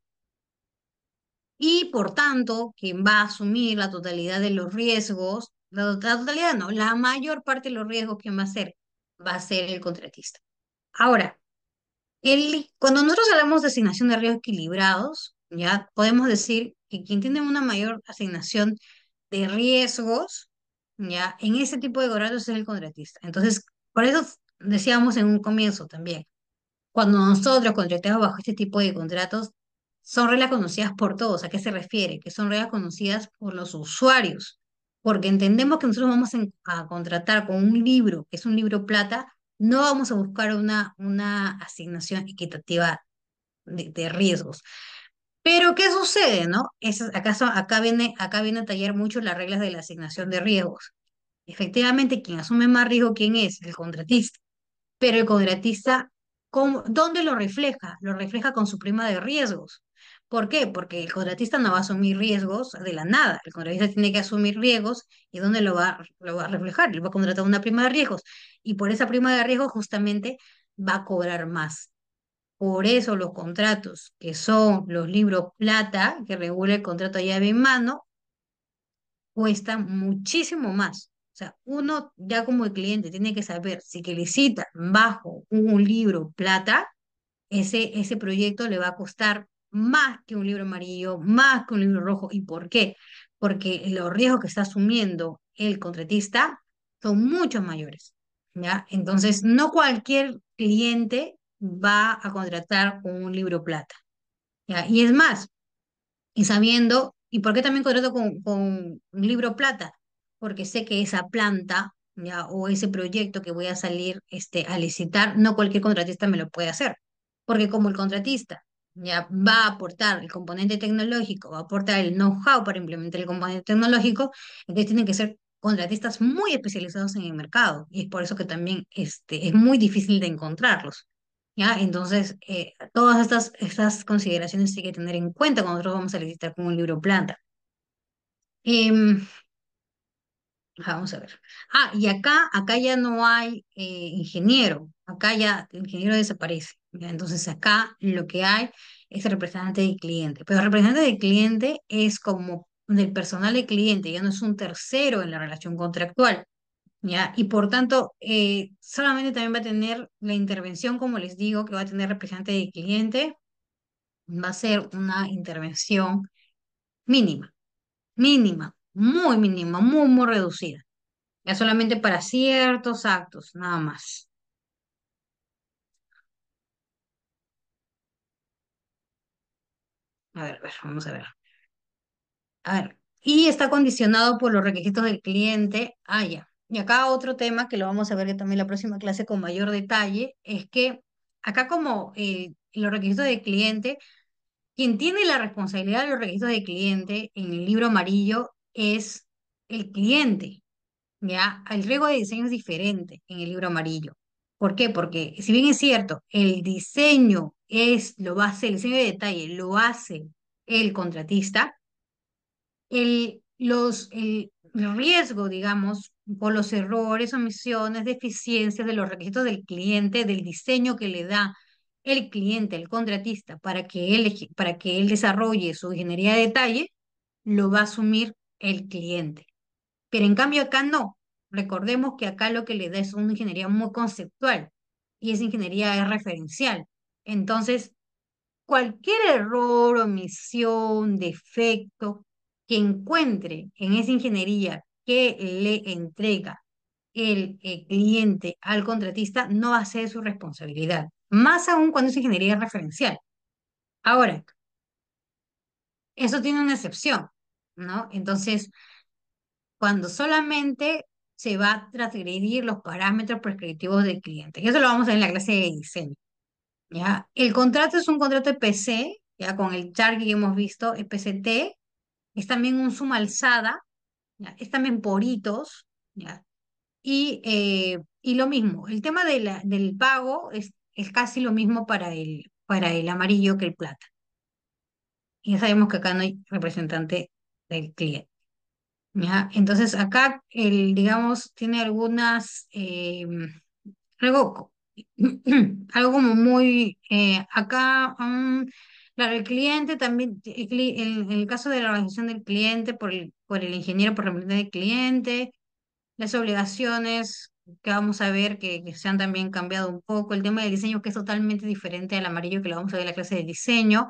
Speaker 1: y por tanto, quien va a asumir la totalidad de los riesgos, la totalidad no, la mayor parte de los riesgos, ¿quién va a ser? Va a ser el contratista. Ahora, cuando nosotros hablamos de asignación de riesgos equilibrados, ya podemos decir que quien tiene una mayor asignación de riesgos, ya en ese tipo de contratos es el contratista. Entonces, por eso decíamos en un comienzo también, cuando nosotros contratamos bajo este tipo de contratos, son reglas conocidas por todos. ¿A qué se refiere? Que son reglas conocidas por los usuarios, porque entendemos que nosotros vamos a contratar con un libro, que es un libro plata, no vamos a buscar una asignación equitativa de riesgos. Pero, ¿qué sucede, no? Acá viene a tallar mucho las reglas de la asignación de riesgos. Efectivamente, quien asume más riesgo, ¿quién es? El contratista. Pero el contratista, ¿dónde lo refleja? Lo refleja con su prima de riesgos. ¿Por qué? Porque el contratista no va a asumir riesgos de la nada. El contratista tiene que asumir riesgos y ¿dónde lo va a reflejar? Él va a contratar una prima de riesgos y por esa prima de riesgos justamente va a cobrar más. Por eso los contratos, que son los libros plata, que regula el contrato a llave en mano, cuestan muchísimo más. O sea, uno ya como el cliente tiene que saber si que licita bajo un libro plata, ese proyecto le va a costar más que un libro amarillo, más que un libro rojo. ¿Y por qué? Porque los riesgos que está asumiendo el contratista son mucho mayores, ¿ya? Entonces, no cualquier cliente va a contratar con un libro plata, ¿ya? Y es más, y sabiendo, ¿y por qué también contrato con un libro plata? Porque sé que esa planta, ¿ya? O ese proyecto que voy a salir a licitar, no cualquier contratista me lo puede hacer. Porque como el contratista ya va a aportar el componente tecnológico, va a aportar el know-how para implementar el componente tecnológico, entonces tienen que ser contratistas muy especializados en el mercado. Y es por eso que también es muy difícil de encontrarlos. ¿Ya? Entonces, todas estas consideraciones hay que tener en cuenta cuando nosotros vamos a licitar con un libro planta. Em, Vamos a ver. Ah, y acá ya no hay ingeniero. Acá ya el ingeniero desaparece. ¿Ya? Entonces, acá lo que hay es representante del cliente. Pero el representante del cliente es como del personal del cliente, ya no es un tercero en la relación contractual. ¿Ya? Y por tanto, solamente también va a tener la intervención, como les digo, que va a tener representante del cliente, va a ser una intervención mínima, mínima, muy mínima, muy, muy reducida. Ya solamente para ciertos actos, nada más. A ver, vamos a ver. A ver, y está condicionado por los requisitos del cliente. Ah, ya. Y acá otro tema que lo vamos a ver que también la próxima clase con mayor detalle, es que acá como los requisitos del cliente, quien tiene la responsabilidad de los requisitos del cliente en el libro amarillo es el cliente. ¿Ya? El riesgo de diseño es diferente en el libro amarillo. ¿Por qué? Porque si bien es cierto, el diseño lo va a hacer, el diseño de detalle lo hace el contratista, el riesgo, digamos, por los errores, omisiones, deficiencias de los requisitos del cliente, del diseño que le da el cliente, el contratista, para que él desarrolle su ingeniería de detalle, lo va a asumir el cliente. Pero en cambio acá no. Recordemos que acá lo que le da es una ingeniería muy conceptual y esa ingeniería es referencial. Entonces, cualquier error, omisión, defecto que encuentre en esa ingeniería que le entrega el cliente al contratista no va a ser su responsabilidad, más aún cuando esa ingeniería es referencial. Ahora, eso tiene una excepción, ¿no? Entonces, cuando solamente se va a transgredir los parámetros prescriptivos del cliente. Y eso lo vamos a ver en la clase de diseño. ¿Ya? El contrato es un contrato de PC, ya con el target que hemos visto, el PCT, es también un suma alzada, ¿ya? Es también por hitos, ¿ya? Y lo mismo, el tema del pago es casi lo mismo para el amarillo que el plata. Y ya sabemos que acá no hay representante del cliente. ¿Ya? Entonces acá, digamos, tiene algo, algo como muy, acá, claro, el cliente también, en el caso de la organización del cliente, por el ingeniero, por representar del cliente, las obligaciones que vamos a ver que se han también cambiado un poco, el tema del diseño que es totalmente diferente al amarillo que lo vamos a ver en la clase de diseño,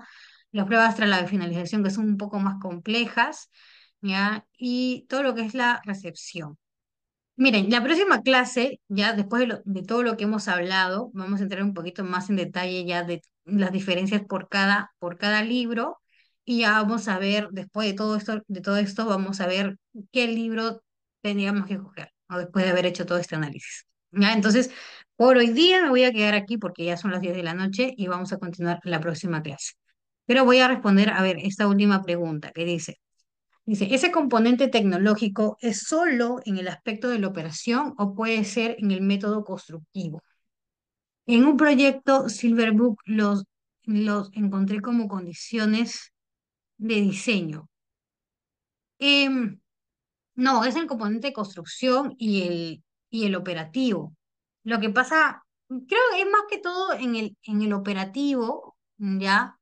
Speaker 1: las pruebas tras la finalización que son un poco más complejas, ¿ya? Y todo lo que es la recepción. Miren, la próxima clase, ya después de todo lo que hemos hablado, vamos a entrar un poquito más en detalle ya de las diferencias por cada libro y ya vamos a ver, después de todo esto, vamos a ver qué libro tendríamos que escoger, ¿no? Después de haber hecho todo este análisis. ¿Ya? Entonces, por hoy día me voy a quedar aquí porque ya son las 10 de la noche y vamos a continuar la próxima clase. Pero voy a responder, a ver, esta última pregunta que dice, ¿ese componente tecnológico es solo en el aspecto de la operación o puede ser en el método constructivo? En un proyecto Silverbook los encontré como condiciones de diseño. Em, no, es el componente de construcción y el operativo. Lo que pasa, creo que es más que todo en el operativo, ¿ya?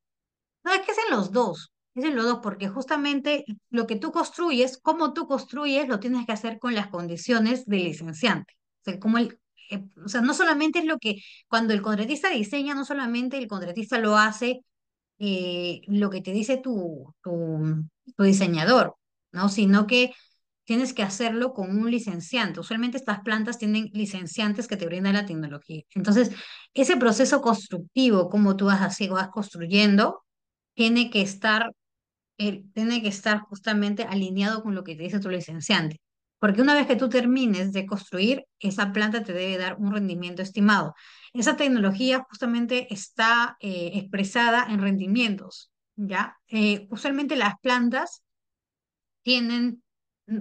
Speaker 1: No, es que es en los dos, porque justamente lo que tú construyes, cómo tú construyes, lo tienes que hacer con las condiciones del licenciante. O sea, como o sea, no solamente es lo que, cuando el contratista diseña, no solamente el contratista lo hace lo que te dice tu diseñador, ¿no? Sino que tienes que hacerlo con un licenciante. Usualmente estas plantas tienen licenciantes que te brindan la tecnología. Entonces, ese proceso constructivo, como tú vas así, vas construyendo, tiene que estar tiene que estar justamente alineado con lo que te dice tu licenciante. Porque una vez que tú termines de construir, esa planta te debe dar un rendimiento estimado. Esa tecnología justamente está expresada en rendimientos, ¿ya? Usualmente las plantas tienden,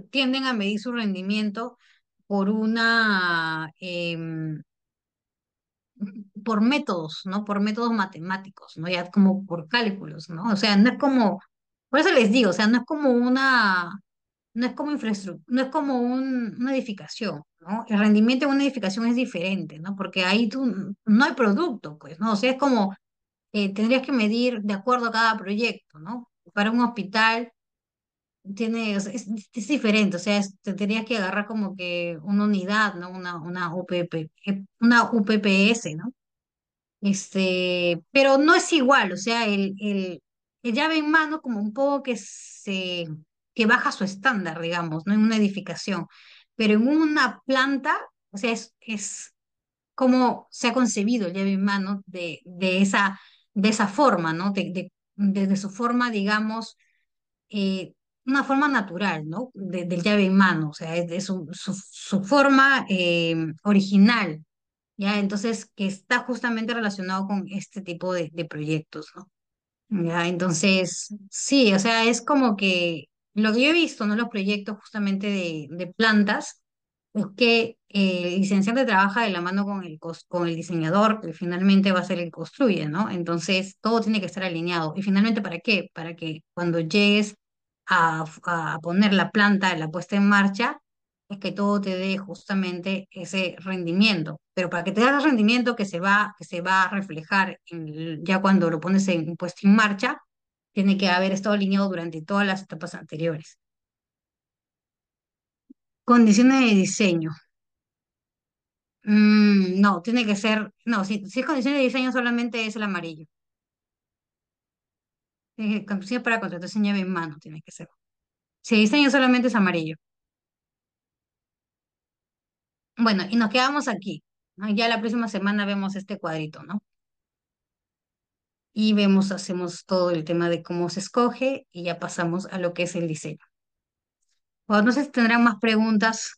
Speaker 1: tienden a medir su rendimiento por por métodos, ¿no? Por métodos matemáticos, ¿no? Ya como por cálculos, ¿no? O sea, no es como, por eso les digo, o sea, no es como no es como infraestructura, no es como una edificación, ¿no? El rendimiento de una edificación es diferente, ¿no? Porque ahí tú no hay producto, pues, ¿no? O sea, es como, tendrías que medir de acuerdo a cada proyecto, ¿no? Para un hospital tiene, o sea, es diferente, o sea, te tendrías que agarrar como que una unidad, ¿no? Una UPPS, ¿no? Pero no es igual, o sea, el llave en mano como un poco que baja su estándar, digamos, ¿no? En una edificación, pero en una planta, o sea, es como se ha concebido el llave en mano de esa forma, ¿no? De su forma, digamos, eh, una forma natural, ¿no? Del llave en mano, o sea, es de su forma original. ¿Ya? Entonces, que está justamente relacionado con este tipo de proyectos, ¿no? ¿Ya? Entonces, sí, o sea, es como que lo que yo he visto, ¿no? Los proyectos justamente de plantas, es que el licenciante trabaja de la mano con con el diseñador, que finalmente va a ser el que construye, ¿no? Entonces, todo tiene que estar alineado. ¿Y finalmente para qué? Para que cuando llegues a poner la planta, la puesta en marcha, es que todo te dé justamente ese rendimiento. Pero para que te dé el rendimiento que se va a reflejar ya cuando lo pones en puesto en marcha, tiene que haber estado alineado durante todas las etapas anteriores. Condiciones de diseño. No, tiene que ser, no, si es condiciones de diseño solamente es el amarillo. Si es para contratación llave en mano, tiene que ser. Si diseño solamente es amarillo. Bueno, y nos quedamos aquí, ¿no? Ya la próxima semana vemos este cuadrito, ¿no? Y vemos, hacemos todo el tema de cómo se escoge y ya pasamos a lo que es el diseño. O no sé si tendrán más preguntas.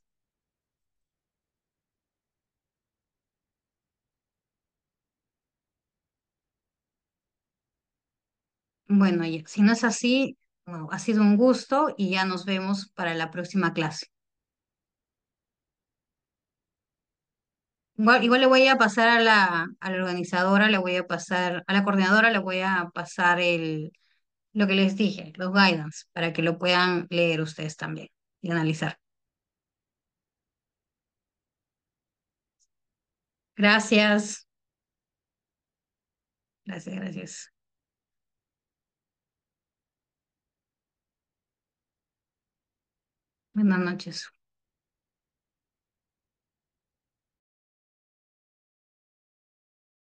Speaker 1: Bueno, ya, si no es así, bueno, ha sido un gusto y ya nos vemos para la próxima clase. Igual le voy a pasar a a la organizadora, le voy a pasar, a la coordinadora le voy a pasar lo que les dije, los guidance, para que lo puedan leer ustedes también y analizar. Gracias, gracias. Buenas noches.